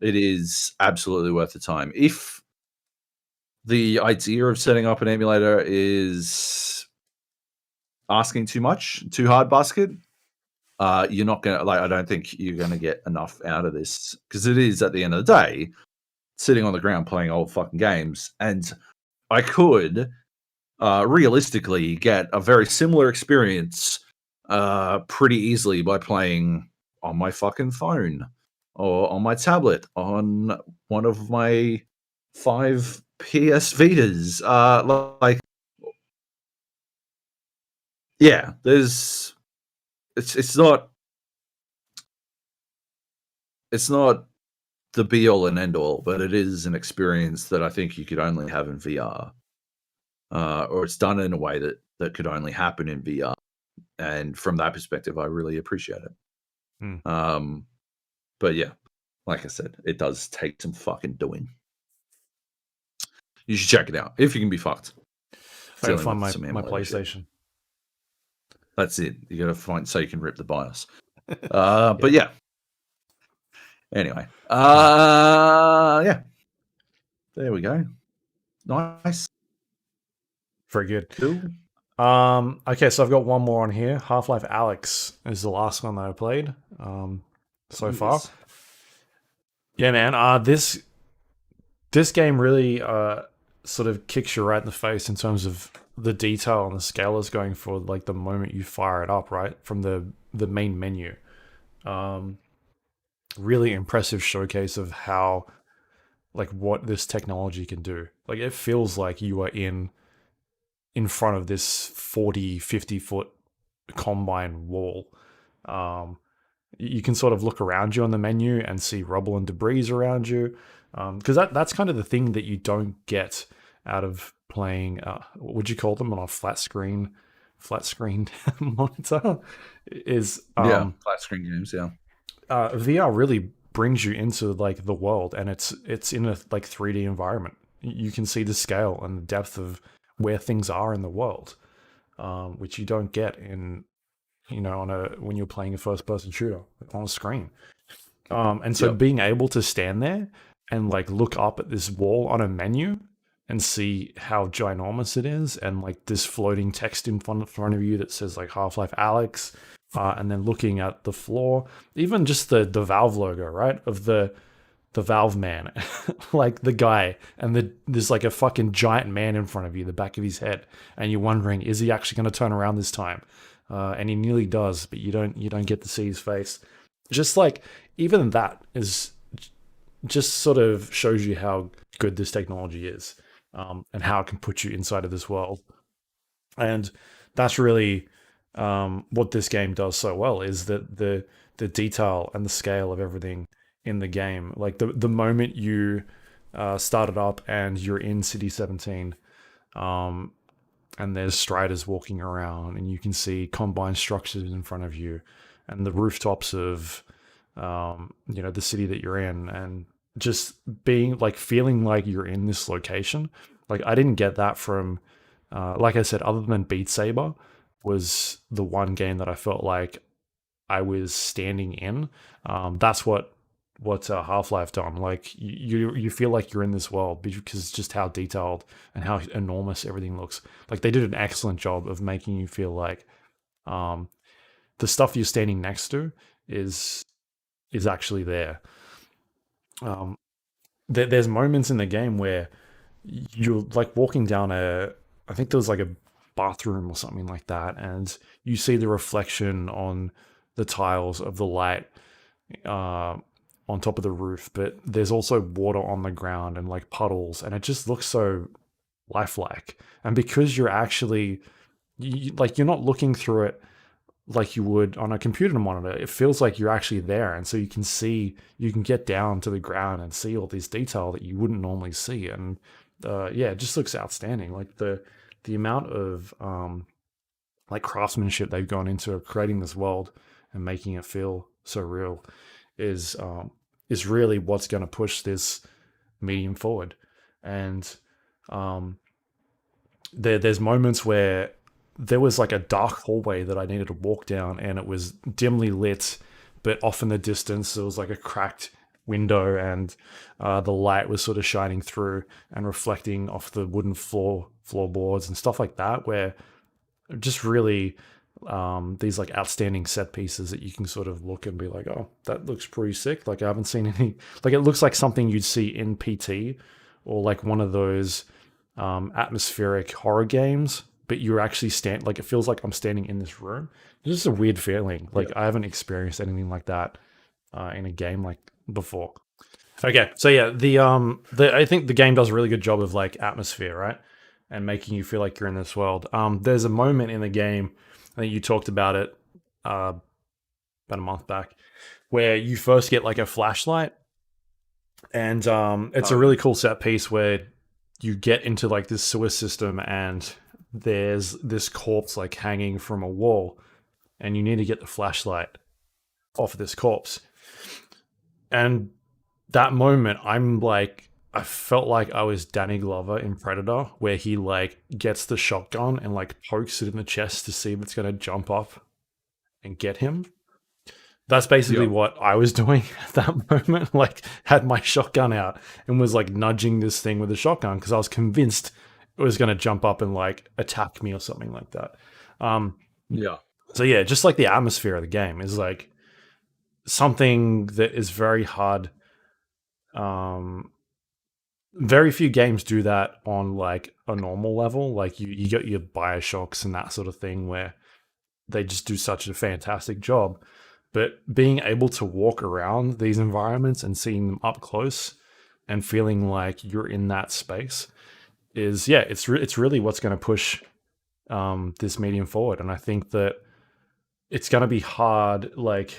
it is absolutely worth the time. If the idea of setting up an emulator is asking too much, too hard basket, you're not gonna I don't think you're gonna get enough out of this, because it is, at the end of the day, sitting on the ground playing old fucking games. And I could realistically get a very similar experience pretty easily by playing on my fucking phone or on my tablet on one of my 5 PS Vitas. Yeah, there's it's not the be all and end all, but it is an experience that I think you could only have in VR, or it's done in a way that could only happen in VR. And from that perspective, I really appreciate it. But yeah, like I said, it does take some fucking doing. You should check it out if you can be fucked. I gotta find my PlayStation. Shit. That's it. You gotta find so you can rip the BIOS. But yeah. Anyway, yeah. There we go. Nice. Very good. Cool. Okay, so I've got one more on here. Half-Life Alyx is the last one that I played so far. Yeah, man. This game really sort of kicks you right in the face in terms of the detail and the scale it's going for, like the moment you fire it up, right from the main menu. Really impressive showcase of how, like, what this technology can do. Like, it feels like you are in front of this 40, 50 foot combine wall. You can sort of look around you on the menu and see rubble and debris around you. Because that's kind of the thing that you don't get out of playing, what would you call them, on a flat screen monitor? Is flat screen games, yeah. VR really brings you into like the world, and it's in a like 3D environment. You can see the scale and the depth of where things are in the world, which you don't get in, when you're playing a first person shooter on a screen. And so being able to stand there and like look up at this wall on a menu and see how ginormous it is, and like this floating text in front of you that says like Half-Life Alyx, and then looking at the floor, even just the Valve logo, right, of the Valve man, like the guy, and there's like a fucking giant man in front of you, the back of his head, and you're wondering, is he actually going to turn around this time? And he nearly does, but you don't get to see his face. Just like, even that is just sort of shows you how good this technology is, and how it can put you inside of this world. And that's really what this game does so well, is that the detail and the scale of everything in the game. Like the moment you start it up and you're in City 17, and there's striders walking around, and you can see combined structures in front of you, and the rooftops of the city that you're in, and just being like feeling like you're in this location. Like, I didn't get that from like I said, other than Beat Saber was the one game that I felt like I was standing in. That's what Half-Life done. Like, you feel like you're in this world because just how detailed and how enormous everything looks. Like, they did an excellent job of making you feel like the stuff you're standing next to is actually there. There's moments in the game where you're like walking down I think there was like a bathroom or something like that, and you see the reflection on the tiles of the light on top of the roof, but there's also water on the ground and like puddles, and it just looks so lifelike. And because you're actually you're not looking through it like you would on a computer monitor. It feels like you're actually there, and so you can get down to the ground and see all this detail that you wouldn't normally see. And yeah, it just looks outstanding. Like the amount of like craftsmanship they've gone into creating this world and making it feel so real is really what's going to push this medium forward. And there's moments where there was like a dark hallway that I needed to walk down, and it was dimly lit, but off in the distance there was like a cracked window, and the light was sort of shining through and reflecting off the wooden floorboards and stuff like that, where just really these like outstanding set pieces that you can sort of look and be like, oh, that looks pretty sick. Like I haven't seen any, like it looks like something you'd see in PT or like one of those atmospheric horror games, but you're actually like it feels like I'm standing in this room. It's just a weird feeling. Like I haven't experienced anything like that in a game like before. Okay, so yeah, I think the game does a really good job of like atmosphere, right? And making you feel like you're in this world. There's a moment in the game, I think you talked about it about a month back, where you first get like a flashlight, and it's a really cool set piece where you get into like this sewer system, and there's this corpse like hanging from a wall, and you need to get the flashlight off of this corpse. And that moment, I felt like I was Danny Glover in Predator, where he like gets the shotgun and like pokes it in the chest to see if it's going to jump up and get him. That's basically what I was doing at that moment. Like had my shotgun out and was like nudging this thing with a shotgun because I was convinced it was going to jump up and like attack me or something like that. So yeah, just like the atmosphere of the game is like something that is very hard. Very few games do that on like a normal level. Like you get your Bioshocks and that sort of thing where they just do such a fantastic job. But being able to walk around these environments and seeing them up close and feeling like you're in that space is, yeah, it's really what's going to push this medium forward. And I think that it's going to be hard, like,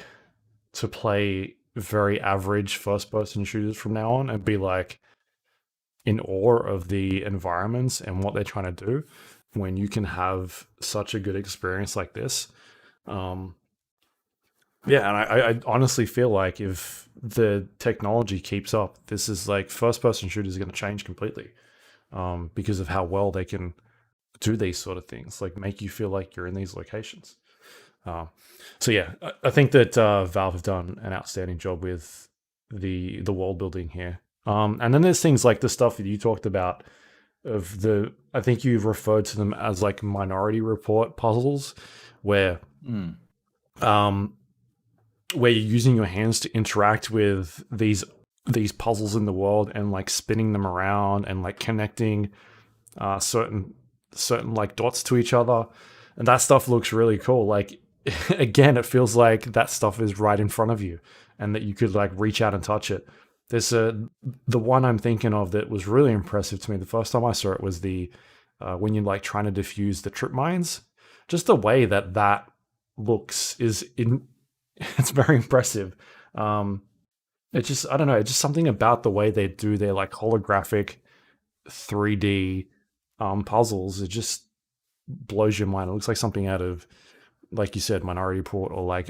to play very average first-person shooters from now on and be like in awe of the environments and what they're trying to do when you can have such a good experience like this. Yeah, and I honestly feel like if the technology keeps up, this is like first-person shooters are going to change completely because of how well they can do these sort of things, like make you feel like you're in these locations. So yeah, I think that Valve have done an outstanding job with the world building here. And then there's things like the stuff that you talked about of I think you've referred to them as like Minority Report puzzles, where you're using your hands to interact with these puzzles in the world and like spinning them around and like connecting certain like dots to each other, and that stuff looks really cool. Like again, it feels like that stuff is right in front of you and that you could like reach out and touch it. There's the one I'm thinking of that was really impressive to me the first time I saw it was the when you're like trying to defuse the trip mines. Just the way that looks it's very impressive. It's just, I don't know, it's just something about the way they do their like holographic 3D puzzles. It just blows your mind. It looks like something out of, like you said, Minority Report or like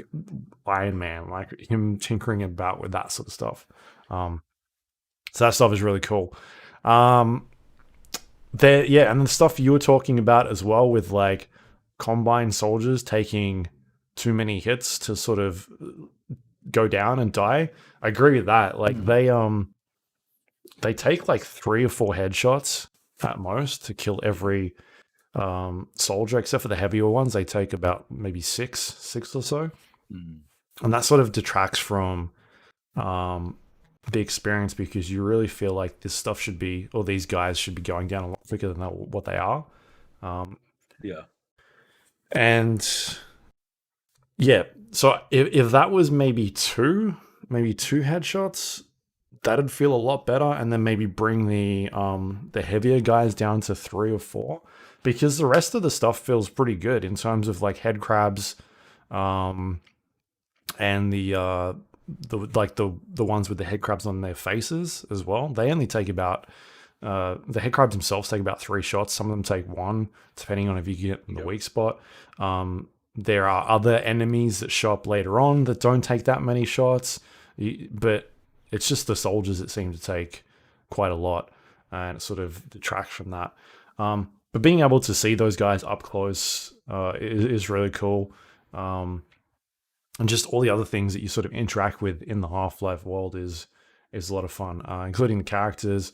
Iron Man, like him tinkering about with that sort of stuff. So that stuff is really cool. And the stuff you were talking about as well with like Combine soldiers taking too many hits to sort of go down and die. I agree with that. Like they take like 3 or 4 headshots at most to kill every soldier, except for the heavier ones. They take about maybe six or so. And that sort of detracts from the experience because you really feel like this stuff should be, or these guys should be going down a lot quicker than what they are. And yeah, so if that was maybe two headshots, that'd feel a lot better, and then maybe bring the heavier guys down to 3 or 4, because the rest of the stuff feels pretty good in terms of like head crabs, and the ones with the head crabs on their faces as well. They only take about the head crabs themselves take about 3 shots. Some of them take 1, depending on if you get in the weak spot. There are other enemies that show up later on that don't take that many shots, but it's just the soldiers that seem to take quite a lot, and it sort of detracts from that. But being able to see those guys up close is really cool. And just all the other things that you sort of interact with in the Half-Life world is a lot of fun, including the characters.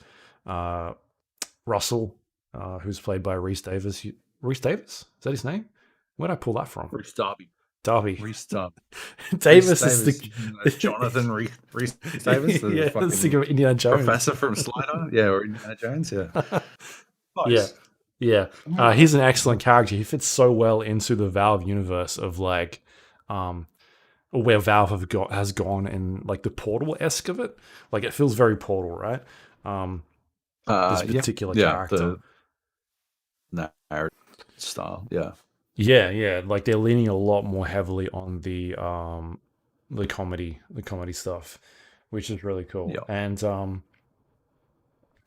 Russell, who's played by Rhys Davis. Rhys Davis? Is that his name? Where'd I pull that from? Rhys Darby. Darby. Rhys Darby. Davis is the Jonathan Rhys Davis, the yeah, fucking Indiana Jones professor from Slider. Yeah, or Indiana Jones. Yeah. Yeah, Nice. yeah. He's an excellent character. He fits so well into the Valve universe of like, where Valve has gone in like the Portal-esque of it. Like it feels very Portal, right? This particular character. The narrative style. Yeah. Yeah. Like they're leaning a lot more heavily on the comedy stuff, which is really cool. Yeah. And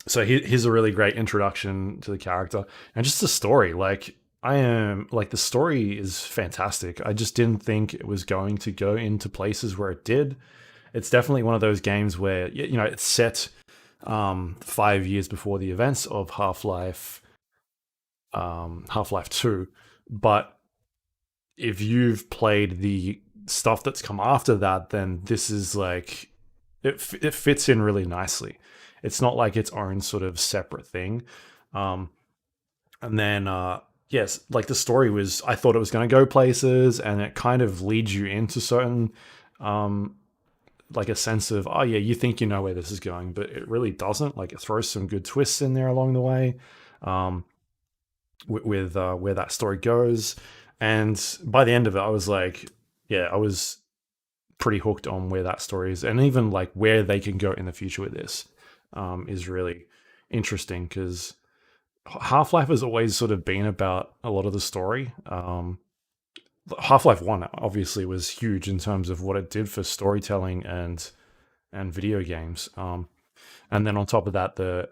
so here's a really great introduction to the character and just the story. Like the story is fantastic. I just didn't think it was going to go into places where it did. It's definitely one of those games where it's set 5 years before the events of Half-Life 2, but if you've played the stuff that's come after that, then this is like it fits in really nicely. It's not like its own sort of separate thing. And then yes, like the story was, I thought it was going to go places, and it kind of leads you into certain like a sense of, oh yeah, you think you know where this is going, but it really doesn't. Like it throws some good twists in there along the way, with where that story goes. And by the end of it, I was like, yeah, I was pretty hooked on where that story is, and even like where they can go in the future with this is really interesting, because Half-Life has always sort of been about a lot of the story. Half-Life 1 obviously was huge in terms of what it did for storytelling and video games. And then on top of that, the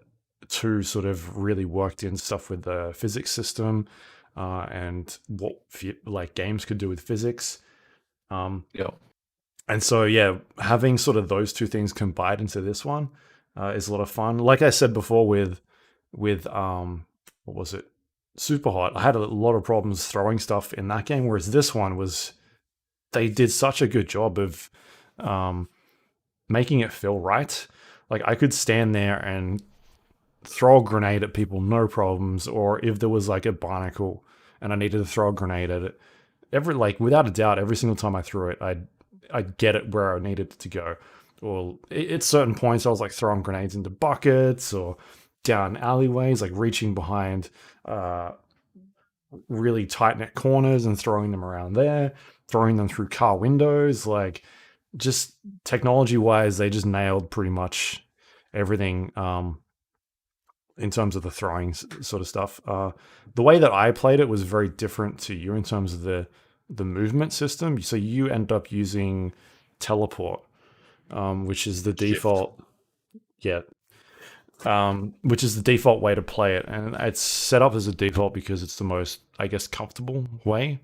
2 sort of really worked in stuff with the physics system, and what like games could do with physics. Yeah. And so yeah, having sort of those 2 things combined into this one is a lot of fun. Like I said before with what was it? Superhot. I had a lot of problems throwing stuff in that game, whereas this one they did such a good job of making it feel right. Like I could stand there and throw a grenade at people, no problems. Or if there was like a barnacle and I needed to throw a grenade at it, without a doubt, every single time I threw it, I'd get it where I needed it to go. Or at certain points, I was like throwing grenades into buckets or down alleyways, like reaching behind really tight knit corners and throwing them around there, throwing them through car windows. Like just technology wise, they just nailed pretty much everything in terms of the throwing sort of stuff. The way that I played it was very different to you in terms of the movement system. So you end up using teleport, which is the default. Yeah. Which is the default way to play it, and it's set up as a default because it's the most, I guess, comfortable way.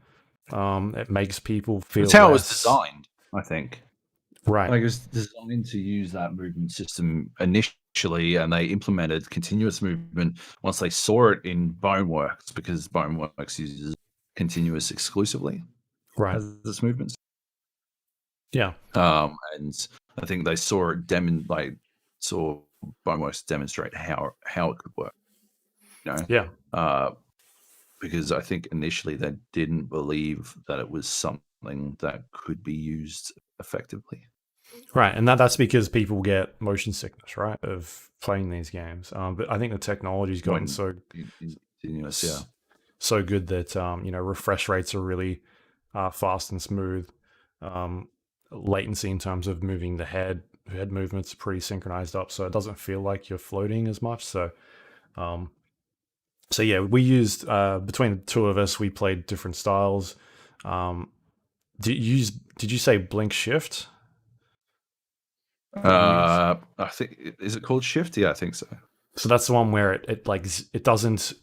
It makes people feel. That's how it was designed, I think. Right. Like it was designed to use that movement system initially, and they implemented continuous movement once they saw it in Boneworks, because Boneworks uses continuous exclusively. Right. As this movement. Yeah. And I think they saw it saw Boneworks demonstrate how it could work. Yeah. Because I think initially they didn't believe that it was something that could be used effectively. Right, and that's because people get motion sickness, right, of playing these games. But I think the technology's gotten so good that refresh rates are really fast and smooth. Latency in terms of moving the head movements are pretty synchronized up, so it doesn't feel like you're floating as much. So yeah, we used between the 2 of us, we played different styles. Did you say blink shift? I think, is it called shift? Yeah, I think so. So that's the one where it doesn't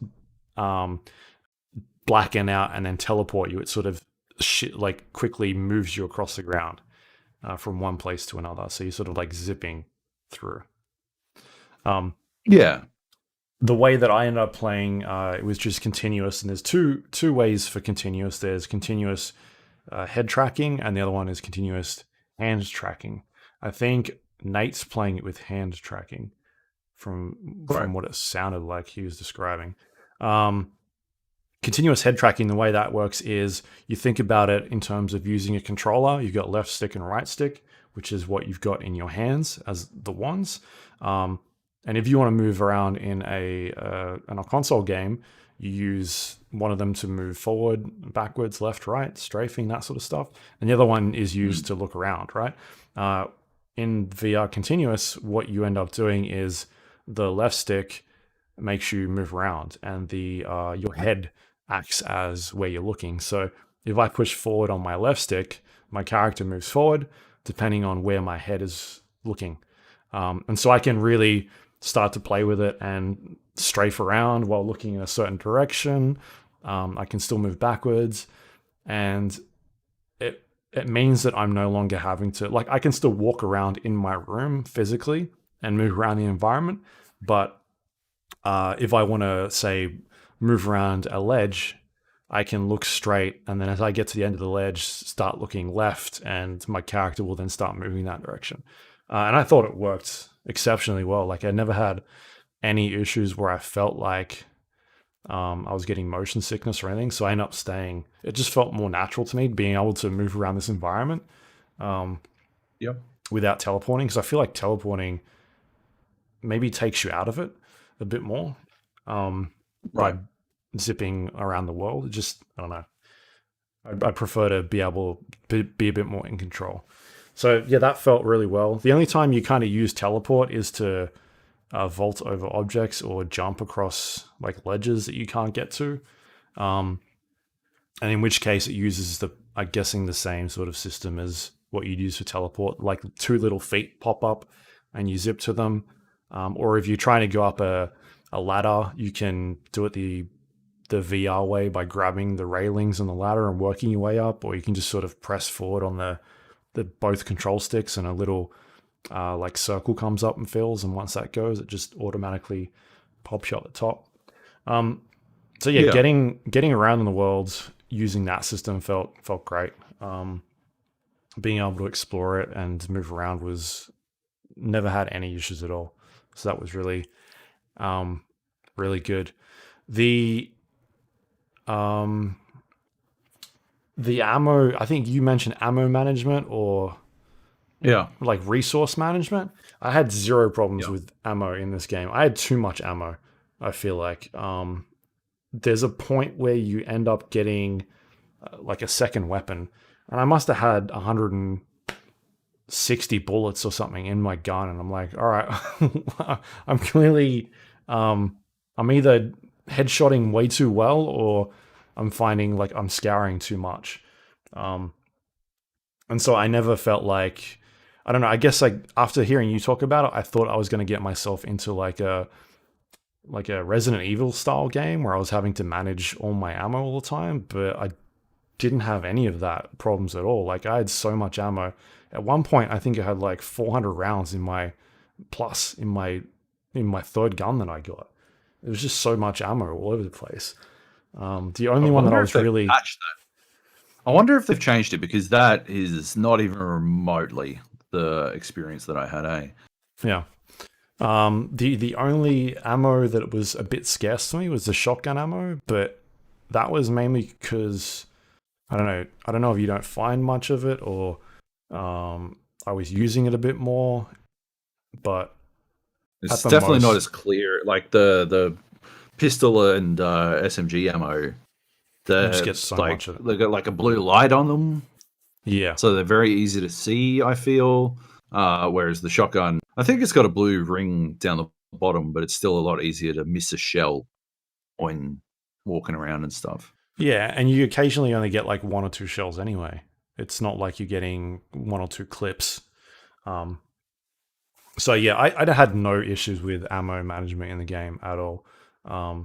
blacken out and then teleport you. It sort of like quickly moves you across the ground from one place to another. So you're sort of like zipping through. Yeah. The way that I ended up playing, it was just continuous, and there's two ways for continuous. There's continuous head tracking, and the other one is continuous hand tracking. I think Nate's playing it with hand tracking, from what it sounded like he was describing. Continuous head tracking, the way that works is you think about it in terms of using a controller. You've got left stick and right stick, which is what you've got in your hands as the wands. And if you want to move around in a console game, you use one of them to move forward, backwards, left, right, strafing, that sort of stuff. And the other one is used to look around, right? In VR continuous, what you end up doing is the left stick makes you move around, and the your head acts as where you're looking. So if I push forward on my left stick, my character moves forward depending on where my head is looking. And so I can really start to play with it and strafe around while looking in a certain direction. I can still move backwards, and it means that I'm no longer having to, like, I can still walk around in my room physically and move around the environment. But if I want to, say, move around a ledge, I can look straight, and then as I get to the end of the ledge, start looking left, and my character will then start moving that direction. And I thought it worked exceptionally well. Like, I never had any issues where I felt like I was getting motion sickness or anything. So I ended up staying. It just felt more natural to me being able to move around this environment without teleporting, because I feel like teleporting maybe takes you out of it a bit more by zipping around the world. It just, I don't know. I prefer to be able to be a bit more in control. So yeah, that felt really well. The only time you kind of use teleport is to vault over objects or jump across like ledges that you can't get to. And in which case it uses I'm guessing the same sort of system as what you'd use for teleport, like 2 little feet pop up and you zip to them. Or if you're trying to go up a ladder, you can do it the VR way by grabbing the railings on the ladder and working your way up, or you can just sort of press forward on the both control sticks, and a little like circle comes up and fills, and once that goes, it just automatically pops you up the top. So yeah, getting around in the world using that system felt great. Being able to explore it and move around was never had any issues at all. So that was really really good. The ammo, I think you mentioned ammo management or like resource management. I had zero problems with ammo in this game. I had too much ammo, I feel like. There's a point where you end up getting like a second weapon, and I must have had 160 bullets or something in my gun, and I'm like, all right, I'm clearly I'm either headshotting way too well, or I'm finding like I'm scouring too much. And so I never felt like, I don't know, I guess like after hearing you talk about it, I thought I was going to get myself into like a Resident Evil style game where I was having to manage all my ammo all the time, but I didn't have any of that problems at all. Like, I had so much ammo. At one point, I think I had like 400 rounds in my third gun that I got. It was just so much ammo all over the place. The only one that I was really... I wonder if they've changed it, because that is not even remotely the experience that I had, Yeah. The only ammo that was a bit scarce to me was the shotgun ammo, but that was mainly because I don't know if you don't find much of it, or I was using it a bit more, but it's definitely not as clear. Like the pistol and SMG ammo, you just get so much of it. They got like a blue light on them. Yeah. So they're very easy to see, I feel. Whereas the shotgun, I think it's got a blue ring down the bottom, but it's still a lot easier to miss a shell when walking around and stuff. Yeah, and you occasionally only get like 1 or 2 shells anyway. It's not like you're getting 1 or 2 clips. So yeah, I had no issues with ammo management in the game at all. I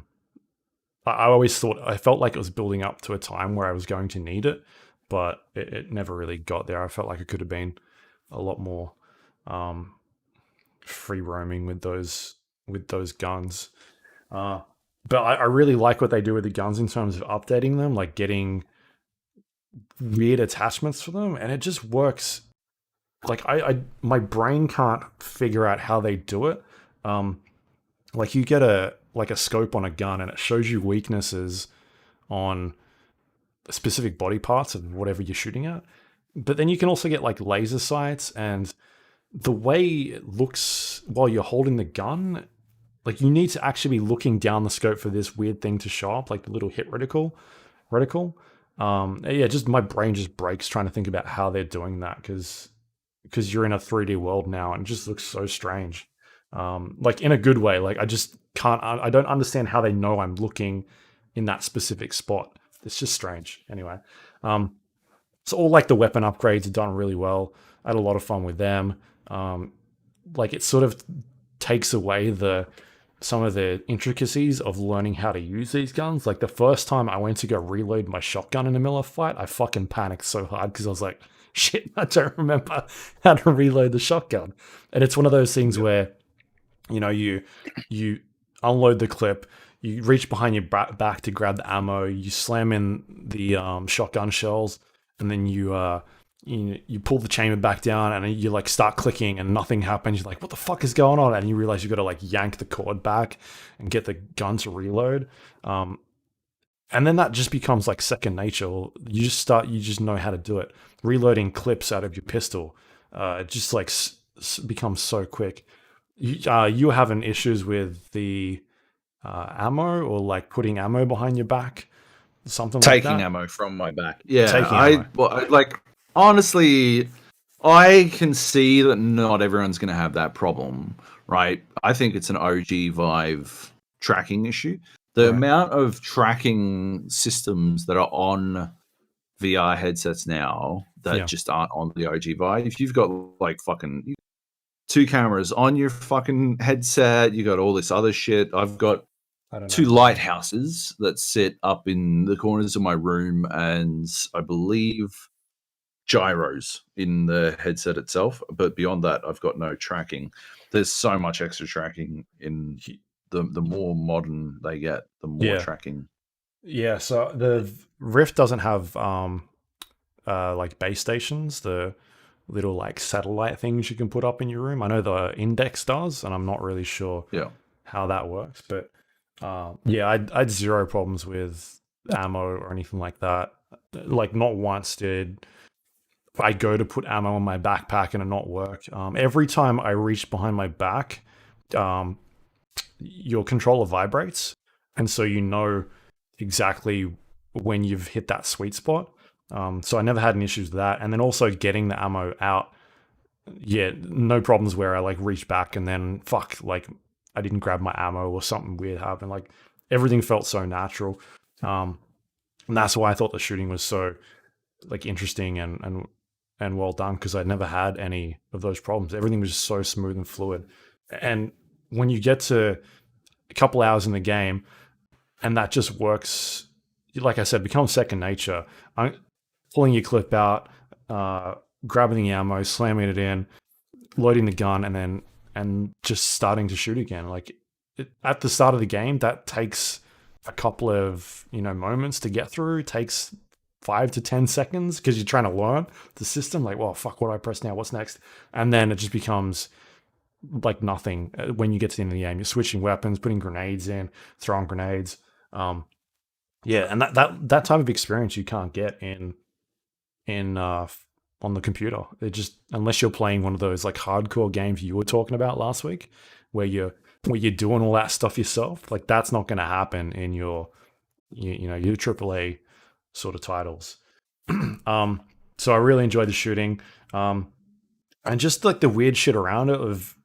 always thought, I felt like it was building up to a time where I was going to need it, but it never really got there. I felt like it could have been a lot more free roaming with those guns. But I really like what they do with the guns in terms of updating them, like getting weird attachments for them, and it just works. Like I my brain can't figure out how they do it. Like you get a scope on a gun, and it shows you weaknesses on specific body parts of whatever you're shooting at. But then you can also get like laser sights, and the way it looks while you're holding the gun, like you need to actually be looking down the scope for this weird thing to show up, like the little hit reticle. Yeah, just my brain just breaks trying to think about how they're doing that, because you're in a 3D world now and it just looks so strange. Like in a good way. Like I don't understand how they know I'm looking in that specific spot. It's just strange. Anyway, so all like the weapon upgrades are done really well. I had a lot of fun with them. Like it sort of takes away some of the intricacies of learning how to use these guns. Like the first time I went to go reload my shotgun in a Miller fight, I fucking panicked so hard because I was like, shit, I don't remember how to reload the shotgun. And it's one of those things where, you know, you unload the clip, you reach behind your back to grab the ammo, you slam in the shotgun shells, and then you pull the chamber back down, and you like start clicking and nothing happens. You're like, what the fuck is going on? And you realize you got to like yank the cord back and get the gun to reload. And then that just becomes like second nature. You just know how to do it. Reloading clips out of your pistol, it just like becomes so quick. You having issues with the ammo, or like putting ammo behind your back, something like that? Taking ammo from my back. Yeah, like honestly, I can see that not everyone's going to have that problem, right? I think it's an OG Vive tracking issue. The amount of tracking systems that are on VR headsets now that just aren't on the OG Vive. If you've got like fucking 2 cameras on your fucking headset, you got all this other shit. I've got 2 lighthouses that sit up in the corners of my room, and I believe gyros in the headset itself. But beyond that, I've got no tracking. There's so much extra tracking in the more modern they get, the more tracking. Yeah, so the Rift doesn't have like base stations, the little like satellite things you can put up in your room. I know the Index does, and I'm not really sure how that works. But yeah, I had zero problems with ammo or anything like that. Like not once did I go to put ammo in my backpack and it not work. Every time I reach behind my back, your controller vibrates, and so you know exactly when you've hit that sweet spot. So I never had any issues with that. And then also getting the ammo out, no problems where I like reach back and then like I didn't grab my ammo or something weird happened. Like everything felt so natural. And that's why I thought the shooting was so like interesting and well done, because I'd never had any of those problems. Everything was just so smooth and fluid. And when you get to a couple hours in the game and that just works, like I said, becomes second nature. Pulling your clip out, grabbing the ammo, slamming it in, loading the gun, and just starting to shoot again. Like at the start of the game, that takes a couple of moments to get through. It takes 5 to 10 seconds because you're trying to learn the system. Like, well, fuck, what do I press now? What's next? And then it just becomes like nothing when you get to the end of the game. You're switching weapons, putting grenades in, throwing grenades. Yeah, and that type of experience you can't get in on the computer. It just, unless you're playing one of those like hardcore games you were talking about last week, where you're doing all that stuff yourself, like that's not going to happen in your your AAA sort of titles. So I really enjoyed the shooting, and just like the weird shit around it of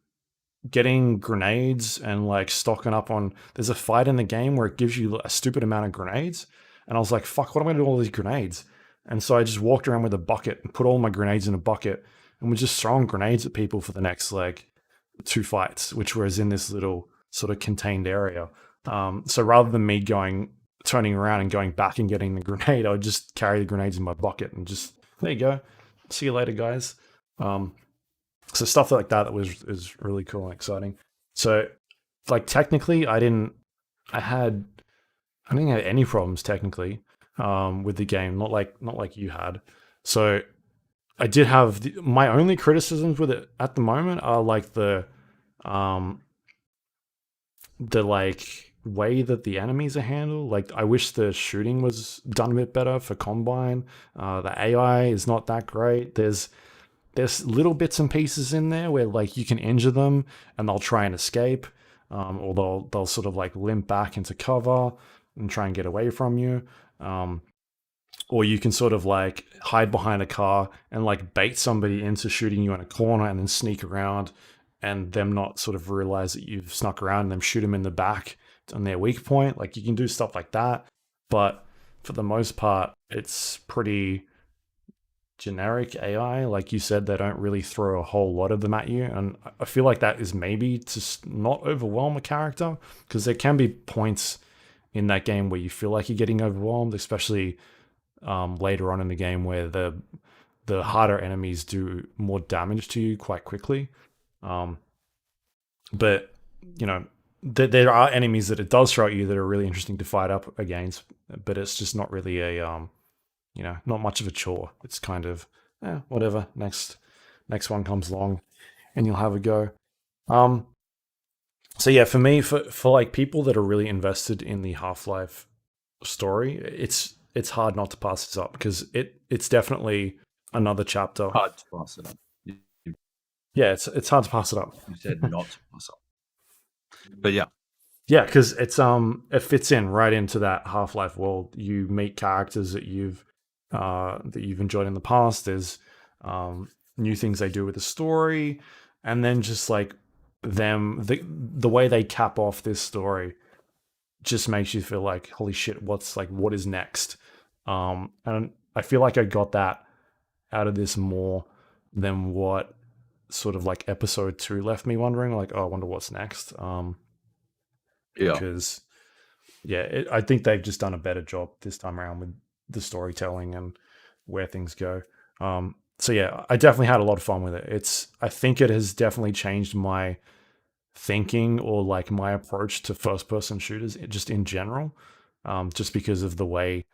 getting grenades and like stocking up on. There's a fight in the game where it gives you a stupid amount of grenades, and I was like, fuck, what am I going to do with all these grenades? And so I just walked around with a bucket and put all my grenades in a bucket and was just throwing grenades at people for the next like 2 fights, which was in this little sort of contained area. So rather than me turning around and going back and getting the grenade, I would just carry the grenades in my bucket and just, there you go. See you later, guys. So stuff like that is really cool and exciting. So like technically I didn't have any problems technically with the game, not like you had. So I did have my only criticisms with it at the moment are like the like way that the enemies are handled. Like I wish the shooting was done a bit better for Combine. The AI is not that great. There's little bits and pieces in there where like you can injure them and they'll try and escape, or they'll sort of like limp back into cover and try and get away from you. Or you can sort of like hide behind a car and like bait somebody into shooting you in a corner and then sneak around and them not sort of realize that you've snuck around and them shoot them in the back on their weak point. Like you can do stuff like that. But for the most part, it's pretty generic AI. Like you said, they don't really throw a whole lot of them at you. And I feel like that is maybe to not overwhelm a character, because there can be points in that game where you feel like you're getting overwhelmed, especially later on in the game where the harder enemies do more damage to you quite quickly. But you know, there are enemies that it does throw at you that are really interesting to fight up against, but it's just not really a not much of a chore. It's kind of whatever. Next one comes along, and you'll have a go. So yeah, for me, for like people that are really invested in the Half-Life story, it's hard not to pass this up, because it's definitely another chapter. Hard to pass it up. Yeah, it's hard to pass it up. You said not to pass up, but yeah. Yeah, because it fits in right into that Half-Life world. You meet characters that you've enjoyed in the past. There's new things they do with the story, and then just like the way they cap off this story just makes you feel like, holy shit, what is next? And I feel like I got that out of this more than what sort of like episode 2 left me wondering, like, oh, I wonder what's next. Because I think they've just done a better job this time around with the storytelling and where things go. So yeah, I definitely had a lot of fun with it. I think it has definitely changed my thinking, or like my approach to first person shooters just in general, just because of the way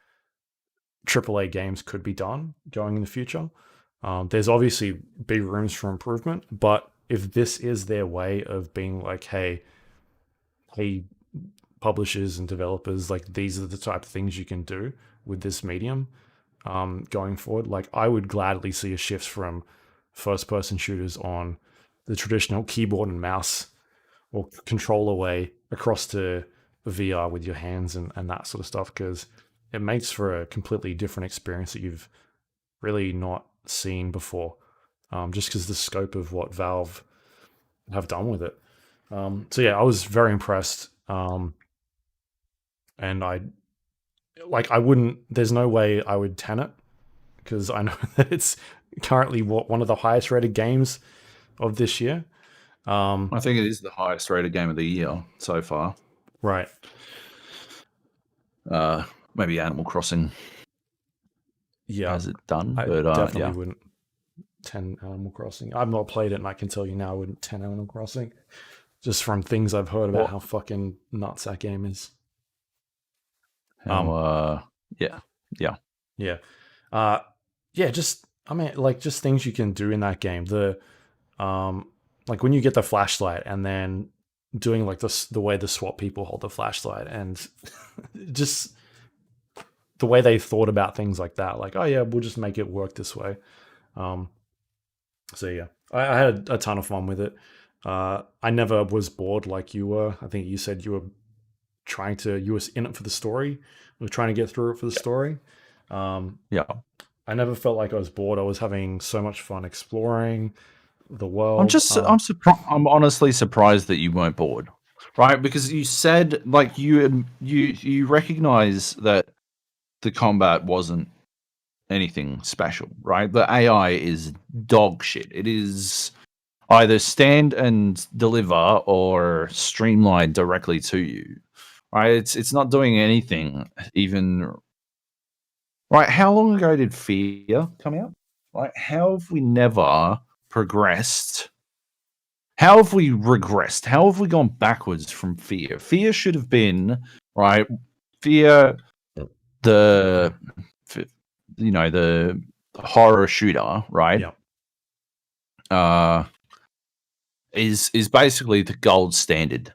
AAA games could be done going in the future. There's obviously big rooms for improvement, but if this is their way of being like, hey, publishers and developers, like these are the type of things you can do with this medium going forward, like I would gladly see a shift from first person shooters on the traditional keyboard and mouse or controller way across to VR with your hands and that sort of stuff, because it makes for a completely different experience that you've really not seen before, just because the scope of what Valve have done with it. So yeah, I was very impressed. And there's no way I would 10 it, because I know that it's currently one of the highest rated games of this year. I think it is the highest rated game of the year so far. Right. Maybe Animal Crossing. Yeah. Has it done? I definitely wouldn't 10 Animal Crossing. I've not played it, and I can tell you now I wouldn't 10 Animal Crossing, just from things I've heard about how fucking nuts that game is. Just things you can do in that game. Like when you get the flashlight and then doing like the way the SWAT people hold the flashlight, and just the way they thought about things like that. Like, oh yeah, we'll just make it work this way. So yeah, I had a ton of fun with it. I never was bored like you were. I think you said you were in it for the story. You were trying to get through it for the story. I never felt like I was bored. I was having so much fun exploring the world. I'm honestly surprised that you weren't bored, right? Because you said like you recognize that the combat wasn't anything special, right? The AI is dog shit. It is either stand and deliver or streamline directly to you, right? It's not doing anything even. Right, how long ago did Fear come out? Like, how have we never progressed? How have we regressed? How have we gone backwards from Fear? Fear should have been, right? Fear, the the horror shooter, right? Yeah. Is basically the gold standard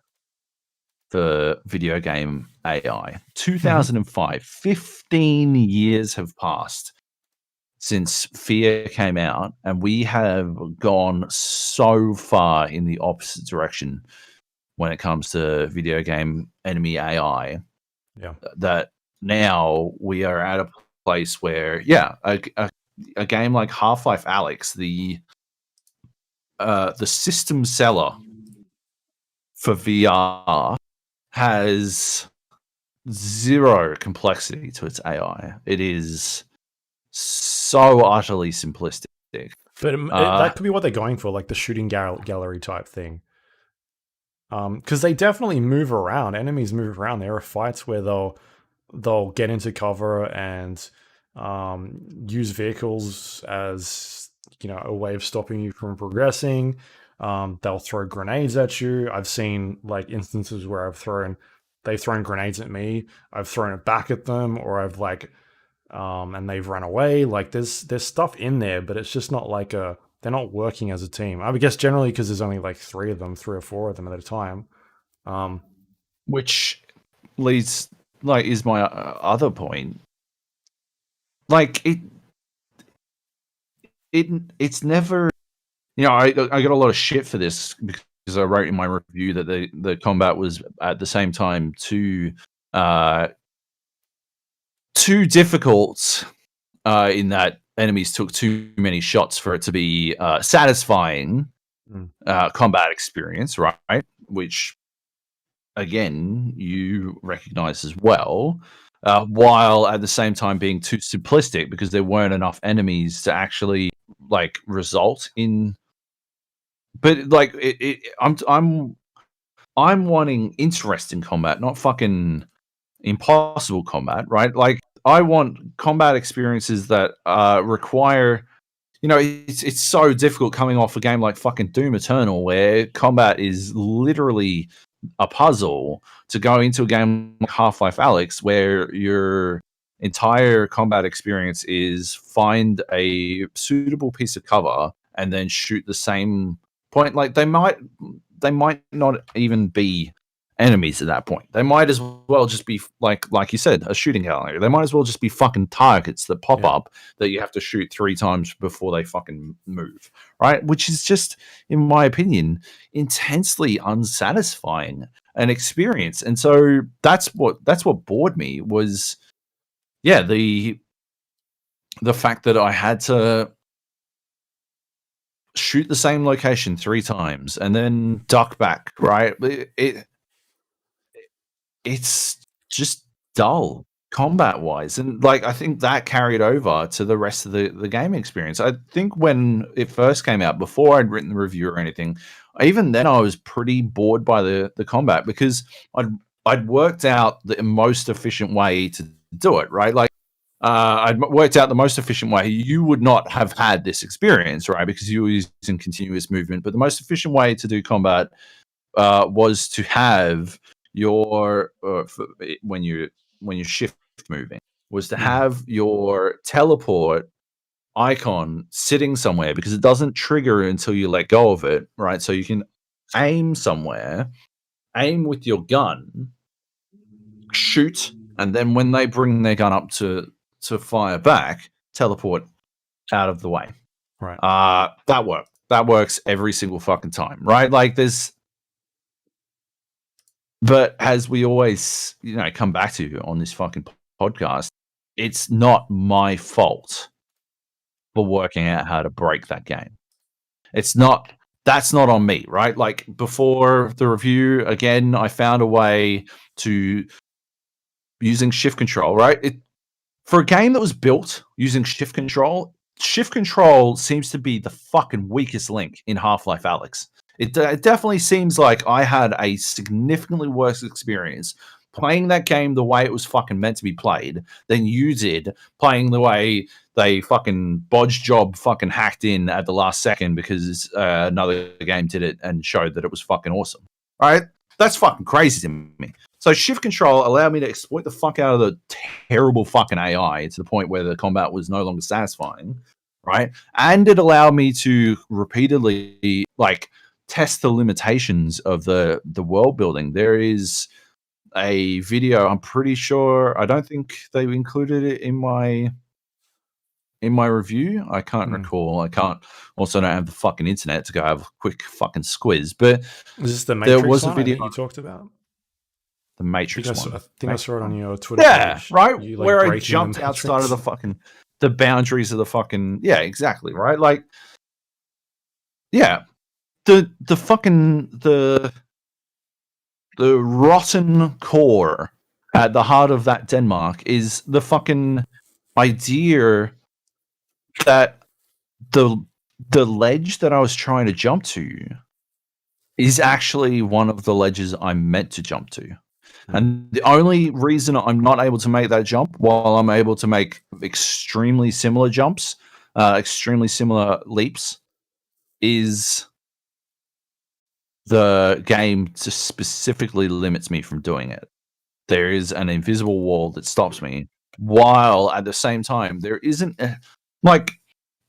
for video game AI. 2005, 15 years have passed since Fear came out, and we have gone so far in the opposite direction when it comes to video game enemy AI. Yeah. That now we are at a place where, yeah, a game like Half-Life Alyx, the system seller for VR, has zero complexity to its AI. It is so utterly simplistic. But that could be what they're going for, like the shooting gallery type thing. Because they definitely move around. Enemies move around. There are fights where they'll get into cover and use vehicles as a way of stopping you from progressing. They'll throw grenades at you. I've seen like instances where they've thrown grenades at me. I've thrown it back at them, or I've and they've run away. Like there's stuff in there, but it's just not like they're not working as a team. I would guess generally because there's only like 3 or 4 of them at a time. Which leads, like, is my other point. Like it's never, I got a lot of shit for this because I wrote in my review that the combat was at the same time too difficult in that enemies took too many shots for it to be satisfying combat experience, right? Which, again, you recognize as well, while at the same time being too simplistic because there weren't enough enemies to actually like result in. But like, I'm wanting interesting combat, not fucking impossible combat, right? Like, I want combat experiences that require, it's so difficult coming off a game like fucking Doom Eternal where combat is literally a puzzle, to go into a game like Half-Life Alyx where your entire combat experience is find a suitable piece of cover and then shoot the same point. Like, they might not even be enemies at that point. They might as well just be like you said, a shooting gallery. They might as well just be fucking targets that pop up that you have to shoot 3 times before they fucking move, right? Which is just, in my opinion, intensely unsatisfying an experience. And so that's what bored me was, the fact that I had to shoot the same location 3 times and then duck back, right? It's just dull combat wise, and like I think that carried over to the rest of the game experience. I think when it first came out, before I'd written the review or anything, even then I was pretty bored by the combat because I'd worked out the most efficient way to do it, right? Like I'd worked out the most efficient way. You would not have had this experience, right? Because you were using continuous movement, but the most efficient way to do combat was to have your when you shift moving, was to have your teleport icon sitting somewhere, because it doesn't trigger until you let go of it, right? So you can aim somewhere, aim with your gun, shoot, and then when they bring their gun up to fire back, teleport out of the way. Right. That works every single fucking time, right? Like, there's, but as we always, come back to on this fucking podcast, it's not my fault for working out how to break that game. That's not on me, right? Like, before the review, again, I found a way to, using shift control, right? for a game that was built using shift control seems to be the fucking weakest link in Half-Life Alyx. It definitely seems like I had a significantly worse experience playing that game the way it was fucking meant to be played than you did playing the way they fucking bodge job fucking hacked in at the last second because another game did it and showed that it was fucking awesome. All right? That's fucking crazy to me. So shift control allowed me to exploit the fuck out of the terrible fucking AI to the point where the combat was no longer satisfying, right? And it allowed me to repeatedly like test the limitations of the world building. There is a video, I'm pretty sure, I don't think they included it in my review. I can't recall. I don't have the fucking internet to go have a quick fucking squiz. But is this the Matrix there was a video you talked about? The Matrix one. I think I saw it on your Twitter page. Yeah, right? You, where I jumped outside of the boundaries of the fucking... Yeah, exactly, right? Like, yeah. The rotten core at the heart of that Denmark is the fucking idea that the ledge that I was trying to jump to is actually one of the ledges I'm meant to jump to. And the only reason I'm not able to make that jump, while I'm able to make extremely similar jumps, extremely similar leaps, is the game just specifically limits me from doing it. There is an invisible wall that stops me, while at the same time there isn't like,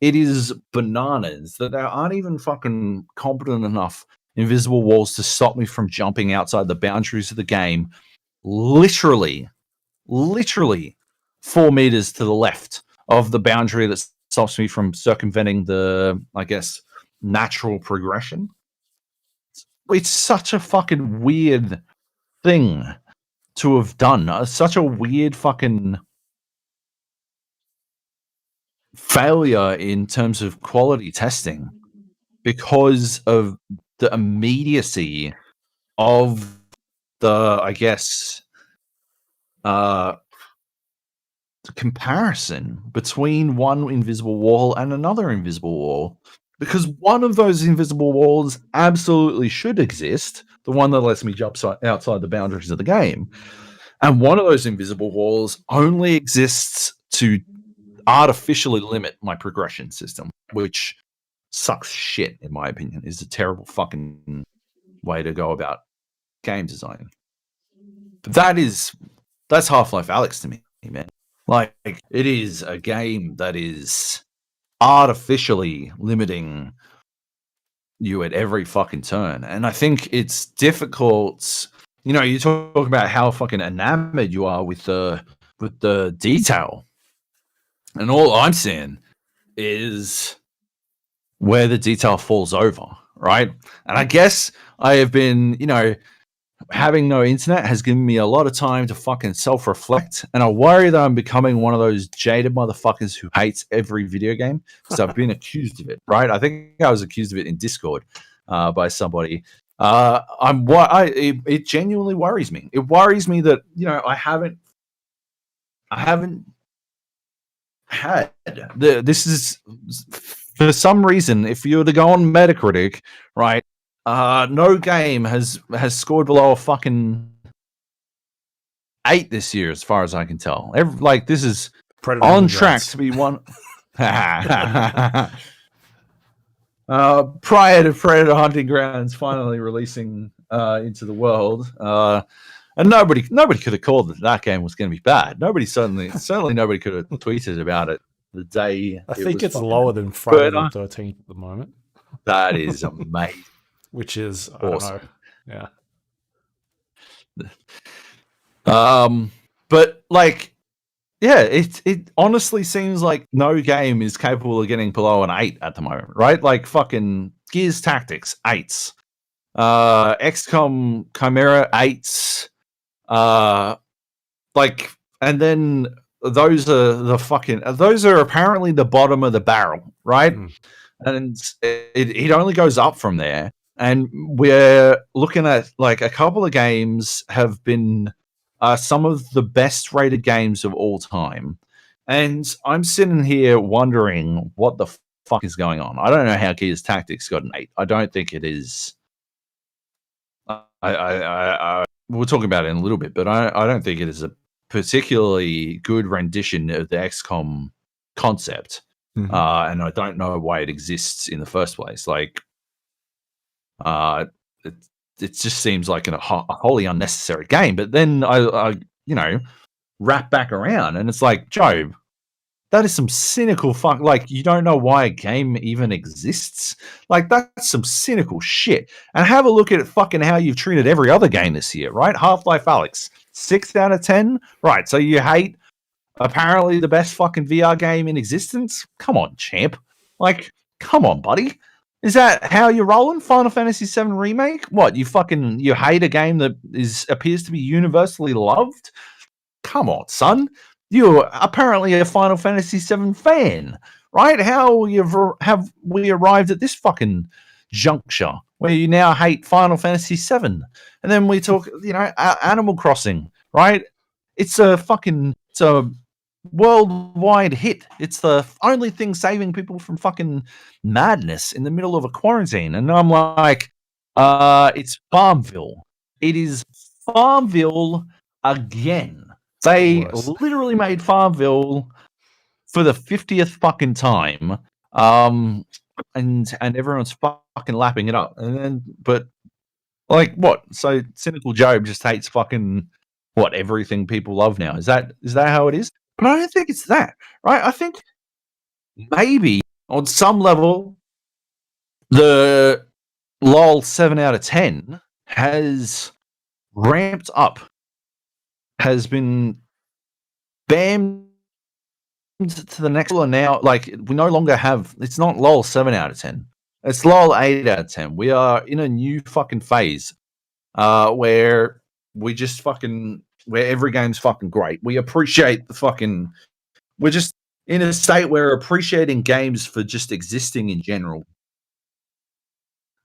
it is bananas that there aren't even fucking competent enough invisible walls to stop me from jumping outside the boundaries of the game, literally 4 meters to the left of the boundary that stops me from circumventing the, I guess, natural progression. It's such a fucking weird thing to have done. Such a weird fucking failure in terms of quality testing because of the immediacy of the, I guess, the comparison between one invisible wall and another invisible wall. Because one of those invisible walls absolutely should exist, the one that lets me jump outside the boundaries of the game. And one of those invisible walls only exists to artificially limit my progression system, which sucks shit, in my opinion. Is a terrible fucking way to go about game design. But that's Half-Life Alyx to me, man. Like, it is a game that is artificially limiting you at every fucking turn. And I think it's difficult. You know, you talk about how fucking enamored you are with the detail. And all I'm seeing is where the detail falls over, right? And I guess I have been, you know, having no internet has given me a lot of time to fucking self-reflect, and I worry that I'm becoming one of those jaded motherfuckers who hates every video game because I've been accused of it, right? I think I was accused of it in Discord by somebody. It genuinely worries me. It worries me that, you know, I haven't had this is, for some reason, if you were to go on Metacritic, right, no game has scored below a fucking 8 this year, as far as I can tell. This is Predator on track to be one. Prior to Predator Hunting Grounds finally releasing into the world, and nobody could have called that game was going to be bad. Certainly nobody could have tweeted about it the day. I think it's lower than Friday the 13th at the moment. That is amazing. Which is awesome. I don't know. Yeah. But like, yeah, it honestly seems like no game is capable of getting below an 8 at the moment, right? Like fucking Gears Tactics 8s, XCOM Chimera 8s, and then those are apparently the bottom of the barrel, right? And it only goes up from there. And we're looking at, like, a couple of games have been some of the best rated games of all time. And I'm sitting here wondering what the fuck is going on. I don't know how Gears Tactics got an 8. I don't think it is. We'll talk about it in a little bit, but I don't think it is a particularly good rendition of the XCOM concept. Mhm. And I don't know why it exists in the first place. Like, it just seems like a wholly unnecessary game. But then I wrap back around, and it's like, Joab, that is some cynical fuck. Like, you don't know why a game even exists. Like, that's some cynical shit. And have a look at fucking how you've treated every other game this year, right? Half-Life Alyx, 6 out of 10. Right, so you hate apparently the best fucking VR game in existence? Come on, champ. Like, come on, buddy. Is that how you're rolling? Final Fantasy VII Remake? What, you hate a game that appears to be universally loved? Come on, son. You're apparently a Final Fantasy VII fan, right? How have we arrived at this fucking juncture where you now hate Final Fantasy VII? And then we talk, Animal Crossing, right? It's a worldwide hit. It's the only thing saving people from fucking madness in the middle of a quarantine. And I'm like, it's Farmville. It is Farmville again. They literally made Farmville for the 50th fucking time. And everyone's fucking lapping it up. But like, what? So cynical Joab just hates fucking everything people love now. Is that how it is? But I don't think it's that, right? I think maybe on some level the LOL 7 out of 10 has ramped up, has been bammed to the next level. Now, like, we no longer have, it's not LOL 7 out of 10. It's LOL 8 out of 10. We are in a new fucking phase where we just where every game's fucking great. We appreciate we're just in a state where we're appreciating games for just existing in general.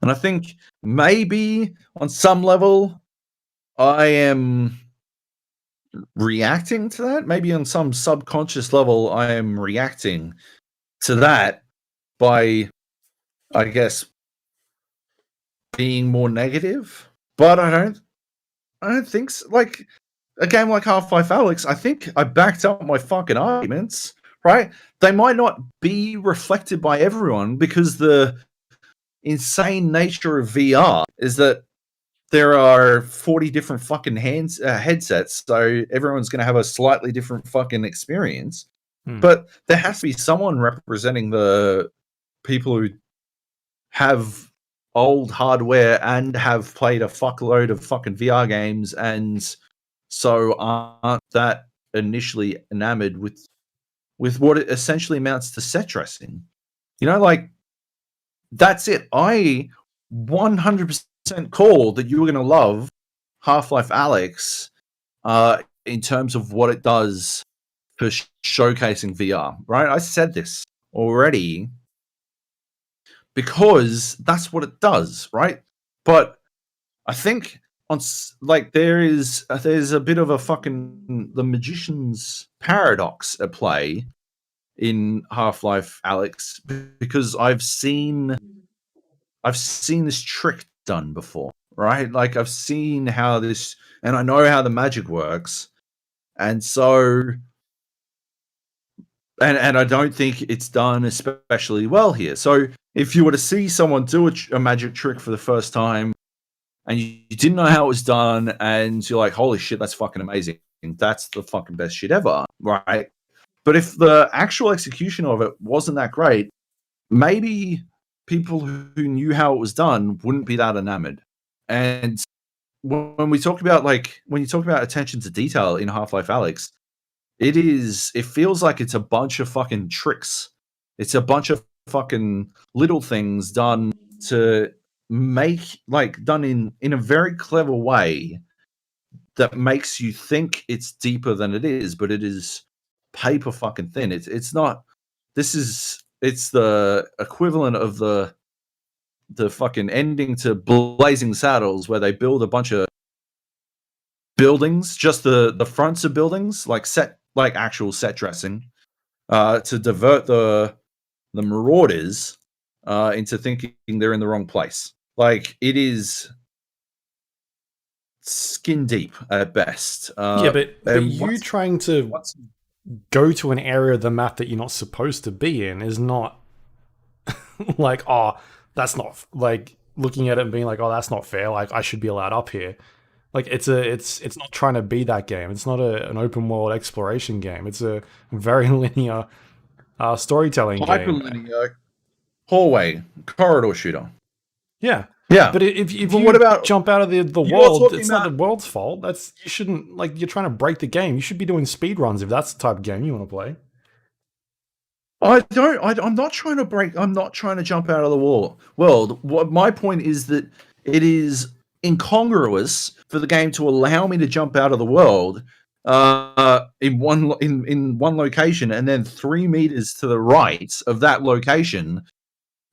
And I think maybe on some level I am reacting to that. Maybe on some subconscious level I am reacting to that by, I guess, being more negative. But I don't think so. Like, a game like Half-Life Alyx, I think I backed up my fucking arguments, right? They might not be reflected by everyone because the insane nature of VR is that there are 40 different fucking headsets, so everyone's going to have a slightly different fucking experience. But there has to be someone representing the people who have old hardware and have played a fuckload of fucking VR games and so aren't that initially enamored with what it essentially amounts to set dressing. Like, that's it. I 100% call that you're going to love Half-Life Alyx in terms of what it does for showcasing VR, right? I said this already because that's what it does, right? But I think there's a bit of a fucking the magician's paradox at play in Half-Life Alyx because I've seen this trick done before, right? Like, I've seen how this, and I know how the magic works, and so and I don't think it's done especially well here. So if you were to see someone do a magic trick for the first time and you didn't know how it was done, and you're like, holy shit, that's fucking amazing. That's the fucking best shit ever, right? But if the actual execution of it wasn't that great, maybe people who knew how it was done wouldn't be that enamored. And when you talk about attention to detail in Half-Life Alyx, it feels like it's a bunch of fucking tricks. It's a bunch of fucking little things done to done in a very clever way that makes you think it's deeper than it is, but it is paper fucking thin. It's not. It's the equivalent of the fucking ending to Blazing Saddles, where they build a bunch of buildings, just the fronts of buildings, like actual set dressing, to divert the marauders into thinking they're in the wrong place. Like, it is skin deep at best. Yeah, but you trying to go to an area of the map that you're not supposed to be in is not like, oh, that's not like looking at it and being like, oh, that's not fair. Like, I should be allowed up here. Like, it's not trying to be that game. It's not an open world exploration game. It's a very linear storytelling game. Hyperlinear hallway corridor shooter. Yeah. Yeah. But if you what about jump out of the world, it's not the world's fault. You shouldn't, like, you're trying to break the game. You should be doing speed runs if that's the type of game you want to play. I'm not trying to jump out of the world. What my point is that it is incongruous for the game to allow me to jump out of the world in one location, and then 3 meters to the right of that location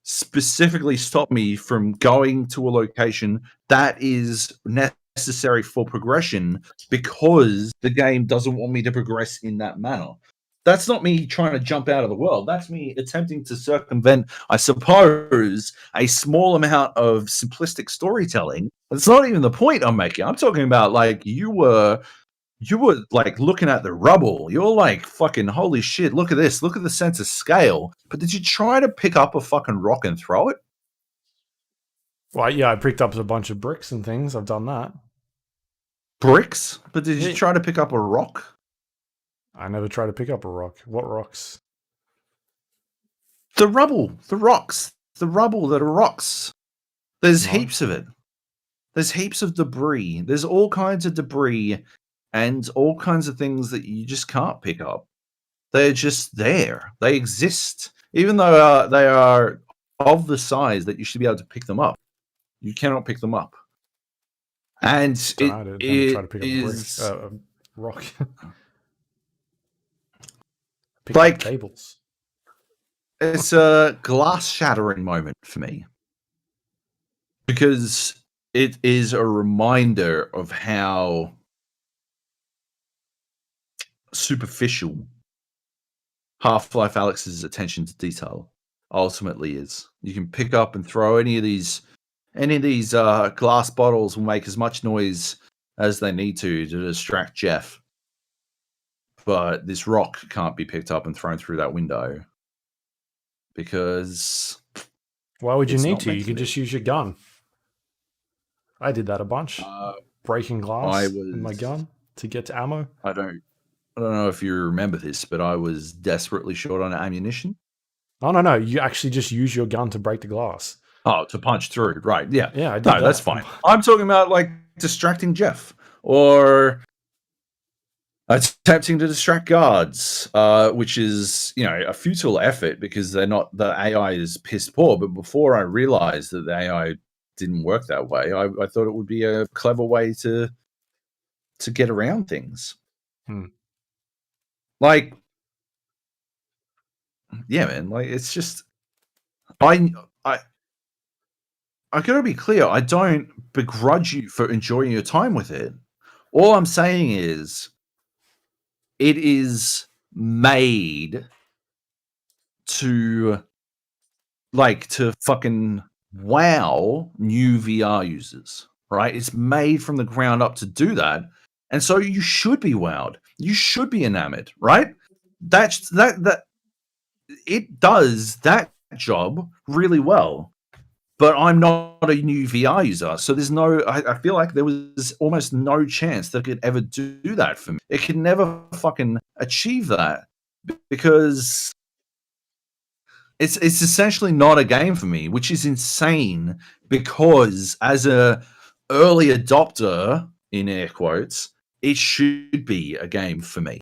specifically stop me from going to a location that is necessary for progression because the game doesn't want me to progress in that manner. That's not me trying to jump out of the world. That's me attempting to circumvent, I suppose, a small amount of simplistic storytelling. That's not even the point I'm making. I'm talking about, like, you were like looking at the rubble. You're like, fucking holy shit, look at this. Look at the sense of scale. But did you try to pick up a fucking rock and throw it? Well, yeah, I picked up a bunch of bricks and things. I've done that. Bricks? But did you try to pick up a rock? I never tried to pick up a rock. What rocks? The rubble. The rocks. The rubble that are rocks. There's heaps of it. There's heaps of debris. There's all kinds of debris and all kinds of things that you just can't pick up. They're just there. They exist. Even though they are of the size that you should be able to pick them up, you cannot pick them up. And it try to pick is up a rock. Pick like up tables. It's a glass shattering moment for me because it is a reminder of how superficial Half-Life Alyx's attention to detail ultimately is. You can pick up and throw any of these glass bottles will make as much noise as they need to distract Jeff. But this rock can't be picked up and thrown through that window because why would you need to? You could just use your gun. I did that a bunch. Breaking glass with my gun to get to ammo. I don't know if you remember this, but I was desperately short on ammunition. Oh, no. You actually just use your gun to break the glass. Oh, to punch through. Right. Yeah. Yeah, I did that. That's fine. I'm talking about, like, distracting Jeff or attempting to distract guards, which is, a futile effort because the AI is piss poor. But before I realized that the AI didn't work that way, I thought it would be a clever way to get around things. Like, yeah, man. Like, it's just, I gotta be clear. I don't begrudge you for enjoying your time with it. All I'm saying is, it is made to fucking wow new VR users, right? It's made from the ground up to do that. And so you should be wowed. You should be enamored, right? That it does that job really well. But I'm not a new VR user, so there's I feel like there was almost no chance that it could ever do that for me. It could never fucking achieve that because it's essentially not a game for me, which is insane because as a early adopter, in air quotes, it should be a game for me,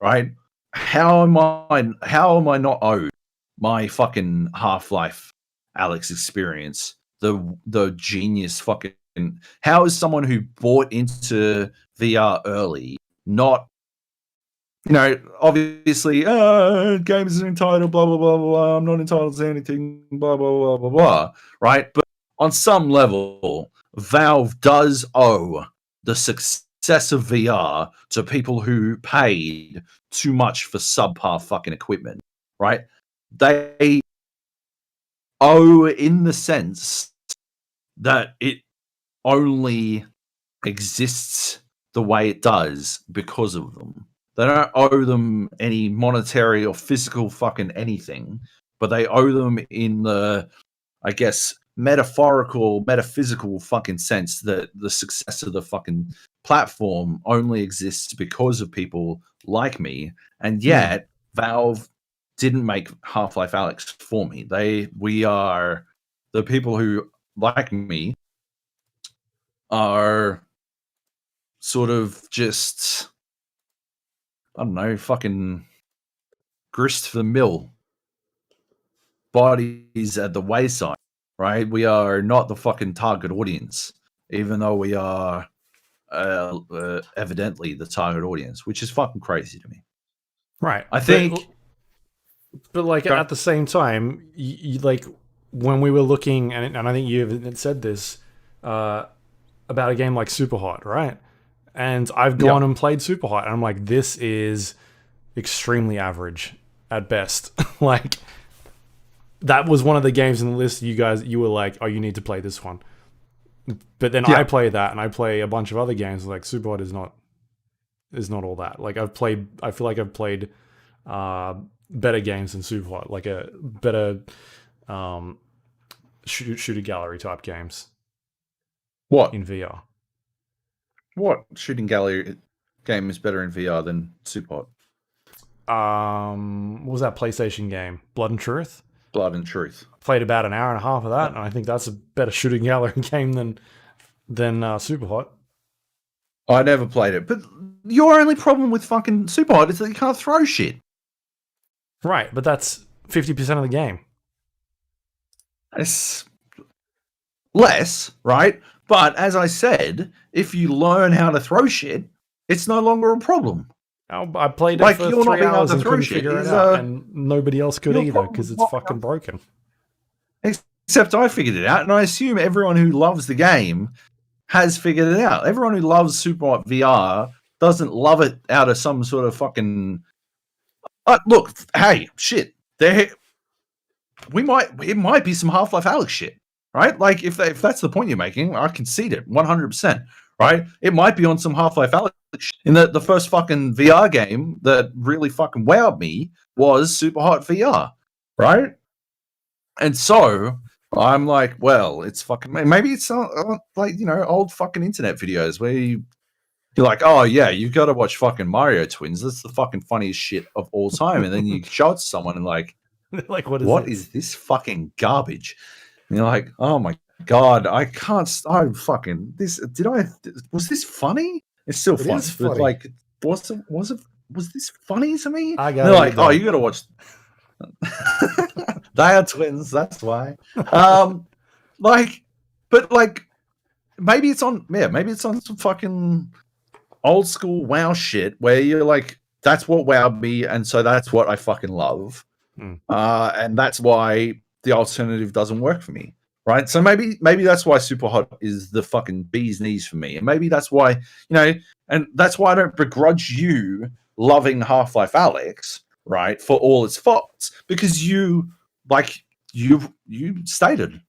right? How am I not owed my fucking Half-Life Alyx experience, the genius fucking? How is someone who bought into VR early not, obviously, games are entitled, blah blah blah blah. I'm not entitled to anything, blah blah blah blah blah. Right, but on some level, Valve does owe the success success of VR to people who paid too much for subpar fucking equipment, right? They owe in the sense that it only exists the way it does because of them. They don't owe them any monetary or physical fucking anything, but they owe them in the, I guess, metaphorical, metaphysical fucking sense that the success of the fucking platform only exists because of people like me. And yet, Valve didn't make Half-Life Alyx for me. We are the people who, like me, are sort of just, I don't know, fucking grist for the mill, bodies at the wayside, right? We are not the fucking target audience, even though we are evidently the target audience, which is fucking crazy to me. Right. I think... But like at the same time, you like when we were looking, and I think you even said this about a game like Superhot, right? And I've gone and played Superhot, and I'm like, this is extremely average at best. Like that was one of the games in the list. You were like, oh, you need to play this one. But then I play that, and I play a bunch of other games. Like Superhot is not all that. Like I feel like I've played better games than Superhot, like a better shooter gallery type games. What in VR? What shooting gallery game is better in VR than Superhot? What was that PlayStation game? Blood and Truth? Blood and Truth. Played about an hour and a half of that, and I think that's a better shooting gallery game than Superhot. I never played it, but your only problem with fucking Superhot is that you can't throw shit. Right, but that's 50% of the game. It's less, right? But as I said, if you learn how to throw shit, it's no longer a problem. I played it for 3 hours and couldn't figure it out, and nobody else could either because it's fucking broken. Except I figured it out, and I assume everyone who loves the game has figured it out. Everyone who loves Superhot VR doesn't love it out of some sort of fucking... look, hey, shit. It might be some Half-Life Alyx shit, right? Like, if that's the point you're making, I concede it 100%, right? It might be on some Half-Life Alyx shit. In the first fucking VR game that really fucking wowed me was Superhot VR, right? And so I'm like, well, it's fucking... Maybe it's like, you know, old fucking internet videos where you're like, oh, yeah, you've got to watch fucking Mario Twins. That's the fucking funniest shit of all time. And then you show it to someone and like, what is this fucking garbage? And you're like, oh my God, I can't... was this funny? It's still funny. But like, was this funny to me? They're like, oh, you got to watch... They are twins, that's why. Maybe it's on some fucking old school WoW shit where you're like, that's what wowed me, and so that's what I fucking love. And that's why the alternative doesn't work for me. Right? So maybe that's why Superhot is the fucking bee's knees for me. And maybe that's why, you know, and that's why I don't begrudge you loving Half-Life Alyx, right, for all its faults, because you stated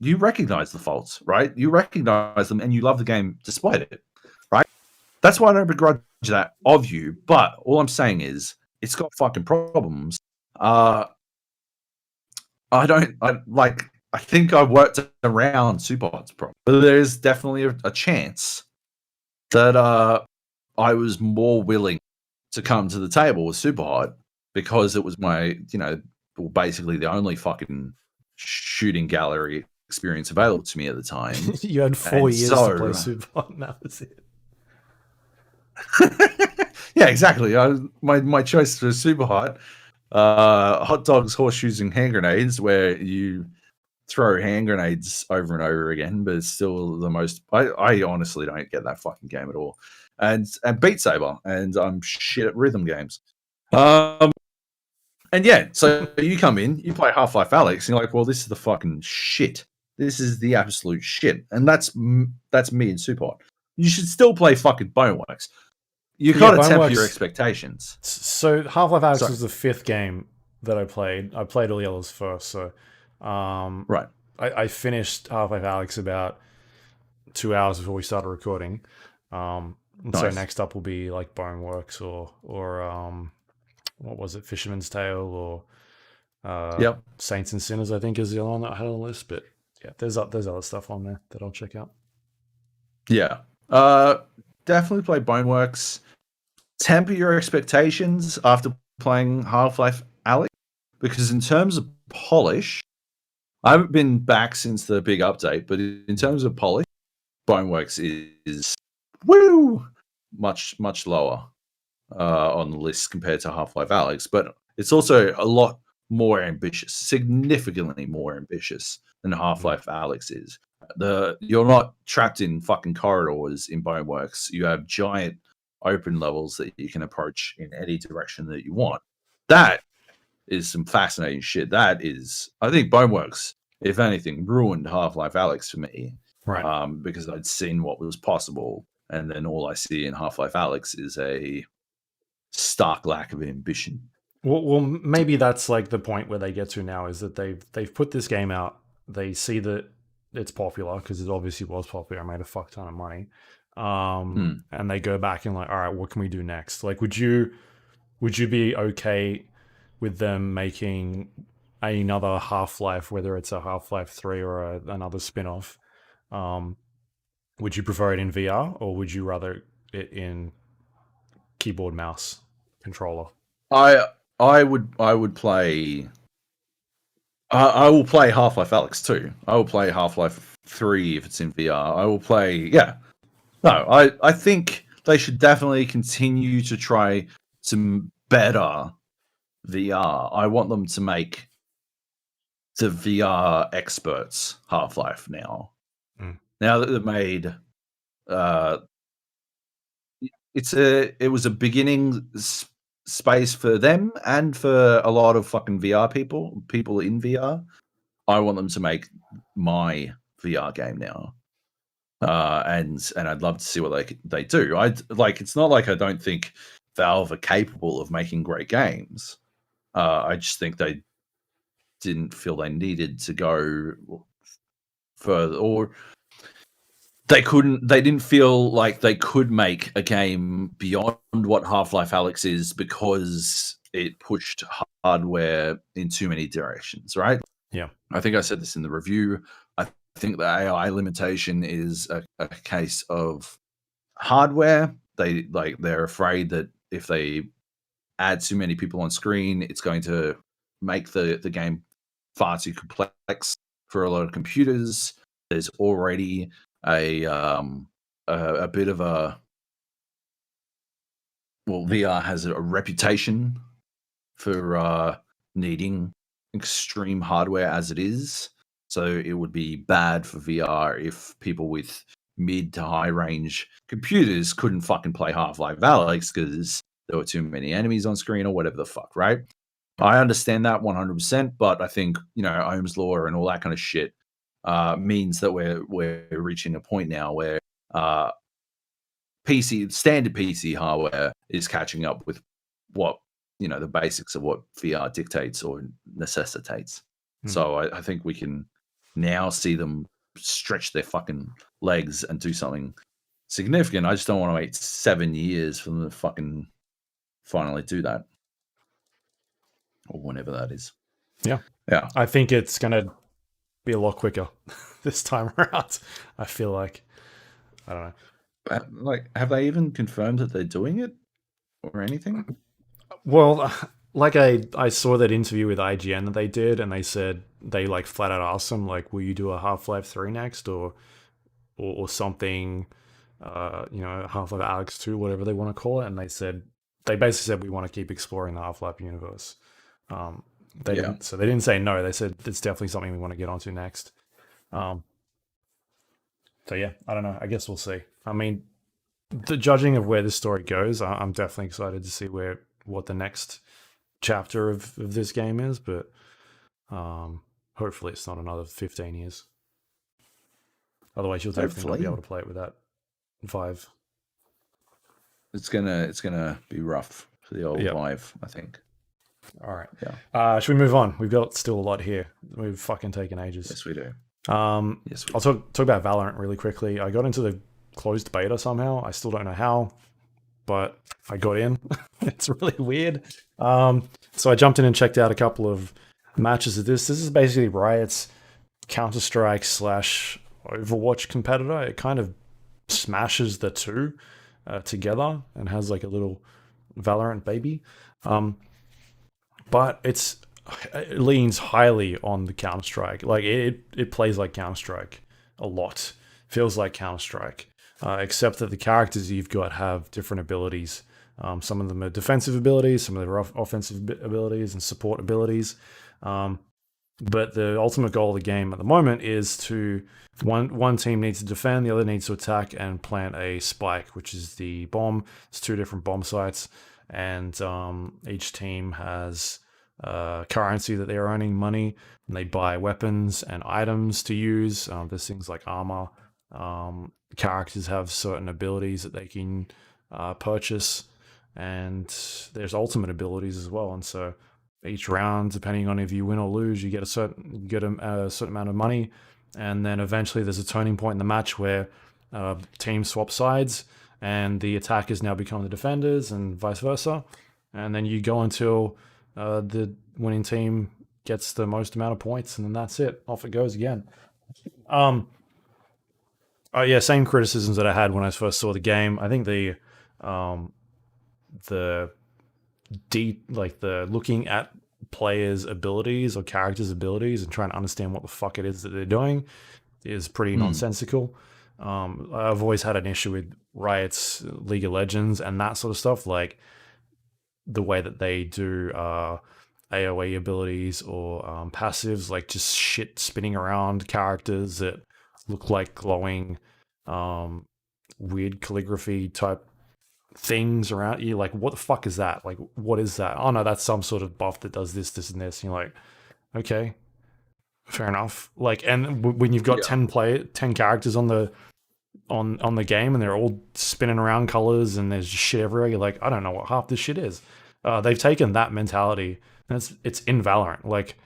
you recognize the faults, right? You recognize them and you love the game despite it, right? That's why I don't begrudge that of you. But all I'm saying is it's got fucking problems. I think I worked around Superhot's problem, but there's definitely a chance that I was more willing to come to the table with Superhot because it was my, you know, basically the only fucking shooting gallery experience available to me at the time. You had 4 years to play Superhot, and that was it. Yeah, exactly. My choice for Superhot, hot dogs, horseshoes, and hand grenades, where you throw hand grenades over and over again, but it's still the most... I honestly don't get that fucking game at all. And Beat Saber, and I'm shit at rhythm games. And yeah, so you come in, you play Half-Life Alyx, and you're like, well, this is the fucking shit. This is the absolute shit. And that's me and Superhot. you should still play fucking Boneworks. You got to temper your expectations. So Half-Life Alyx was the 5th game that I played. I played all the others first. So right. I finished Half-Life Alyx about 2 hours before we started recording. Nice. So next up will be like Boneworks or what was it, Fisherman's Tale or Saints and Sinners, I think is the other one that I had on the list. But yeah, there's other stuff on there that I'll check out. Yeah. Definitely play Boneworks. Temper your expectations after playing Half-Life Alyx, because in terms of polish, I haven't been back since the big update, but in terms of polish, Boneworks is much lower on the list compared to Half-Life Alyx, but it's also a lot more ambitious, significantly more ambitious than Half-Life Alyx is. You're not trapped in fucking corridors in Boneworks. You have giant open levels that you can approach in any direction that you want. That is some fascinating shit. That is, I think Boneworks, if anything, ruined Half-Life Alyx for me. Right. Because I'd seen what was possible, and then all I see in Half-Life Alyx is a stark lack of ambition. Well, maybe that's like the point where they get to now, is that they've put this game out. They see that it's popular because it obviously was popular. I made a fuck ton of money. And they go back and like, all right, what can we do next? Like, would you be okay with them making another Half-Life, whether it's a Half-Life 3 or another spin-off? Would you prefer it in VR, or would you rather it in keyboard, mouse, controller? I would play. I will play Half-Life Alyx 2. I will play Half-Life 3 if it's in VR. I will play. Yeah. No, I think they should definitely continue to try to better VR. I want them to make the VR experts Half-Life now. Now that they've made, it was a beginning space for them and for a lot of fucking VR people in VR. I want them to make my VR game now. And I'd love to see what they do. It's not like I don't think Valve are capable of making great games. I just think they didn't feel they needed to go further, or they didn't feel like they could make a game beyond what Half-Life Alyx is because it pushed hardware in too many directions, right? Yeah. I think I said this in the review. I think the AI limitation is a case of hardware. They're afraid that if they add too many people on screen, it's going to make the game far too complex for a lot of computers. There's already a bit of VR has a reputation for needing extreme hardware as it is. So it would be bad for VR if people with mid to high range computers couldn't fucking play Half-Life Alyx because there were too many enemies on screen or whatever the fuck, right? I understand that 100%, but I think, Ohm's law and all that kind of shit means that we're reaching a point now where standard PC hardware is catching up with what, the basics of what VR dictates or necessitates. So I think we can now see them stretch their fucking legs and do something significant. I just don't want to wait 7 years for them to fucking finally do that, or whenever that is. Yeah. I think it's gonna be a lot quicker this time around. I feel like, I don't know. Like, have they even confirmed that they're doing it or anything? Well, like I saw that interview with IGN that they did, and they said they like flat out asked them like, will you do a Half-Life 3 next or something, Half-Life Alyx 2, whatever they want to call it, and they basically said we want to keep exploring the Half-Life universe. They didn't say no. They said it's definitely something we want to get onto next. So yeah, I don't know. I guess we'll see. I mean, the judging of where this story goes, I'm definitely excited to see what the next chapter of this game is, but hopefully it's not another 15 years. Otherwise, you'll definitely not be able to play it with that Vive. It's gonna be rough for the old Vive, I think. All right. Yeah. Should we move on? We've got still a lot here. We've fucking taken ages. Yes, we do. Yes, I'll talk about Valorant really quickly. I got into the closed beta somehow. I still don't know how, but I got in. It's really weird. So I jumped in and checked out a couple of matches of this. This is basically Riot's Counter-Strike / Overwatch competitor. It kind of smashes the two together and has like a little Valorant baby. But it leans highly on the Counter-Strike. Like it plays like Counter-Strike a lot. Feels like Counter-Strike. Except that the characters you've got have different abilities. Some of them are defensive abilities, some of them are offensive abilities and support abilities. But the ultimate goal of the game at the moment is to one team needs to defend, the other needs to attack and plant a spike, which is the bomb. It's 2 different bomb sites, and each team has currency that they're earning, money, and they buy weapons and items to use. There's things like armor. Characters have certain abilities that they can purchase, and there's ultimate abilities as well. And so each round, depending on if you win or lose, you get a certain amount of money, and then eventually there's a turning point in the match where teams swap sides, and the attackers now become the defenders, and vice versa. And then you go until the winning team gets the most amount of points, and then that's it. Off it goes again. Same criticisms that I had when I first saw the game. I think the looking at players' abilities or characters' abilities and trying to understand what the fuck it is that they're doing is pretty nonsensical. I've always had an issue with Riot's League of Legends and that sort of stuff, like the way that they do AoE abilities or passives, like just shit spinning around characters that look like glowing weird calligraphy type things around you. Like, what the fuck is that? Like, what is that? Oh no, that's some sort of buff that does this, and this. And you're like, okay, fair enough. Like, and when you've got 10 characters on the game and they're all spinning around colors and there's just shit everywhere, you're like, I don't know what half this shit is. They've taken that mentality and it's in Valorant. Like,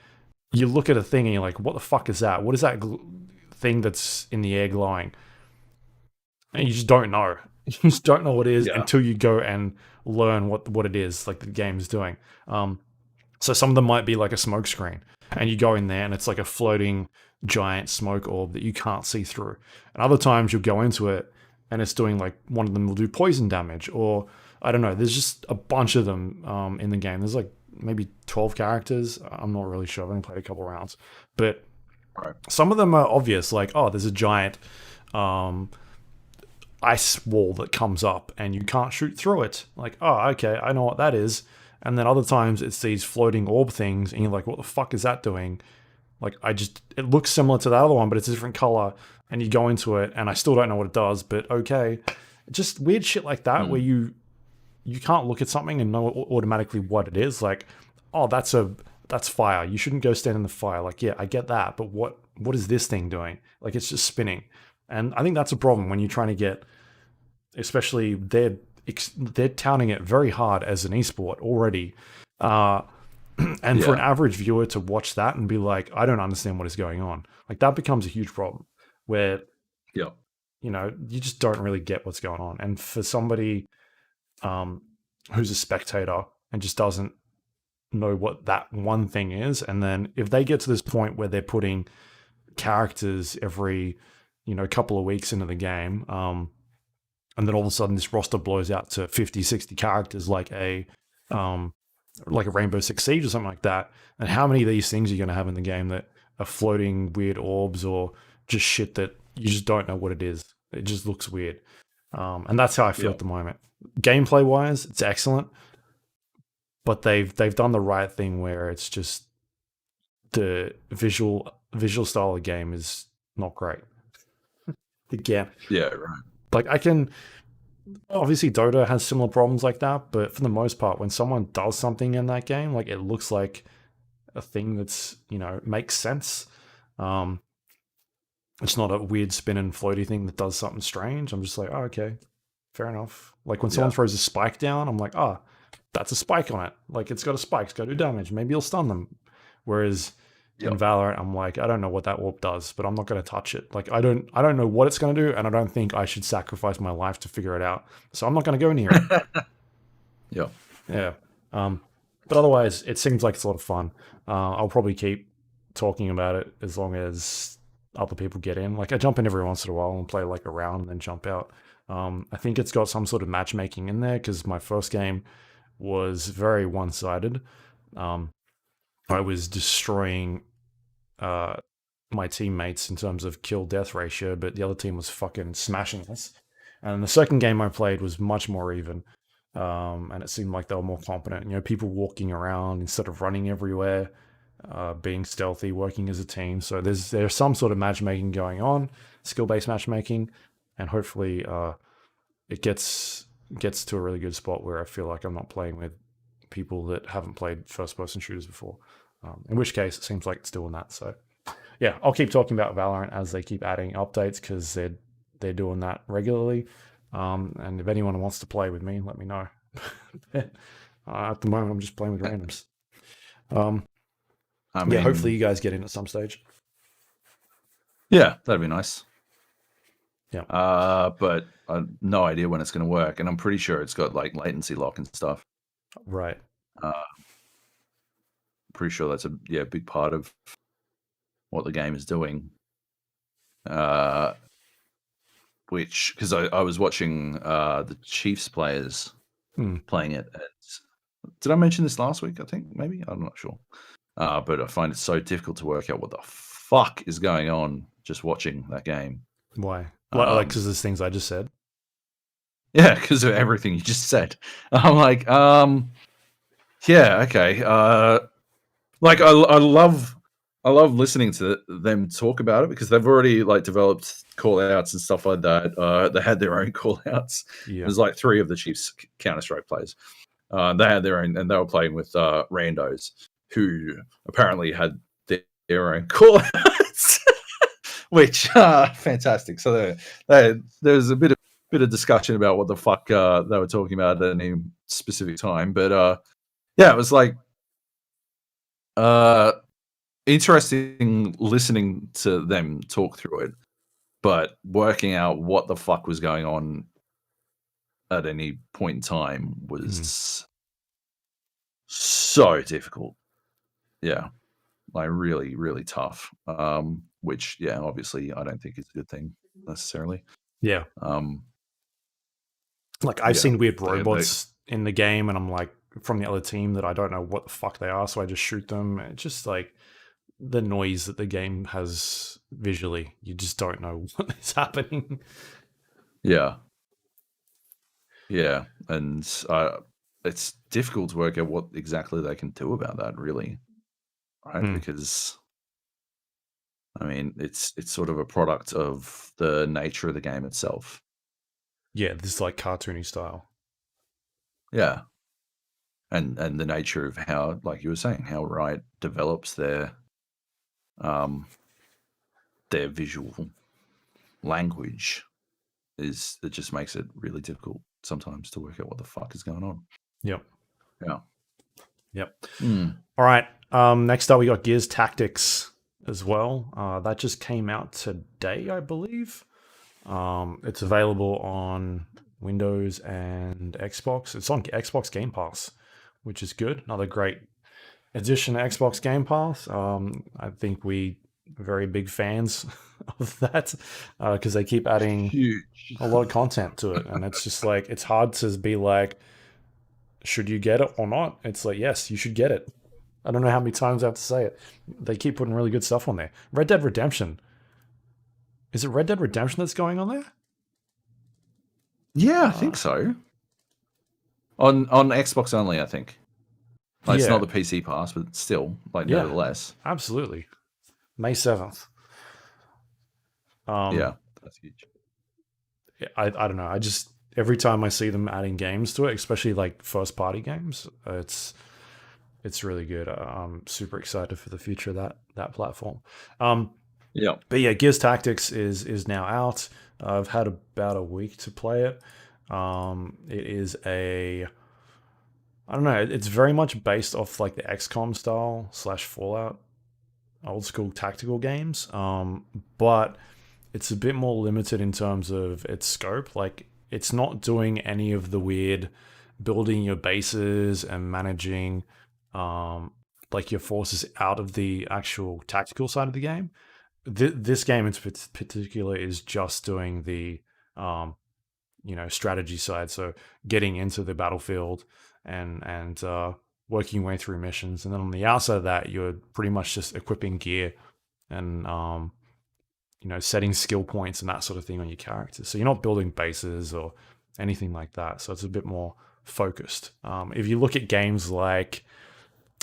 you look at a thing and you're like, what the fuck is that? What is that thing that's in the air glowing? And you just don't know. You just don't know what it is until you go and learn what it is, like the game's doing. So some of them might be like a smoke screen, and you go in there and it's like a floating giant smoke orb that you can't see through. And other times you'll go into it and it's doing like, one of them will do poison damage, or I don't know. There's just a bunch of them in the game. There's like maybe 12 characters. I'm not really sure. I've only played a couple rounds, but some of them are obvious. Like, oh, there's a giant ice wall that comes up and you can't shoot through it. Like, oh, okay, I know what that is. And then other times it's these floating orb things and you're like, what the fuck is that doing? Like, it looks similar to the other one, but it's a different color. And you go into it and I still don't know what it does, but okay. Just weird shit like that where you can't look at something and know automatically what it is. Like, oh, that's fire. You shouldn't go stand in the fire. Like, yeah, I get that, but what is this thing doing? Like, it's just spinning. And I think that's a problem when you're trying to get, especially they're touting it very hard as an esport already. And for an average viewer to watch that and be like, I don't understand what is going on. Like, that becomes a huge problem where, you know, you just don't really get what's going on. And for somebody who's a spectator and just doesn't know what that one thing is, and then if they get to this point where they're putting characters every, couple of weeks into the game, and then all of a sudden this roster blows out to 50, 60 characters like a Rainbow Six Siege or something like that, and how many of these things are you going to have in the game that are floating weird orbs or just shit that you just don't know what it is? It just looks weird. And that's how I feel at the moment. Gameplay wise, it's excellent, but they've done the right thing where it's just the visual style of the game is not great. Again, like, I can obviously Dota has similar problems like that, but for the most part, when someone does something in that game, like, it looks like a thing that's makes sense. It's not a weird spin and floaty thing that does something strange. I'm just like, oh, okay, fair enough. Like when someone throws a spike down, I'm like, oh, that's a spike on it. Like it's got a spike, it's got to do damage. Maybe you'll stun them. Whereas in Valorant, I'm like, I don't know what that warp does, but I'm not going to touch it. Like I don't know what it's going to do, and I don't think I should sacrifice my life to figure it out. So I'm not going to go near it. Yeah. But otherwise, it seems like it's a lot of fun. I'll probably keep talking about it as long as other people get in. Like I jump in every once in a while and play like a round and then jump out. I think it's got some sort of matchmaking in there because my first game was very one-sided. I was destroying my teammates in terms of kill-death ratio, but the other team was fucking smashing us. And the second game I played was much more even. And it seemed like they were more competent. You know, people walking around instead of running everywhere, being stealthy, working as a team. So there's some sort of matchmaking going on, skill-based matchmaking, and hopefully it gets to a really good spot where I feel like I'm not playing with people that haven't played first-person shooters before. In which case, it seems like it's doing that. So yeah, I'll keep talking about Valorant as they keep adding updates because they're doing that regularly. And if anyone wants to play with me, let me know. At the moment, I'm just playing with randoms. I mean, hopefully you guys get in at some stage. Yeah, that'd be nice. Yeah. But I have no idea when it's going to work, and I'm pretty sure it's got like latency lock and stuff. Right. Pretty sure that's a big part of what the game is doing. Which, because I was watching the Chiefs players playing it. Did I mention this last week? I think maybe, I'm not sure. But I find it so difficult to work out what the fuck is going on just watching that game. Why? Like because there's things I just said. Yeah, because of everything you just said. I'm like, yeah, okay. Like I love listening to them talk about it because they've already like developed call outs and stuff like that. They had their own call outs. Yeah. There's like 3 of the Chiefs Counter-Strike players. They had their own, and they were playing with randos who apparently had their own call outs, which fantastic. So there's a bit of discussion about what the fuck they were talking about at any specific time. But yeah, it was like interesting listening to them talk through it, but working out what the fuck was going on at any point in time was so difficult. Yeah, like really, really tough. Which, yeah, obviously I don't think is a good thing necessarily. Yeah. Like I've seen weird robots in the game, and I'm like from the other team that I don't know what the fuck they are, so I just shoot them. It's just like the noise that the game has visually. You just don't know what is happening. Yeah. Yeah, and it's difficult to work out what exactly they can do about that, really, right? Because I mean, it's sort of a product of the nature of the game itself. Yeah, this like cartoony style. Yeah, and the nature of how, like you were saying, how Riot develops their visual language it just makes it really difficult sometimes to work out what the fuck is going on. Yep. Yeah. Yep. All right. Next up, we got Gears Tactics as well. That just came out today, I believe. It's available on Windows and Xbox. It's on Xbox Game Pass, which is good. Another great addition to Xbox Game Pass. I think we are very big fans of that because they keep adding a lot of content to it. And it's just like, it's hard to be like, should you get it or not? It's like, yes, you should get it. I don't know how many times I have to say it. They keep putting really good stuff on there. Red Dead Redemption. Is it Red Dead Redemption that's going on there? Yeah, I think so. On Xbox only, I think. Like, it's not the PC pass, but still, like, nevertheless. Absolutely. May 7th. Yeah, that's huge. I don't know. I just, every time I see them adding games to it, especially like first party games, it's really good. I'm super excited for the future of that platform. Yeah. But yeah, Gears Tactics is now out. I've had about a week to play it. It is I don't know. It's very much based off like the XCOM style / Fallout old school tactical games. But it's a bit more limited in terms of its scope. Like it's not doing any of the weird building your bases and managing like your forces out of the actual tactical side of the game. This game in particular is just doing the strategy side, so getting into the battlefield and working your way through missions, and then on the outside of that, you're pretty much just equipping gear and setting skill points and that sort of thing on your characters. So you're not building bases or anything like that. So it's a bit more focused. If you look at games like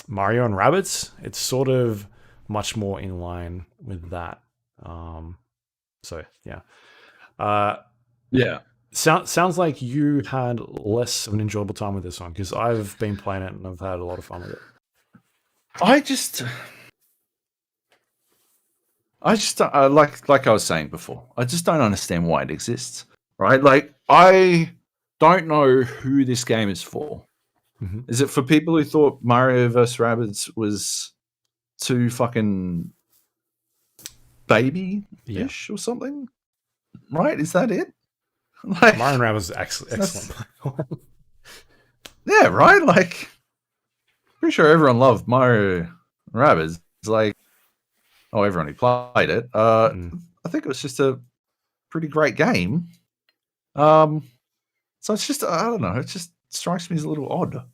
Mario and Rabbids, it's sort of much more in line with that. So yeah. Yeah. Sounds like you had less of an enjoyable time with this one, because I've been playing it and I've had a lot of fun with it. I just like I was saying before, I just don't understand why it exists, right? Like, I don't know who this game is for. Mm-hmm. Is it for people who thought Mario vs. Rabbids was too fucking baby-ish or something? Right? Is that it? Like, Mario and Rabbids is excellent. Yeah, right? Like, pretty sure everyone loved Mario Rabbids. It's like, everyone who played it. I think it was just a pretty great game. So it's just, I don't know, it just strikes me as a little odd.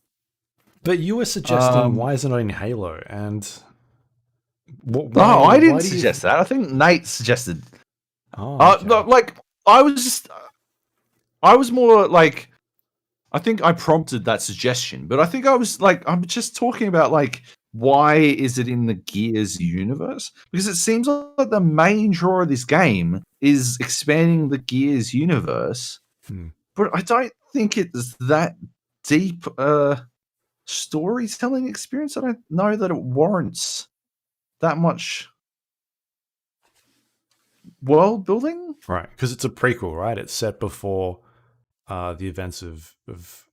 But you were suggesting, why isn't it in Halo? And I didn't suggest that. I think Nate suggested. Okay. Like, I was more like, I think I prompted that suggestion, but I think I was like, I'm just talking about like, why is it in the Gears universe? Because it seems like the main draw of this game is expanding the Gears universe, but I don't think it's that deep storytelling experience. I don't know that it warrants that much world building. Right, because it's a prequel, right? It's set before the events of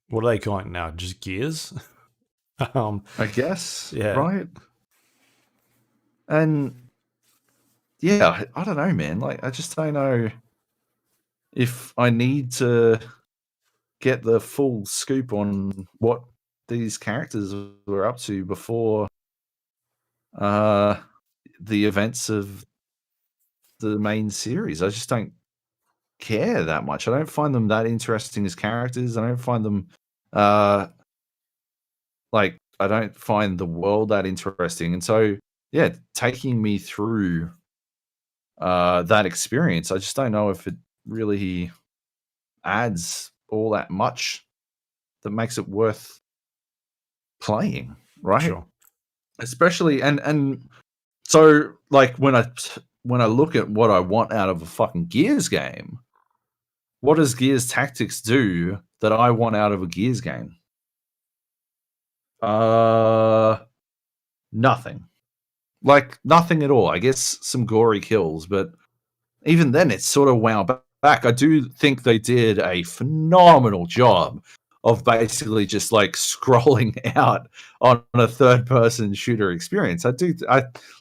what are they calling it now? Just Gears? I guess. Yeah. Right. And yeah, I don't know, man. Like, I just don't know if I need to get the full scoop on what these characters were up to before the events of the main series. I just don't care that much. I don't find them that interesting as characters. I don't find them like, I don't find the world that interesting. And so, yeah, taking me through that experience, I just don't know if it really adds all that much that makes it worth playing, right? Sure. Especially, and so, like, when I look at what I want out of a fucking Gears game, what does Gears Tactics do that I want out of a Gears game? Nothing. Like, nothing at all. I guess some gory kills, but even then, it's sort of wound back. I do think they did a phenomenal job of basically just like scrolling out on a third-person shooter experience. I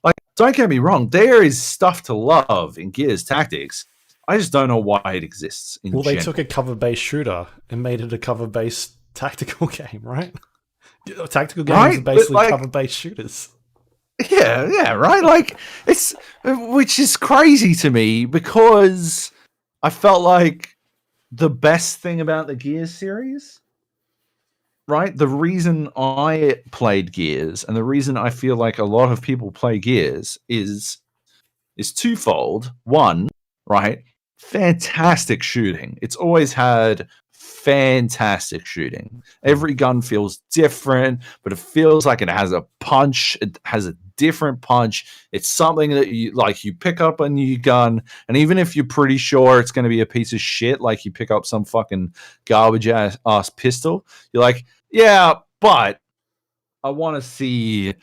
like. Don't get me wrong. There is stuff to love in Gears Tactics. I just don't know why it exists. Well, they took a cover-based shooter and made it a cover-based tactical game, right? Tactical games are basically like, cover-based shooters. Yeah, right. Like, it's, which is crazy to me, because I felt like the best thing about the Gears series, right? The reason I played Gears and the reason I feel like a lot of people play Gears is twofold. One, right? Fantastic shooting. It's always had fantastic shooting. Every gun feels different, but it feels like it has a punch. It has a different punch. It's something that you pick up a new gun, and even if you're pretty sure it's going to be a piece of shit, like you pick up some fucking garbage ass pistol, you're like, yeah, but I want to see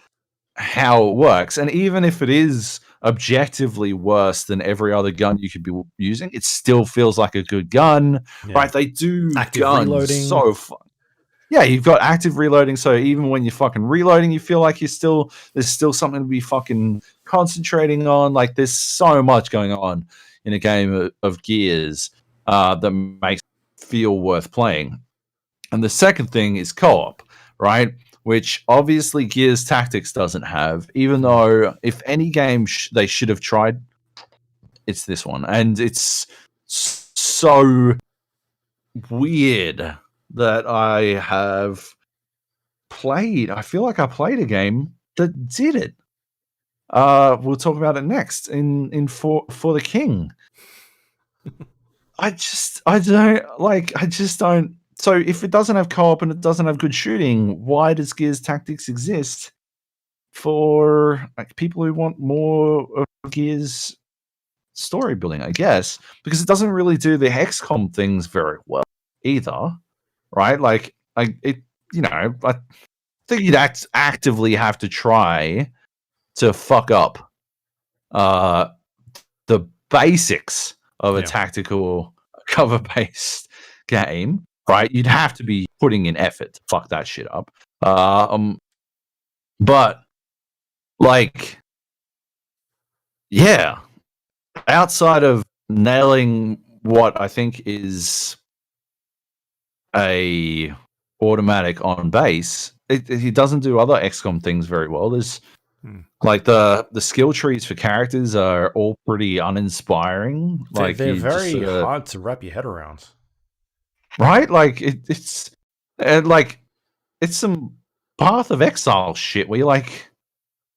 how it works. And even if it is objectively worse than every other gun you could be using, it still feels like a good gun, right? They do active guns reloading. so fun. Yeah, you've got active reloading, so even when you're fucking reloading, you feel like there's still something to be fucking concentrating on. Like there's so much going on in a game of Gears that makes it feel worth playing. And the second thing is co-op, right? Which obviously Gears Tactics doesn't have, even though if any game they should have tried, it's this one. And it's so weird that I have played. I feel like I played a game that did it. We'll talk about it next in for the King. I just don't. So if it doesn't have co-op and it doesn't have good shooting, why does Gears Tactics exist for like people who want more of Gears story building? I guess because it doesn't really do the XCOM things very well either, right? Like I think you'd actively have to try to fuck up the basics of a tactical cover-based game. Right, you'd have to be putting in effort to fuck that shit up. But like, yeah, outside of nailing what I think is a automatic on base, it doesn't do other XCOM things very well. There's like the skill trees for characters are all pretty uninspiring. Like they're very hard to wrap your head around. Right, like it's some Path of Exile shit where you're like,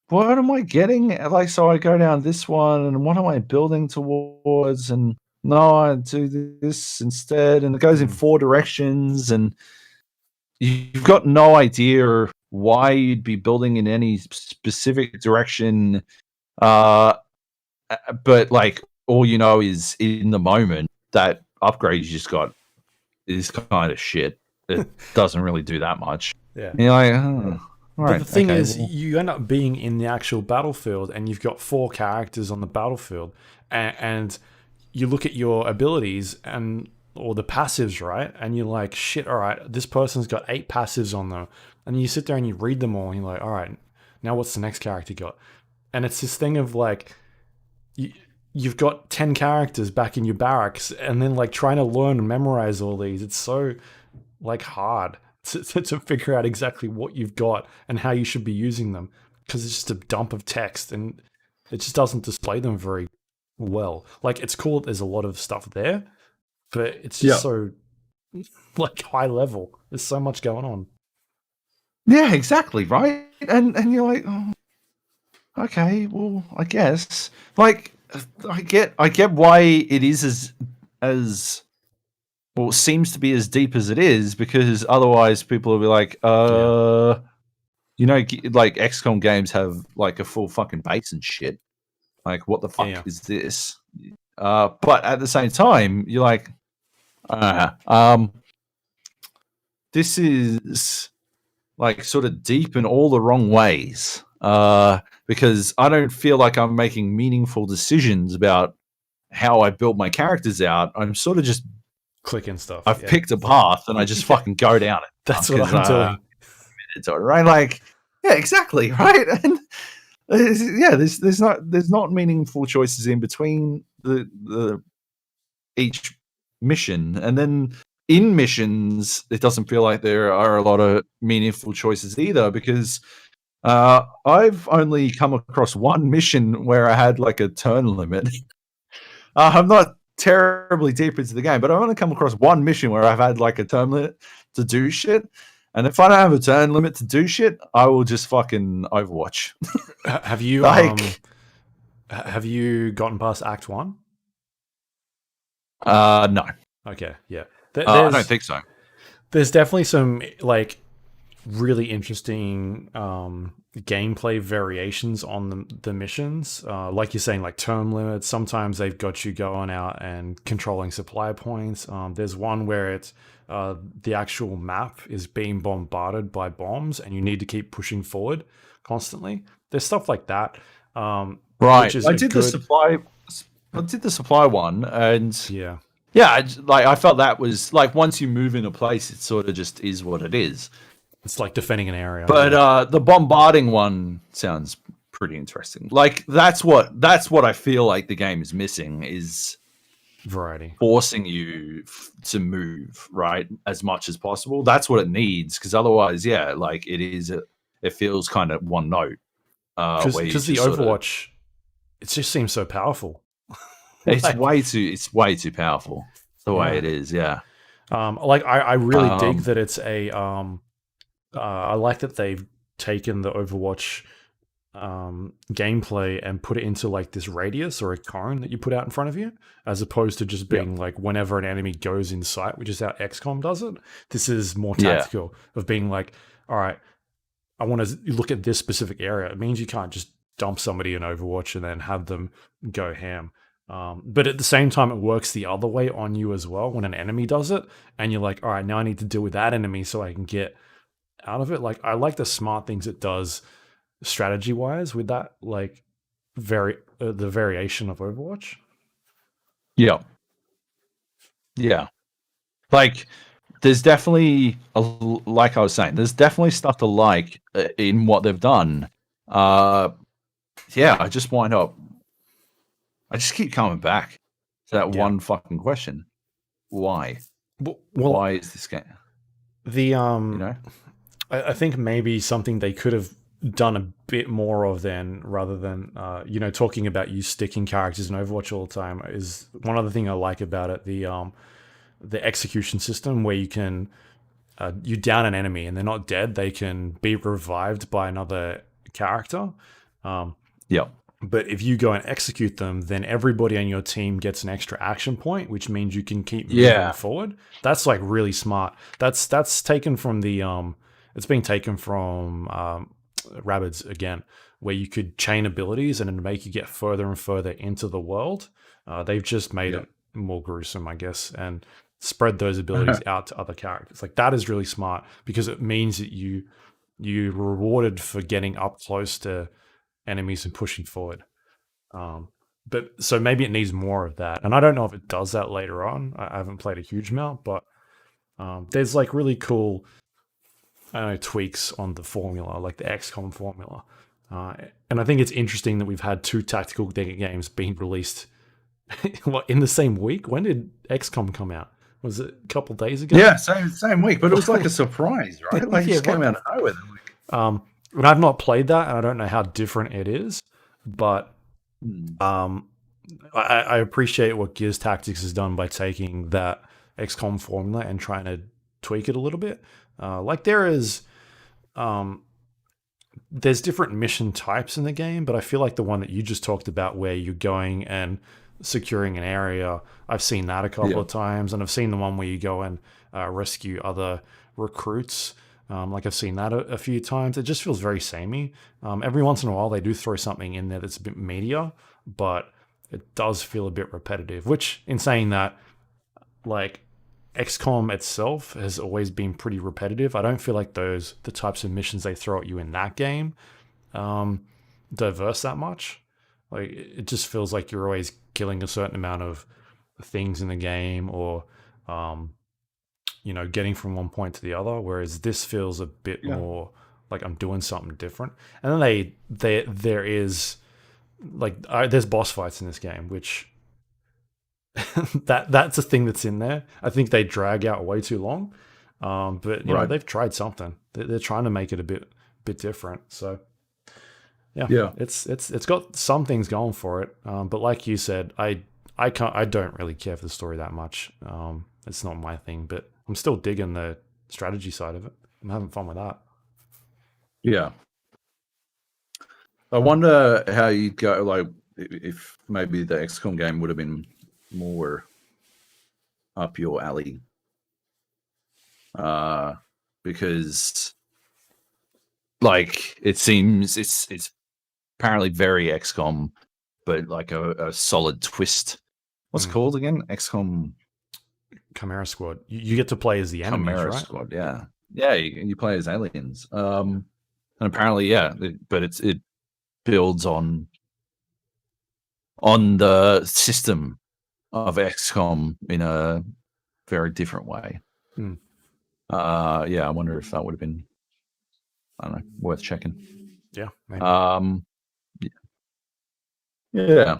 what am I getting? Like, so I go down this one, and what am I building towards? And no, I do this instead, and it goes in 4 directions, and you've got no idea why you'd be building in any specific direction. But like, all you know is in the moment that upgrade you just got is kind of shit. It doesn't really do that much. Yeah. You're like, oh, but the thing is, you end up being in the actual battlefield, and you've got 4 characters on the battlefield, and you look at your abilities or the passives, right? And you're like, shit, all right, this person's got 8 passives on them, and you sit there and you read them all, and you're like, all right, now what's the next character got? And it's this thing of like, you've got 10 characters back in your barracks, and then like trying to learn and memorize all these. It's so like hard to figure out exactly what you've got and how you should be using them, because it's just a dump of text and it just doesn't display them very well. Like, it's cool that there's a lot of stuff there, but it's just so like high level. There's so much going on. Yeah, exactly, right? And you're like, oh, okay, well, I guess. Like, I get why it is as well, seems to be as deep as it is, because otherwise people will be like, you know, like XCOM games have like a full fucking base and shit. Like, what the fuck is this? But at the same time, you're like, this is like sort of deep in all the wrong ways. Because I don't feel like I'm making meaningful decisions about how I build my characters out. I'm sort of just clicking stuff. I've picked a path and I just fucking go down it. That's what I'm doing. Right? Like, yeah, exactly. Right. And there's not meaningful choices in between the each mission, and then in missions it doesn't feel like there are a lot of meaningful choices either, because I've only come across one mission where I had like a turn limit. I'm not terribly deep into the game, but I've only come across one mission where I've had like a turn limit to do shit. And if I don't have a turn limit to do shit, I will just fucking Overwatch. Have you have you gotten past Act 1? No. Okay, yeah. I don't think so. There's definitely some like really interesting gameplay variations on the missions. Like you're saying, like term limits. Sometimes they've got you going out and controlling supply points. There's one where it's the actual map is being bombarded by bombs and you need to keep pushing forward constantly. There's stuff like that. Right. which is I did the supply one, and yeah. I felt that was like once you move in a place, it sort of just is what it is. It's like defending an area. But the bombarding one sounds pretty interesting. Like that's what I feel like the game is missing is variety, forcing you to move right as much as possible. That's what it needs, because otherwise, like it feels kind of one note. Because the Overwatch, it just seems so powerful. It's way too powerful. The way it is, yeah. I really dig that it's a. I like that they've taken the Overwatch gameplay and put it into like this radius or a cone that you put out in front of you, as opposed to just being like whenever an enemy goes in sight, which is how XCOM does it. This is more tactical of being like, all right, I want to look at this specific area. It means you can't just dump somebody in Overwatch and then have them go ham. But at the same time, it works the other way on you as well when an enemy does it, and you're like, all right, now I need to deal with that enemy so I can get out of it. Like, I like the smart things it does strategy wise with that, like the variation of Overwatch. Yeah. Like, there's definitely like I was saying, there's definitely stuff to like in what they've done. I just I just keep coming back to that one fucking question. Why? Well, why is this game? I think maybe something they could have done a bit more of then, rather than talking about you sticking characters in Overwatch all the time, is one other thing I like about it. The execution system where you can you down an enemy and they're not dead, they can be revived by another character. But if you go and execute them, then everybody on your team gets an extra action point, which means you can keep moving forward. That's like really smart. That's taken from the it's being taken from Rabbids again, where you could chain abilities and make you get further and further into the world. They've just made it more gruesome, I guess, and spread those abilities out to other characters. Like, that is really smart, because it means that you're rewarded for getting up close to enemies and pushing forward. But so maybe it needs more of that, and I don't know if it does that later on. I haven't played a huge amount, but there's like really cool tweaks on the formula, like the XCOM formula, and I think it's interesting that we've had two tactical games being released in the same week. When did XCOM come out? Was it a couple days ago? Yeah, same week, but it was like a surprise, right? Like, it just came out of nowhere. And I've not played that, and I don't know how different it is, but I appreciate what Gears Tactics has done by taking that XCOM formula and trying to tweak it a little bit. Like, there's different mission types in the game, but I feel like the one that you just talked about, where you're going and securing an area, I've seen that a couple of times, and I've seen the one where you go and rescue other recruits. Like, I've seen that a few times. It just feels very samey. Every once in a while, they do throw something in there that's a bit meatier, but it does feel a bit repetitive. Which, in saying that, like, XCOM itself has always been pretty repetitive. I don't feel like the types of missions they throw at you in that game diverse that much. Like, it just feels like you're always killing a certain amount of things in the game, or getting from one point to the other, whereas this feels a bit more like I'm doing something different. And then there is like there's boss fights in this game, which that's a thing that's in there. I think they drag out way too long, but they've tried something. They're trying to make it a bit different. So it's got some things going for it. But like you said, I don't really care for the story that much. It's not my thing, but I'm still digging the strategy side of it. I'm having fun with that. Yeah. I wonder how you'd go, like, if maybe the XCOM game would have been more up your alley. Because, like, it seems it's apparently very XCOM, but like a solid twist. What's it called again? XCOM Chimera Squad. You get to play as the enemies, Chimera right? Squad, yeah. You play as aliens. And apparently, but it builds on on the system of XCOM in a very different way. I wonder if that would have been, I don't know, worth checking. Yeah, maybe. Yeah.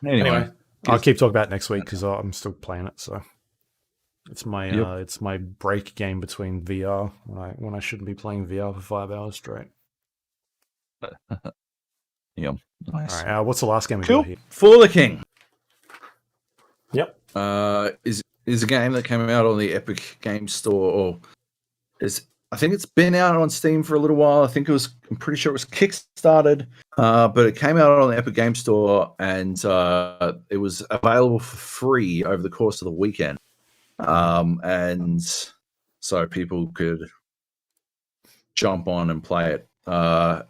Anyway, I'll keep talking about it next week because I'm still playing it. So it's my break game between VR when I shouldn't be playing VR for 5 hours straight. Yeah, nice. All right, what's the last game we got here? For the King. Yep. Is a game that came out on the Epic Game Store, or I think it's been out on Steam for a little while. I'm pretty sure it was kickstarted, but it came out on the Epic Game Store, and it was available for free over the course of the weekend, and so people could jump on and play it. I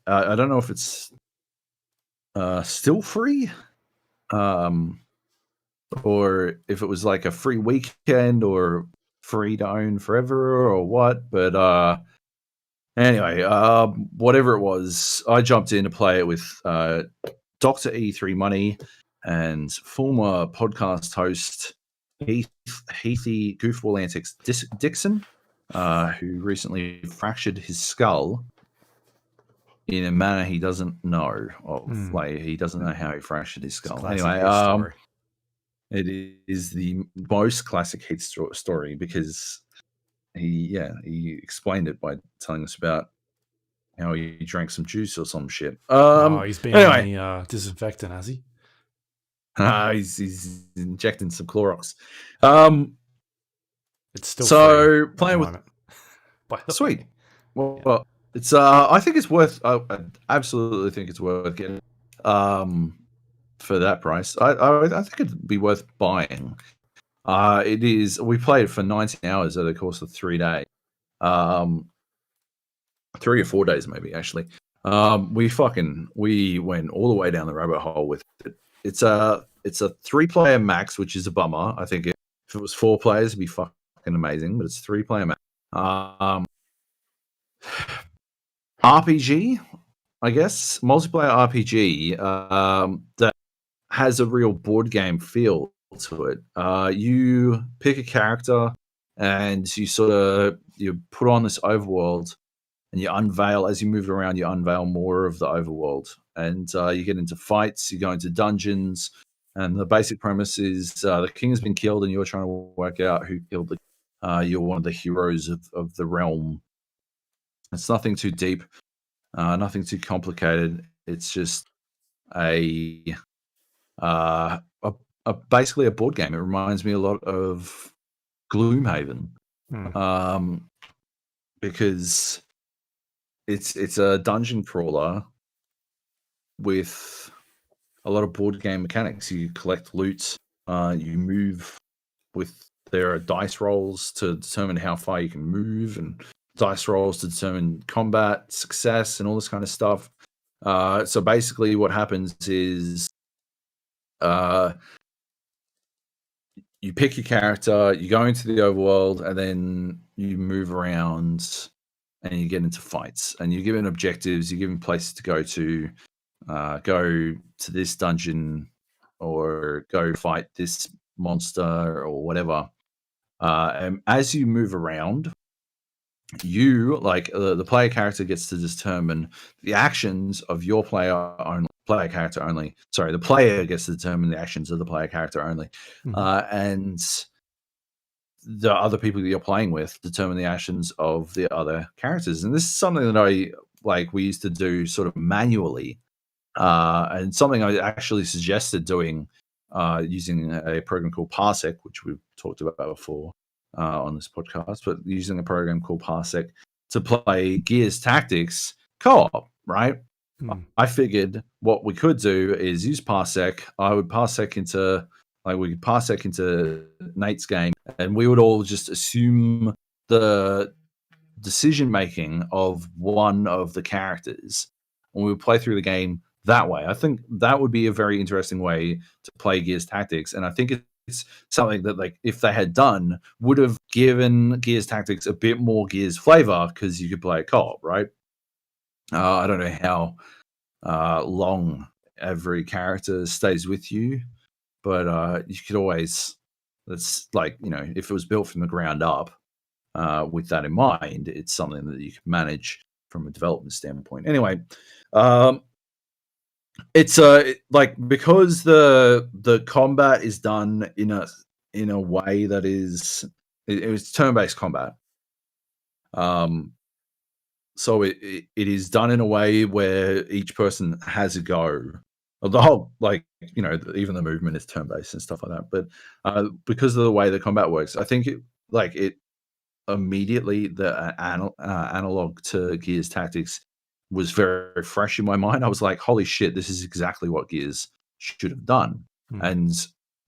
don't know if it's still free, or if it was like a free weekend or free to own forever or what. But anyway, whatever it was, I jumped in to play it with Dr. E3 Money and former podcast host Heathy Goofball Antics Dixon, who recently fractured his skull in a manner he doesn't know of. Like, he doesn't know how he fractured his skull. Anyway, it is the most classic Heath story because he explained it by telling us about how he drank some juice or some shit. He's been on the disinfectant, has he? He's injecting some Clorox. It's still so playing with. Sweet. Well, it's. I think it's worth. I absolutely think it's worth getting. For that price, I think it'd be worth buying. It is. We played it for 19 hours over the course of 3 days, 3 or 4 days maybe actually. We went all the way down the rabbit hole with it. It's a 3-player max, which is a bummer. I think if it was 4 players, it'd be fucking amazing, but it's 3-player max. RPG, I guess, multiplayer RPG that has a real board game feel to it. You pick a character and you put on this overworld, and you unveil, as you move around, you unveil more of the overworld, and you get into fights, you go into dungeons, and the basic premise is the king has been killed and you're trying to work out who killed the you're one of the heroes of the realm. It's nothing too deep, nothing too complicated. It's just basically a board game. It reminds me a lot of Gloomhaven, because it's a dungeon crawler with a lot of board game mechanics. You collect loot, you move there are dice rolls to determine how far you can move, and dice rolls to determine combat success and all this kind of stuff. So basically what happens is you pick your character, you go into the overworld, and then you move around and you get into fights, and you're given objectives, you're given places to go to this dungeon or go fight this monster or whatever. And as you move around, you the player character gets to determine the actions of your player character only. Sorry, the player gets to determine the actions of the player character only, and the other people that you're playing with determine the actions of the other characters. And this is something that we used to do sort of manually, and something I actually suggested doing using a program called Parsec, which we've talked about before on this podcast, but using a program called Parsec to play Gears Tactics co-op, right? I figured what we could do is use Parsec. I would Parsec into we could Parsec into Nate's game, and we would all just assume the decision making of one of the characters, and we would play through the game that way. I think that would be a very interesting way to play Gears Tactics, and I think it's something that, if they had done, would have given Gears Tactics a bit more Gears flavor, because you could play a co-op, right? I don't know how long every character stays with you, but you could always, that's like, if it was built from the ground up with that in mind, it's something that you can manage from a development standpoint. Anyway, it's like, because the combat is done in a way that is, it was turn-based combat. So it is done in a way where each person has a go. The whole, like, even the movement is turn-based and stuff like that. But because of the way the combat works, I think it immediately, the analog to Gears Tactics was very fresh in my mind. I was like, holy shit, this is exactly what Gears should have done. And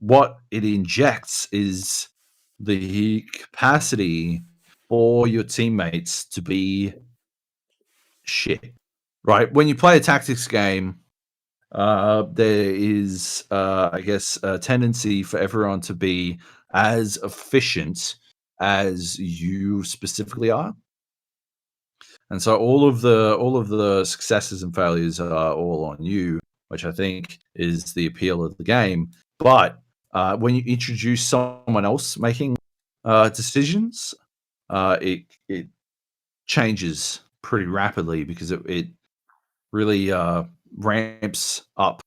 what it injects is the capacity for your teammates to be shit, right? When you play a tactics game, there is, I guess, a tendency for everyone to be as efficient as you specifically are. And so all of the successes and failures are all on you, which I think is the appeal of the game. But when you introduce someone else making decisions, it changes pretty rapidly, because it really ramps up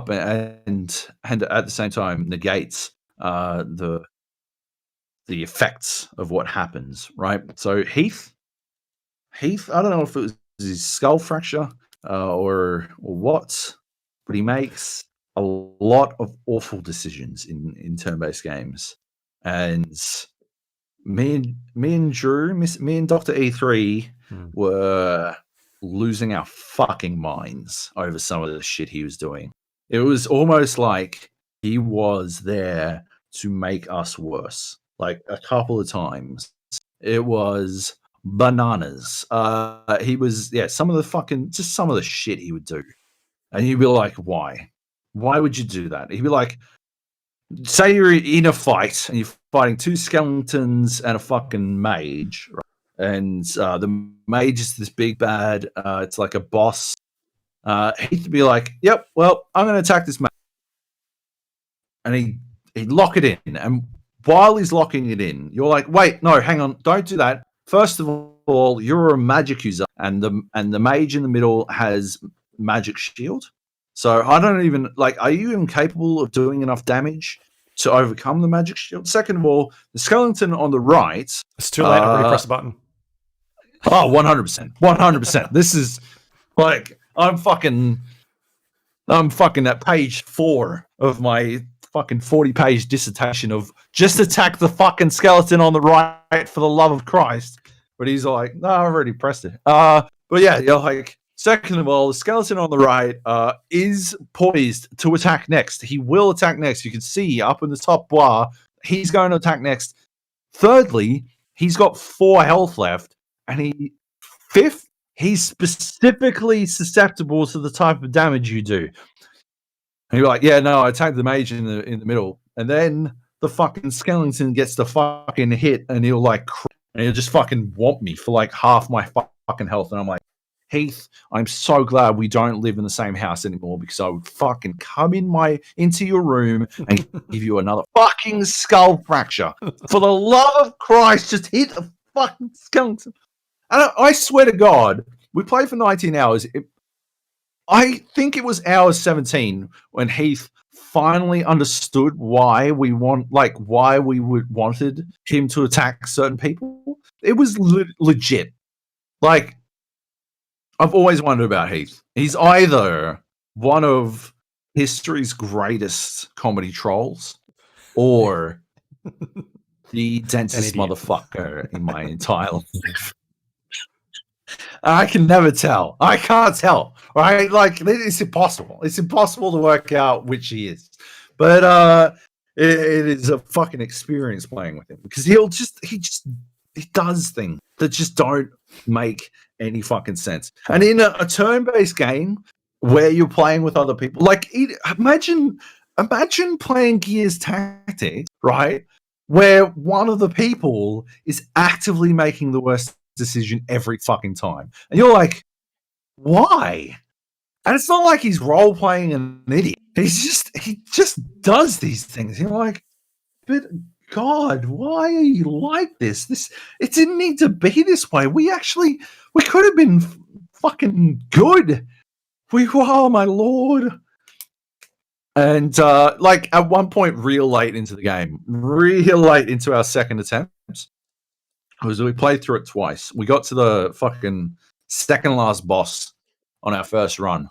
and at the same time negates the effects of what happens, right? So Heath, I don't know if it was his skull fracture or what, but he makes a lot of awful decisions in turn-based games. And me and Dr. E3 were losing our fucking minds over some of the shit he was doing. It was almost like he was there to make us worse. Like, a couple of times, it was bananas. He was, some of the shit he would do, and you'd be like, why? Why would you do that? He'd be like, say you're in a fight and you're fighting two skeletons and a fucking mage, right? And the mage is this big bad. It's like a boss. He'd be like, "Yep, well, I'm going to attack this mage," and he'd lock it in. And while he's locking it in, you're like, "Wait, no, hang on, don't do that. First of all, you're a magic user, and the mage in the middle has magic shield. So I don't even, like, are you even capable of doing enough damage to overcome the magic shield? Second of all, the skeleton on the right..." It's too late. I already pressed the button. Oh, 100%. 100%. This is, like, I'm fucking at page 4 of my fucking 40-page dissertation of just attack the fucking skeleton on the right for the love of Christ. But he's like, no, I've already pressed it. But yeah, you're like, second of all, the skeleton on the right is poised to attack next. He will attack next. You can see up in the top bar, he's going to attack next. Thirdly, he's got 4 health left. And fifth, he's specifically susceptible to the type of damage you do. And you're like, yeah, no, I attacked the mage in the middle. And then the fucking skeleton gets the fucking hit, and he'll just fucking whomp me for like half my fucking health. And I'm like, Heath, I'm so glad we don't live in the same house anymore, because I would fucking come into your room and give you another fucking skull fracture. For the love of Christ, just hit a fucking skeleton. And I swear to God, we played for 19 hours. I think it was hour 17 when Heath finally understood why we wanted him to attack certain people. It was legit. Like, I've always wondered about Heath. He's either one of history's greatest comedy trolls, or the densest motherfucker in my entire life. I can never tell. I can't tell, right? Like, it's impossible. It's impossible to work out which he is. But it is a fucking experience playing with him, because he does things that just don't make any fucking sense. And in a turn-based game where you're playing with other people, like, imagine playing Gears Tactics, right? Where one of the people is actively making the worst decision every fucking time, and you're like, Why? And it's not like he's role playing an idiot. He just does these things. You're like, but God, why are you like this? It didn't need to be this way. We could have been fucking good. Oh my Lord. And like at one point, real late into the game, real late into our second attempt, because we played through it twice. We got to the fucking second last boss on our first run.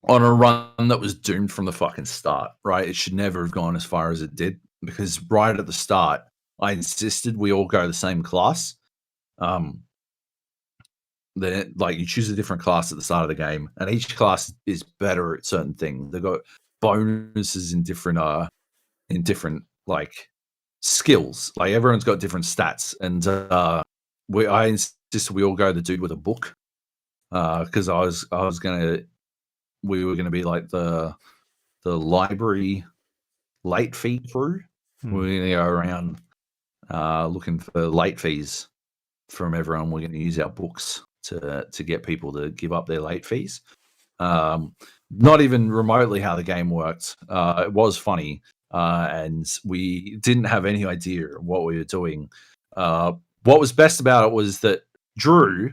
On a run that was doomed from the fucking start, right? It should never have gone as far as it did, because right at the start, I insisted we all go the same class. Then like you choose a different class at the start of the game, and each class is better at certain things. They've got bonuses in different like skills. Like everyone's got different stats, and I insisted we all go the dude with a book, because we were gonna be like the library late fee crew. We're gonna go around looking for late fees from everyone. We're gonna use our books to get people to give up their late fees. Not even remotely how the game worked. It was funny, and we didn't have any idea what we were doing. What was best about it was that Drew,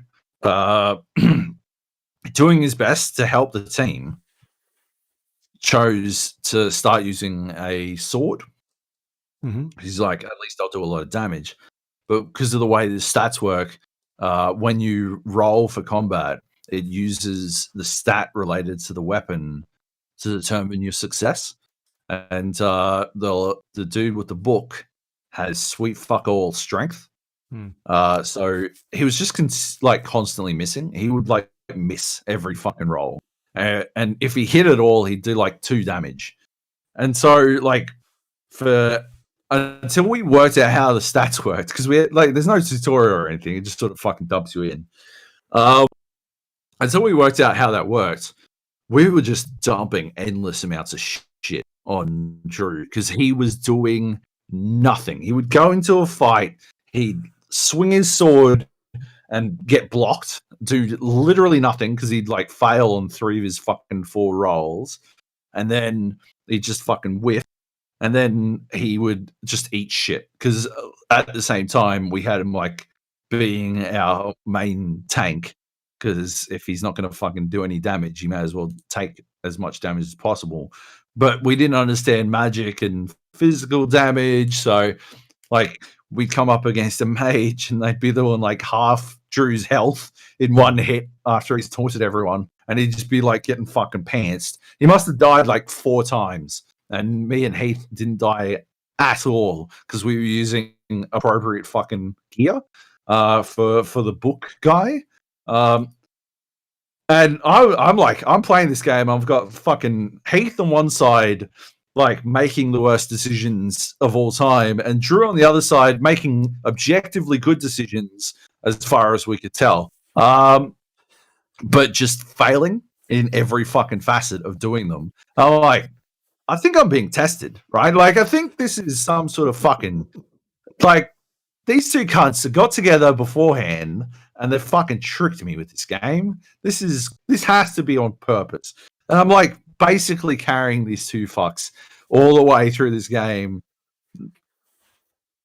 doing his best to help the team, chose to start using a sword. He's like, at least I'll do a lot of damage. But because of the way the stats work, when you roll for combat, it uses the stat related to the weapon to determine your success. And the dude with the book has sweet fuck all strength. So he was just constantly missing. He would like miss every fucking roll. And if he hit it all, he'd do like 2 damage. And so like until we worked out how the stats worked, because we had, like, there's no tutorial or anything, it just sort of fucking dumps you in. Until we worked out how that worked, we were just dumping endless amounts of shit on Drew because he was doing nothing. He would go into a fight, he'd swing his sword and get blocked, do literally nothing because he'd like fail on 3 of his fucking 4 rolls, and then he'd just fucking whiff. And then he would just eat shit because at the same time we had him like being our main tank, because if he's not going to fucking do any damage, he may as well take as much damage as possible. But we didn't understand magic and physical damage, so like we'd come up against a mage and they'd be doing like half Drew's health in one hit after he's taunted everyone, and he'd just be like getting fucking pantsed. He must have died like 4 times. And me and Heath didn't die at all because we were using appropriate fucking gear for the book guy. And I'm playing this game. I've got fucking Heath on one side, like making the worst decisions of all time, and Drew on the other side making objectively good decisions as far as we could tell, but just failing in every fucking facet of doing them. I'm like, I think I'm being tested, right? Like, I think this is some sort of fucking, like, these 2 cunts have got together beforehand and they fucking tricked me with this game. This has to be on purpose. And I'm like basically carrying these 2 fucks all the way through this game.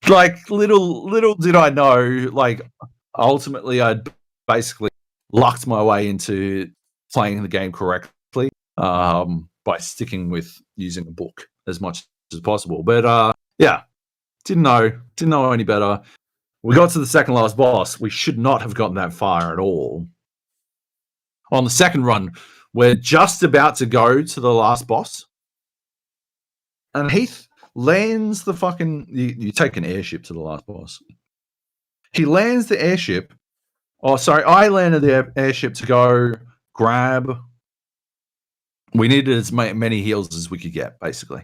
Like, little did I know, like, ultimately I'd basically lucked my way into playing the game correctly. By sticking with using a book as much as possible. But yeah, didn't know any better. We got to the second last boss. We should not have gotten that far at all. On the second run, we're just about to go to the last boss. And Heath lands the fucking... You take an airship to the last boss. He lands the airship. Oh, sorry, I landed the airship to go grab... We needed as many heals as we could get, basically.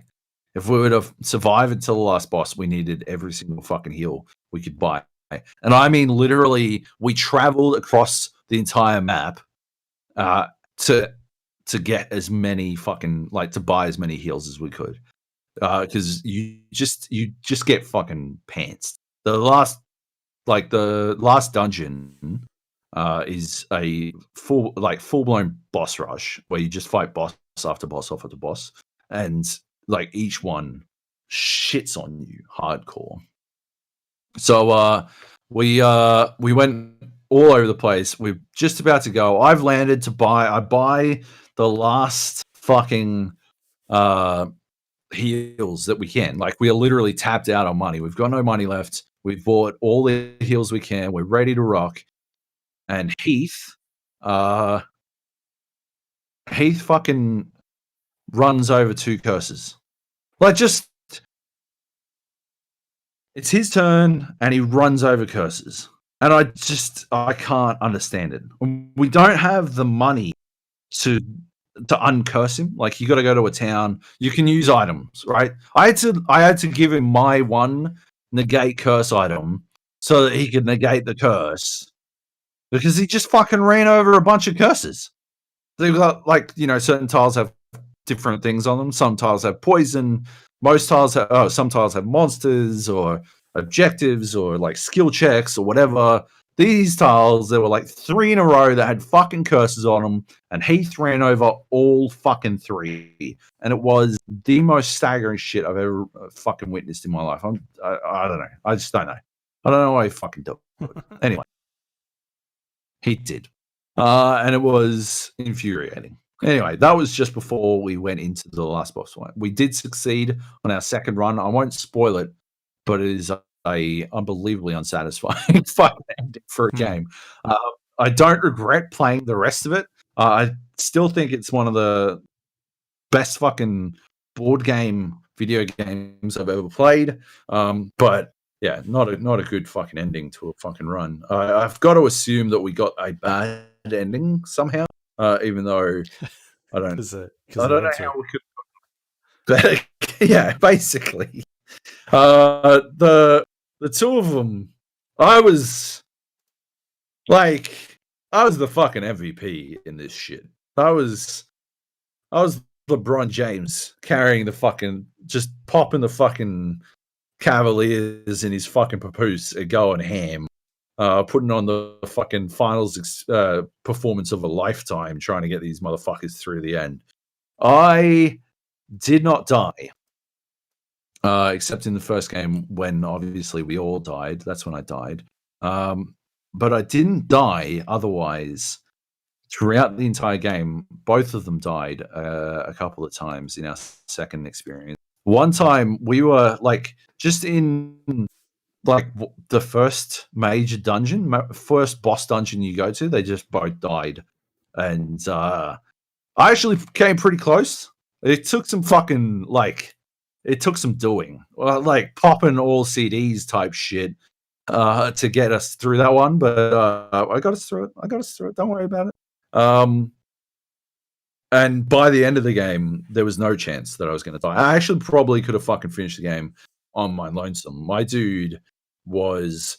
If we were to survive until the last boss, we needed every single fucking heal we could buy. And I mean, literally, we traveled across the entire map to get as many fucking, like, to buy as many heals as we could. Because you just get fucking pantsed. The last dungeon is a full-blown boss rush where you just fight boss after boss after boss, and like each one shits on you hardcore. So we went all over the place. We're just about to go. I've landed to buy. I buy the last fucking heals that we can. Like, we are literally tapped out on money. We've got no money left. We've bought all the heals we can. We're ready to rock. And Heath fucking runs over 2 curses. Like, just, it's his turn and he runs over curses. And I can't understand it. We don't have the money to uncurse him. Like, you got to go to a town. You can use items, right? I had to give him my one negate curse item so that he could negate the curse, because he just fucking ran over a bunch of curses. They've got, like, certain tiles have different things on them. Some tiles have poison. Some tiles have monsters or objectives or like skill checks or whatever. These tiles, there were like 3 in a row that had fucking curses on them, and Heath ran over all fucking 3. And it was the most staggering shit I've ever fucking witnessed in my life. I don't know. I just don't know. I don't know why he fucking did it. Anyway, he did. And it was infuriating. Anyway, that was just before we went into the last boss fight. We did succeed on our second run. I won't spoil it, but it is a unbelievably unsatisfying fucking ending for a game. I don't regret playing the rest of it. I still think it's one of the best fucking board game video games I've ever played. But yeah, not a good fucking ending to a fucking run. I've got to assume that we got a bad ending somehow, even though I don't know how we could. But yeah, basically, the 2 of them, I was the fucking MVP in this shit. I was LeBron James carrying the fucking, just popping the fucking Cavaliers in his fucking papoose and going ham, putting on the fucking finals performance of a lifetime, trying to get these motherfuckers through the end. I did not die, except in the first game when obviously we all died. That's when I died. But I didn't die otherwise throughout the entire game. Both of them died a couple of times in our second experience. One time we were like just in like the first major dungeon, first boss dungeon you go to, they just both died. And I actually came pretty close. It took some fucking, it took some doing, like popping all CDs type shit to get us through that one. But I got us through it. Don't worry about it. And by the end of the game, there was no chance that I was going to die. I actually probably could have fucking finished the game on my lonesome. My dude was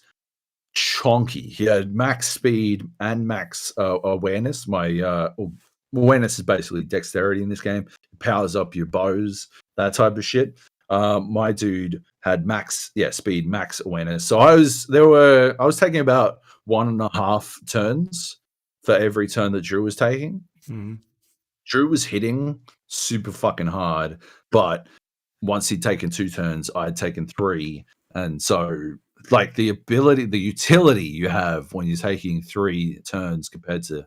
chonky. He had max speed and max awareness. My awareness is basically dexterity in this game. It powers up your bows, that type of shit. My dude had max speed, max awareness. So I was taking about 1.5 turns for every turn that Drew was taking. Mm-hmm. Drew was hitting super fucking hard, but once he'd taken 2 turns, I had taken 3. And so, like, the utility you have when you're taking 3 turns compared to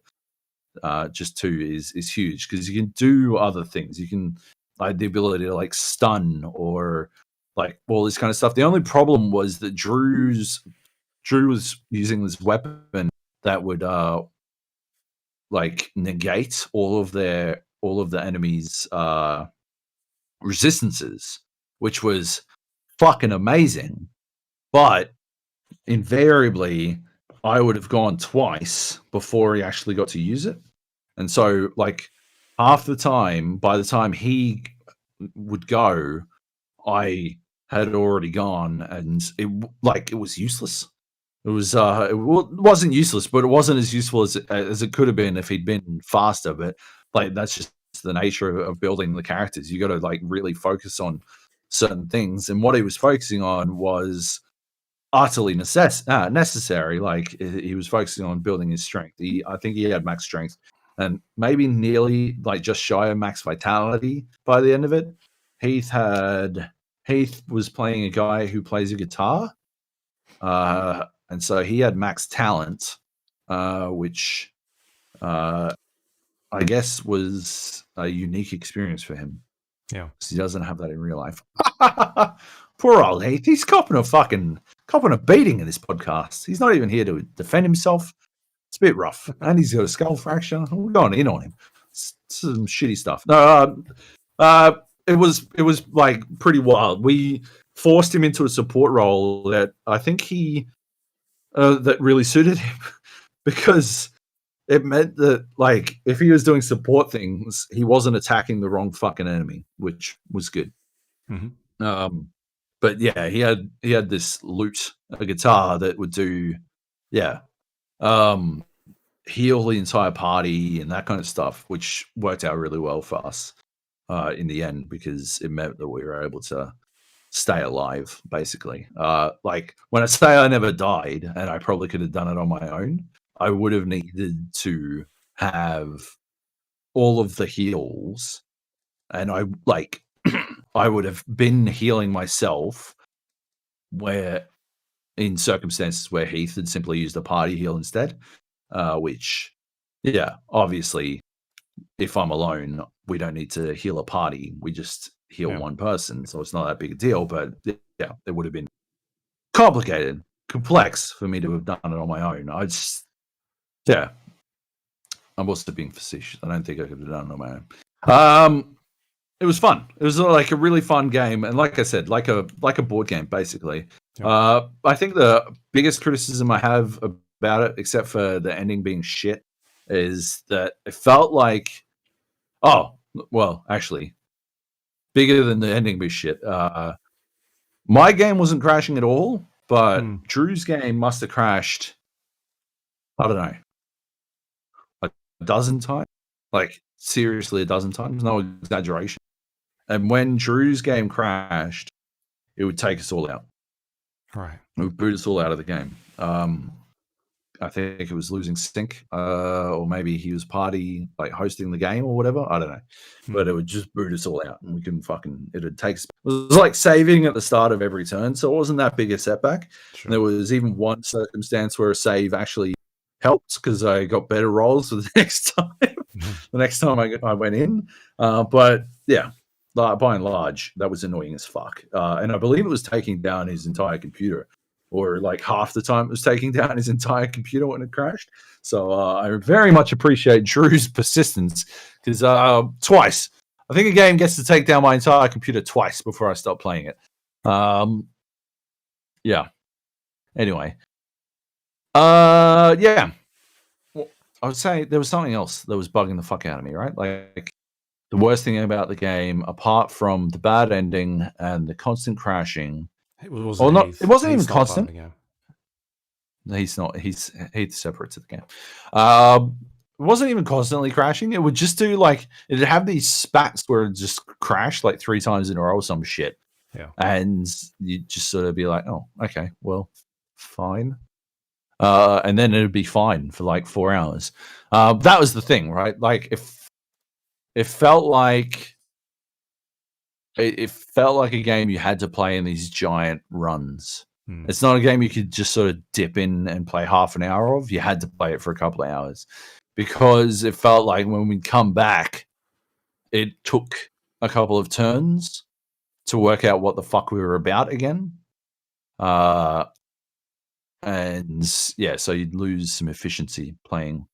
just 2 is huge, because you can do other things. You can, like, the ability to like stun or like all this kind of stuff. The only problem was that Drew was using this weapon that would like negate all of the enemies' resistances, which was fucking amazing. But invariably, I would have gone twice before he actually got to use it. And so, like, half the time, by the time he would go, I had already gone, and it was useless. It wasn't useless, but it wasn't as useful as it could have been if he'd been faster. But like, that's just the nature of building the characters. You got to like really focus on certain things, and what he was focusing on was utterly necessary. Like he was focusing on building his strength. I think he had max strength and maybe nearly like just shy of max vitality by the end of it. Heath was playing a guy who plays a guitar, and so he had max talent, which I guess was a unique experience for him. Yeah, because he doesn't have that in real life. Poor old Heath. He's copping a beating in this podcast. He's not even here to defend himself. It's a bit rough, and he's got a skull fracture. We're going in on him. It's some shitty stuff. No, it was like pretty wild. We forced him into a support role that I think that really suited him because it meant that, like, if he was doing support things, he wasn't attacking the wrong fucking enemy, which was good. Mm-hmm. But yeah, he had this lute, a guitar that would do, heal the entire party and that kind of stuff, which worked out really well for us in the end because it meant that we were able to stay alive, basically. Like when I say I never died, and I probably could have done it on my own, I would have needed to have all of the heals, and I would have been healing myself where in circumstances where Heath had simply used a party heal instead, which, obviously, if I'm alone, we don't need to heal a party. We just heal one person, so it's not that big a deal, but yeah, it would have been complicated, complex for me to have done it on my own. I'm also being facetious. I don't think I could have done it on my own. It was fun. It was like a really fun game, and like I said, like a board game, basically. I think the biggest criticism I have about it, except for the ending being shit, is that it felt like, actually, bigger than the ending being shit. My game wasn't crashing at all, but Drew's game must have crashed, I don't know, a dozen times. Like, seriously, a dozen times. No exaggeration. And when Drew's game crashed, it would take us all out. Right. It would boot us all out of the game. I think it was losing sync, or maybe he was party like hosting the game or whatever. I don't know, but it would just boot us all out, and we couldn't fucking. It was like saving at the start of every turn, so it wasn't that big a setback. Sure. And there was even one circumstance where a save actually helped because I got better rolls for the next time. The next time I went in, but yeah. By and large, that was annoying as fuck. And I believe it was taking down his entire computer, or like half the time it was taking down his entire computer when it crashed. So I very much appreciate Drew's persistence because twice. I think a game gets to take down my entire computer twice before I stop playing it. Yeah. Anyway. Yeah. Well, I would say there was something else that was bugging the fuck out of me, right? Like, the worst thing about the game, apart from the bad ending and the constant crashing, it wasn't even constant. He's not. He's separate to the game. It wasn't even constantly crashing. It would just do like it'd have these spats where it just crashed like 3 times in a row or some shit. Yeah, and you'd just sort of be like, oh, okay, well, fine. And then it'd be fine for like 4 hours. That was the thing, right? Like if. It felt like a game you had to play in these giant runs. It's not a game you could just sort of dip in and play half an hour of. You had to play it for a couple of hours because it felt like when we'd come back, it took a couple of turns to work out what the fuck we were about again. And yeah, so you'd lose some efficiency playing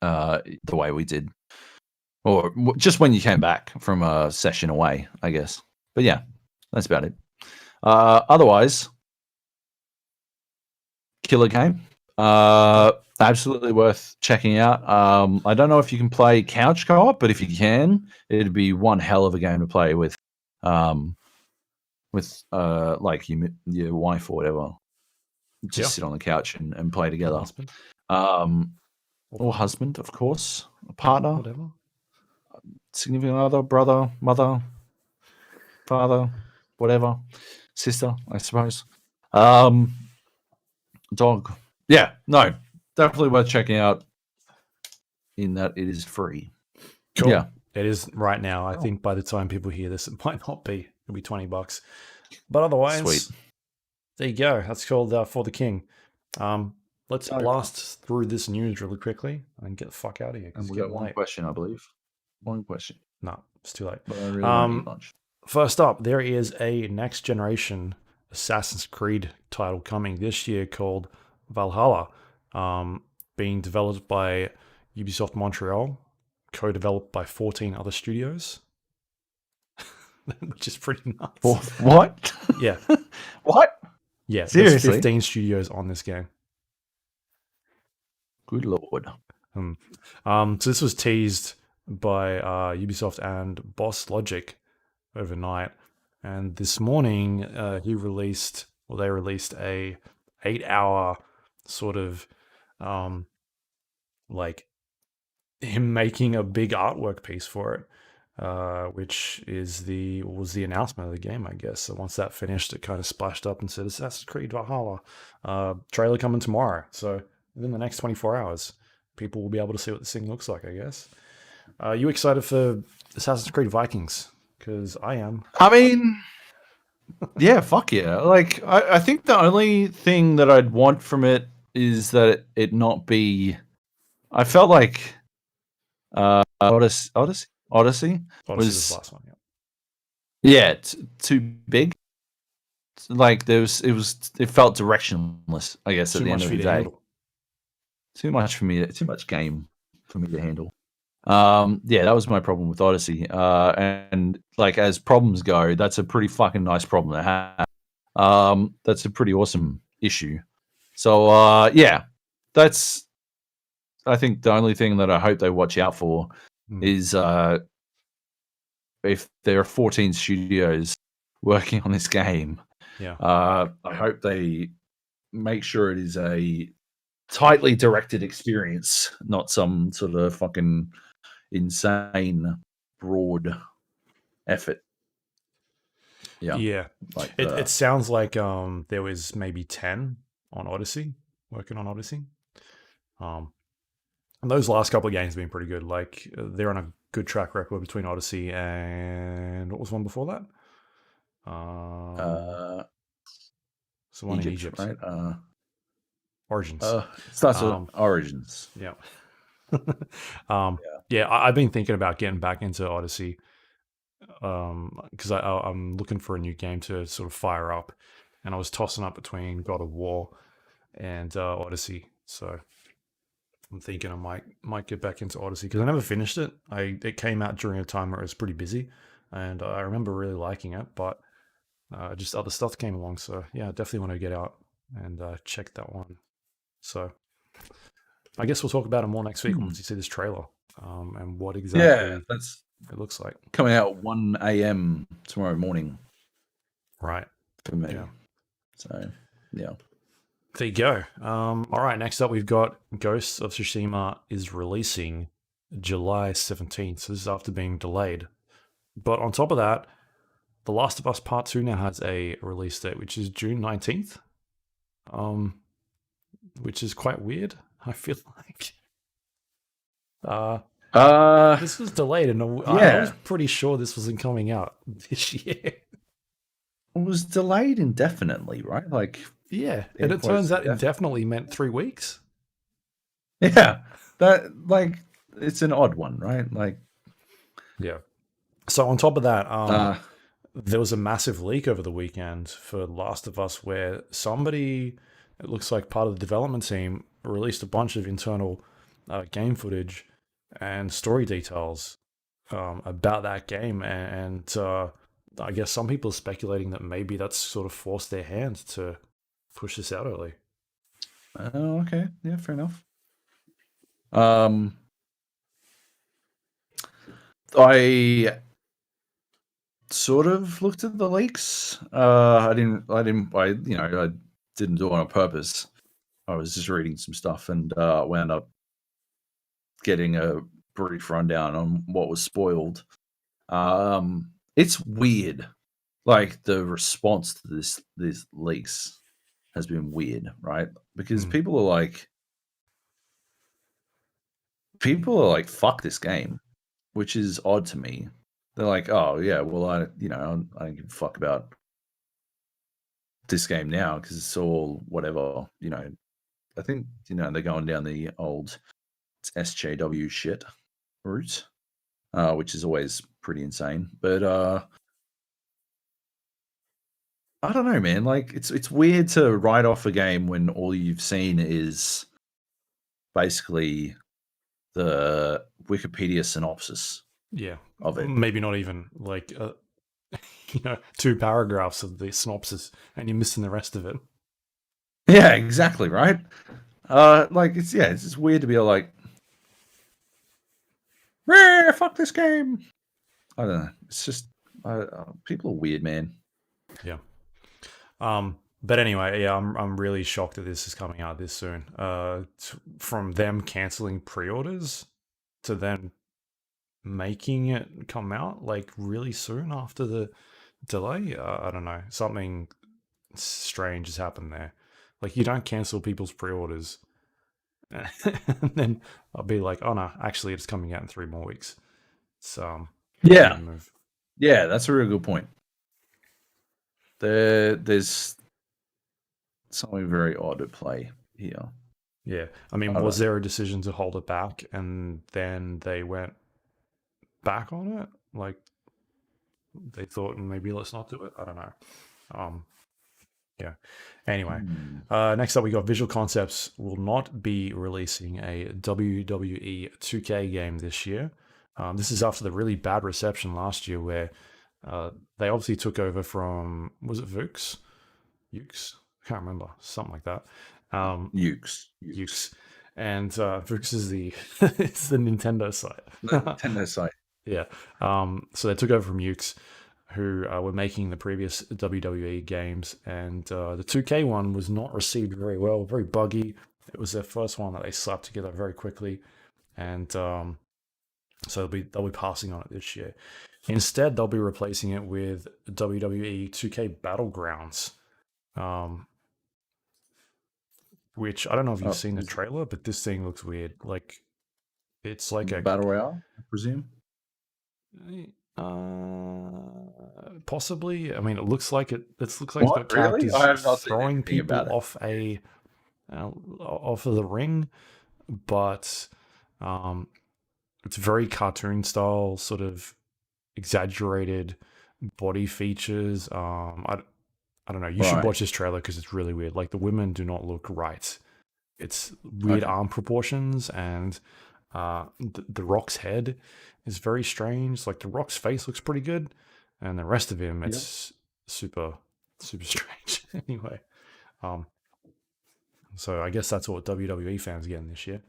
the way we did. Or just when you came back from a session away, I guess. But yeah, that's about it. Otherwise, killer game. Absolutely worth checking out. I don't know if you can play couch co-op, but if you can, it'd be one hell of a game to play with like your wife or whatever. Just sit on the couch and play together. Or husband, of course. A partner. Whatever. Significant other, brother, mother, father, whatever, sister, I suppose. Dog. Yeah, no, definitely worth checking out. In that it is free. Cool. Yeah, it is right now. I think by the time people hear this, it might not be. It'll be $20. But otherwise, sweet. There you go. That's called For the King. Let's blast through this news really quickly and get the fuck out of here. And we got one question, I believe. One question. No, it's too late. But I really want to eat lunch. First up, there is a next generation Assassin's Creed title coming this year called Valhalla, being developed by Ubisoft Montreal, co-developed by 14 other studios, which is pretty nuts. What? Yeah. What? Yeah, seriously? There's 15 studios on this game. Good lord. So this was teased by Ubisoft and Boss Logic overnight, and this morning they released a 8-hour sort of like him making a big artwork piece for it, which was the announcement of the game, I guess. So once that finished, it kind of splashed up and said Assassin's Creed Valhalla trailer coming tomorrow. So within the next 24 hours, people will be able to see what this thing looks like, I guess. Are you excited for Assassin's Creed Vikings? Because I am. I mean, yeah, fuck yeah. Like, I think the only thing that I'd want from it is that it not be... I felt like Odyssey was the last one, yeah, too big. Like it felt directionless, I guess, at the end of the day. Too much for me, too much game for me to handle. Yeah, that was my problem with Odyssey. And like as problems go, that's a pretty fucking nice problem to have. That's a pretty awesome issue. So yeah, that's I think the only thing that I hope they watch out for is if there are 14 studios working on this game. Yeah. I hope they make sure it is a tightly directed experience, not some sort of fucking insane broad effort. Yeah. Like it sounds like there was maybe 10 on Odyssey, working on Odyssey. And those last couple of games have been pretty good. Like they're on a good track record between Odyssey and what was one before that? So one in Egypt, right? Origins. Starts with Origins. Yeah. Yeah, I've been thinking about getting back into Odyssey because I'm looking for a new game to sort of fire up, and I was tossing up between God of War and Odyssey. So I'm thinking I might get back into Odyssey because I never finished it. It came out during a time where it was pretty busy, and I remember really liking it, but just other stuff came along. So yeah, I definitely want to get out and check that one. So I guess we'll talk about it more next week once you see this trailer and what exactly it looks like. Coming out 1 a.m. tomorrow morning. Right. For me. Yeah. So, yeah. There you go. All right, next up we've got Ghost of Tsushima is releasing July 17th. So this is after being delayed. But on top of that, The Last of Us Part 2 now has a release date, which is June 19th. Which is quite weird, I feel like. This was delayed, and I was pretty sure this wasn't coming out this year. It was delayed indefinitely, right? Like, yeah, and it turns out indefinitely meant 3 weeks. Yeah, that like it's an odd one, right? Like, yeah. So on top of that, there was a massive leak over the weekend for Last of Us where somebody, it looks like part of the development team, released a bunch of internal game footage and story details about that game. And I guess some people are speculating that maybe that's sort of forced their hand to push this out early. Oh, okay. Yeah, fair enough. I sort of looked at the leaks. I didn't do it on purpose. I was just reading some stuff and wound up getting a brief rundown on what was spoiled. It's weird, like the response to these leaks. has been weird, right? Because people are like, fuck this game, which is odd to me. They're like, oh yeah, well I don't give a fuck about this game now because it's all whatever, I think they're going down the old SJW shit route, which is always pretty insane. But I don't know, man. Like it's weird to write off a game when all you've seen is basically the Wikipedia synopsis. Yeah, of it. Maybe not even like 2 paragraphs of the synopsis, and you're missing the rest of it. Yeah, exactly, right. Like it's just weird to be like, fuck this game. I don't know. It's just people are weird, man. Yeah. But anyway, yeah, I'm really shocked that this is coming out this soon. From them canceling pre-orders to then making it come out like really soon after the delay. I don't know. Something strange has happened there. Like you don't cancel people's pre-orders, and then I'll be like, oh no, actually it's coming out in 3 more weeks. So yeah, that's a real good point. There's something very odd at play here. Yeah, I mean, was there a decision to hold it back, and then they went back on it? Like they thought maybe let's not do it. I don't know. Yeah. Anyway, next up we got Visual Concepts will not be releasing a WWE 2K game this year. This is after the really bad reception last year, where they obviously took over from, was it Vukes? Ukes? I can't remember, something like that. Ukes. And Vukes is it's the Nintendo site. Nintendo site. Yeah. So they took over from Ukes, who were making the previous WWE games, and the 2K one was not received very well, very buggy. It was their first one that they slapped together very quickly, and so they'll be passing on it this year. Instead, they'll be replacing it with WWE 2K Battlegrounds, which I don't know if you've seen the trailer, but this thing looks weird. Like it's like a Battle Royale, I presume. Possibly. I mean, it looks like it's got characters throwing people off off of the ring, but it's very cartoon style, sort of exaggerated body features. I don't know. You should watch this trailer because it's really weird. Like the women do not look right. It's weird arm proportions, and the Rock's head is very strange. Like the Rock's face looks pretty good, and the rest of him, it's super strange. Anyway, so I guess that's what WWE fans are getting this year.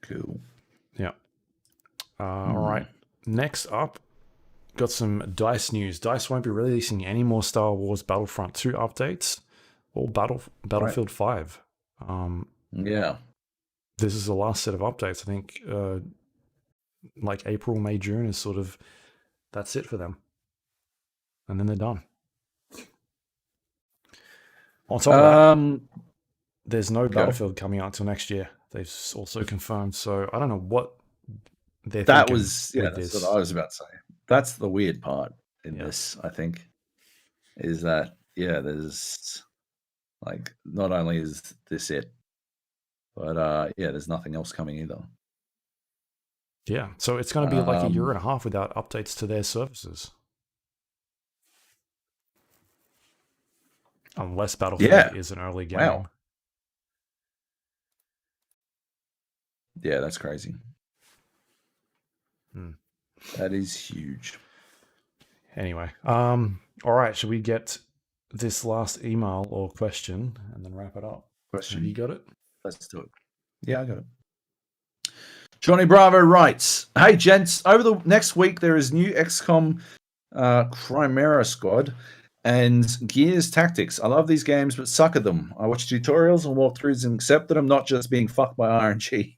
Cool. Yeah. All right. Next up, got some DICE news. DICE won't be releasing any more Star Wars Battlefront 2 updates or Battlefield 5. Yeah. This is the last set of updates. I think like April, May, June is sort of, that's it for them. And then they're done. On top of that, there's no Battlefield coming out until next year. They've also confirmed. So I don't know what they're thinking. That's what I was about to say. That's the weird part in this, I think, is that, there's like, not only is this it, but there's nothing else coming either. Yeah, so it's going to be like a year and a half without updates to their services. Unless Battlefield is an early game. Wow. Yeah, that's crazy. That is huge. Anyway, all right, should we get this last email or question and then wrap it up? Question. Have you got it? Let's do it. Yeah, I got it. Johnny Bravo writes, "Hey gents, over the next week there is new XCOM Chimera Squad and Gears Tactics. I love these games, but suck at them. I watch tutorials and walkthroughs and accept that I'm not just being fucked by RNG.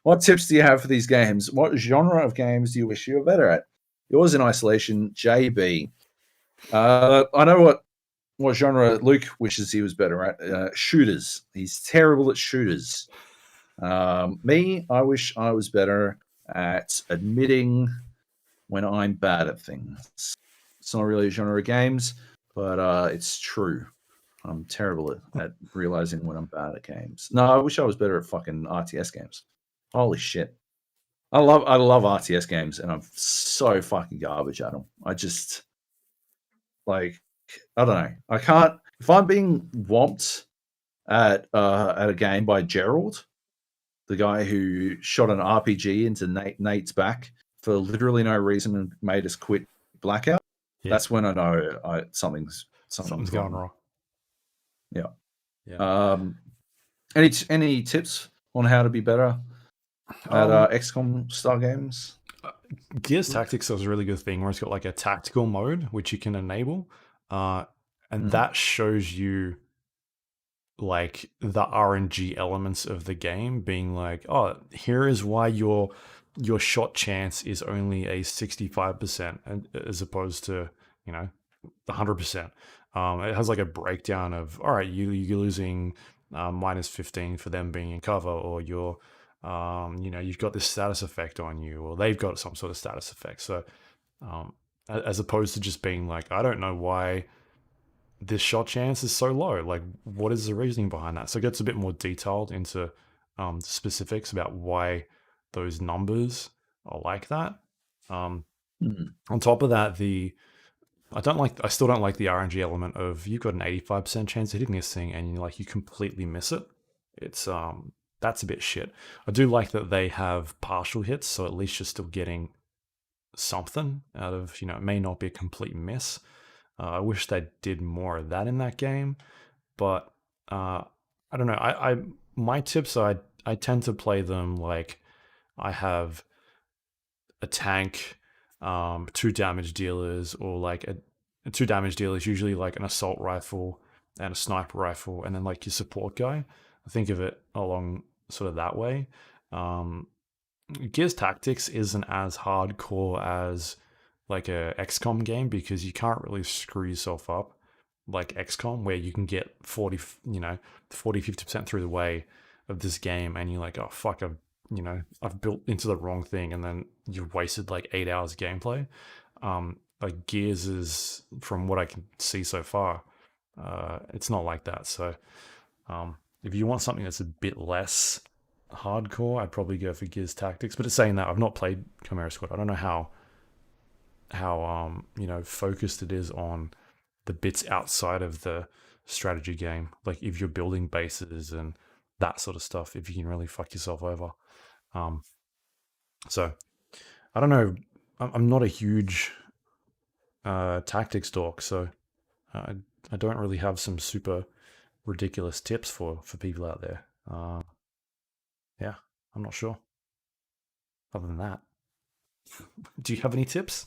What tips do you have for these games? What genre of games do you wish you were better at? Yours in isolation, JB." I know what what genre Luke wishes he was better at. Shooters. He's terrible at shooters. Me, I wish I was better at admitting when I'm bad at things. It's not really a genre of games, but it's true. I'm terrible at realizing when I'm bad at games. No, I wish I was better at fucking RTS games. Holy shit. I love RTS games, and I'm so fucking garbage at them. I just like I don't know. I can't if I'm being whomped at a game by Gerald, the guy who shot an RPG into Nate's back for literally no reason and made us quit Blackout. Yeah. That's when I know something's going wrong. Yeah. Yeah. Any tips on how to be better at XCOM style games? Gears Tactics is a really good thing where it's got like a tactical mode which you can enable, and that shows you like the RNG elements of the game, being like, oh, here is why your shot chance is only a 65%, and as opposed to 100%. It has like a breakdown of, all right, you're losing minus 15 for them being in cover, or you're you've got this status effect on you, or they've got some sort of status effect. So as opposed to just being like, I don't know why this shot chance is so low. Like, what is the reasoning behind that? So it gets a bit more detailed into specifics about why those numbers are like that. On top of that, I still don't like the RNG element of you've got an 85% chance of hitting this thing and you completely miss it. It's that's a bit shit. I do like that they have partial hits, so at least you're still getting something out of, it may not be a complete miss. I wish they did more of that in that game, but I don't know. My tips are I tend to play them like I have a tank, 2 damage dealers, or like a 2 damage dealers, usually like an assault rifle and a sniper rifle, and then like your support guy. I think of it along sort of that way. Gears Tactics isn't as hardcore as like a XCOM game because you can't really screw yourself up like XCOM, where you can get 40, 50% through the way of this game and you're like, oh fuck, I've built into the wrong thing, and then you've wasted like 8 hours of gameplay. Like Gears is, from what I can see so far, it's not like that. So if you want something that's a bit less hardcore, I'd probably go for Gears Tactics. But it's saying that I've not played Chimera Squad. I don't know how focused it is on the bits outside of the strategy game, like if you're building bases and that sort of stuff, if you can really fuck yourself over. So I don't know, I'm not a huge tactics dork, so I don't really have some super ridiculous tips for people out there. Yeah, I'm not sure other than that. Do you have any tips?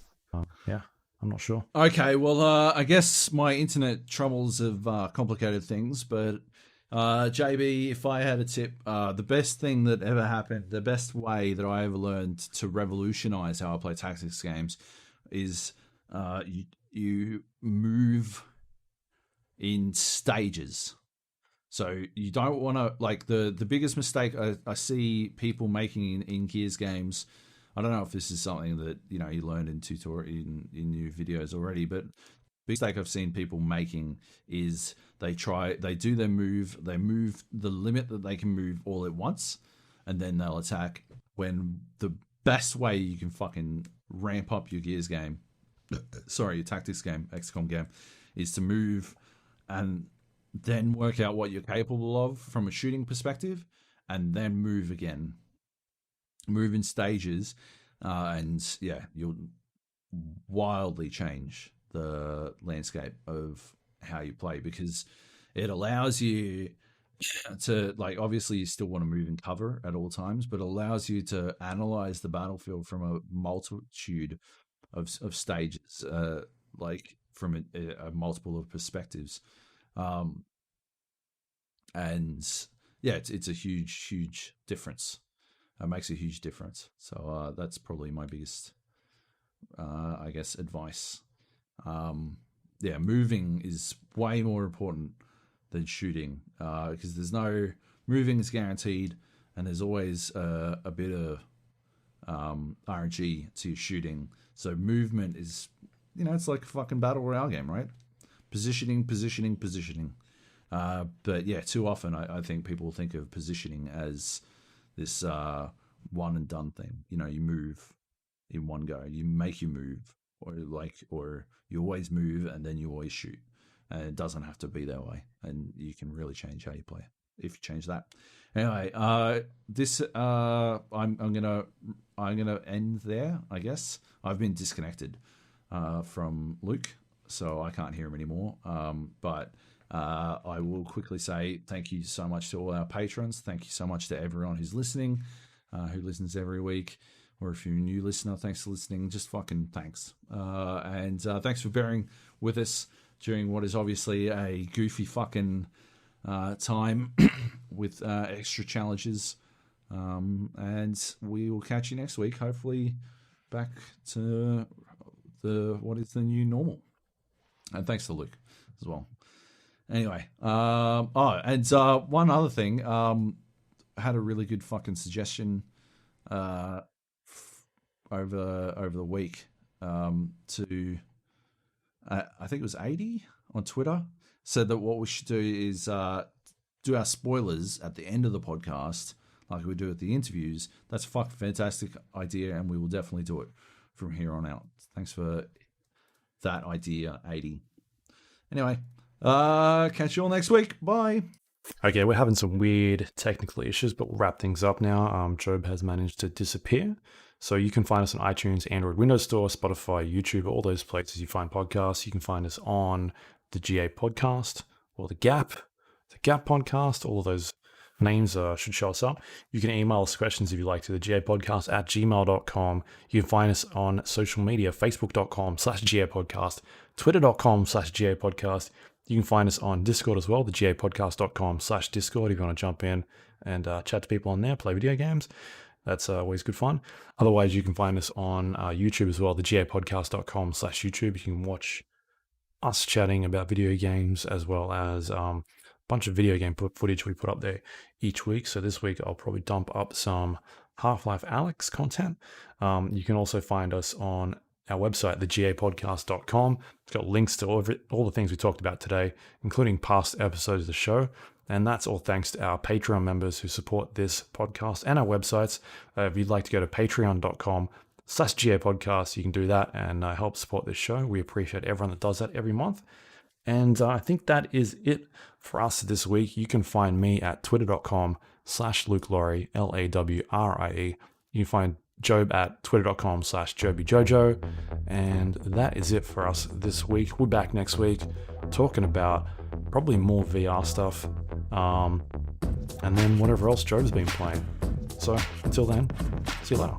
Yeah, I'm not sure. Okay, well, I guess my internet troubles have complicated things, but JB, if I had a tip, the best thing that ever happened, the best way that I ever learned to revolutionize how I play tactics games is you move in stages. So you don't want to, like, the biggest mistake I see people making in Gears games. I don't know if this is something that you learned in in your videos already, but the mistake I've seen people making is they do their move, they move the limit that they can move all at once, and then they'll attack. When the best way you can fucking ramp up your Gears game, your tactics game, XCOM game, is to move and then work out what you're capable of from a shooting perspective, and then move again. Move in stages, and yeah, you'll wildly change the landscape of how you play, because it allows you to, like, obviously you still want to move in cover at all times, but it allows you to analyze the battlefield from a multitude of stages, like from a multiple of perspectives. And yeah, it's a huge difference. It makes a huge difference. So that's probably my biggest, I guess, advice. moving is way more important than shooting, because there's no moving is guaranteed, and there's always a bit of RNG to your shooting. So movement is, it's like a fucking battle royale game, right? Positioning. But yeah, too often I think people think of positioning as this one and done thing. You move in one go. You make your move, or you always move and then you always shoot. And it doesn't have to be that way. And you can really change how you play if you change that. Anyway, this I'm gonna end there. I guess I've been disconnected from Luke, so I can't hear him anymore. But I will quickly say thank you so much to all our patrons. Thank you so much to everyone who's listening, who listens every week. Or if you're a new listener, thanks for listening. Just fucking thanks. And thanks for bearing with us during what is obviously a goofy fucking time with extra challenges. And we will catch you next week, hopefully back to what is the new normal. And thanks to Luke as well. Anyway, and one other thing, I had a really good fucking suggestion over the week to I think it was 80 on Twitter, said that what we should do is do our spoilers at the end of the podcast like we do at the interviews. That's a fucking fantastic idea, and we will definitely do it from here on out. Thanks for that idea, 80. Anyway, catch you all next week. Bye. Okay, we're having some weird technical issues, but we'll wrap things up now. Joab has managed to disappear. So you can find us on iTunes, Android, Windows Store, Spotify, YouTube, all those places you find podcasts. You can find us on the GA Podcast or the Gap Podcast. All of those names should show us up. You can email us questions if you like to the gapodcast@gmail.com. You can find us on social media, facebook.com/GAPodcast, twitter.com/GAPodcast. You can find us on Discord as well, the gapodcast.com/Discord if you want to jump in and chat to people on there, play video games. That's always good fun. Otherwise, you can find us on YouTube as well, the gapodcast.com/YouTube. You can watch us chatting about video games as well as a bunch of video game footage we put up there each week. So this week, I'll probably dump up some Half-Life Alyx content. You can also find us on our website, thegapodcast.com. It's got links to all the things we talked about today, including past episodes of the show. And that's all thanks to our Patreon members who support this podcast and our websites. If you'd like to go to patreon.com/GAPodcast, you can do that and help support this show. We appreciate everyone that does that every month. And I think that is it for us this week. You can find me at twitter.com/Luke Lawrie, LAWRIE. You can find Joab at twitter.com/JobyJojo. And that is it for us this week. We're back next week talking about probably more VR stuff. And then whatever else Joab's been playing. So until then, see you later.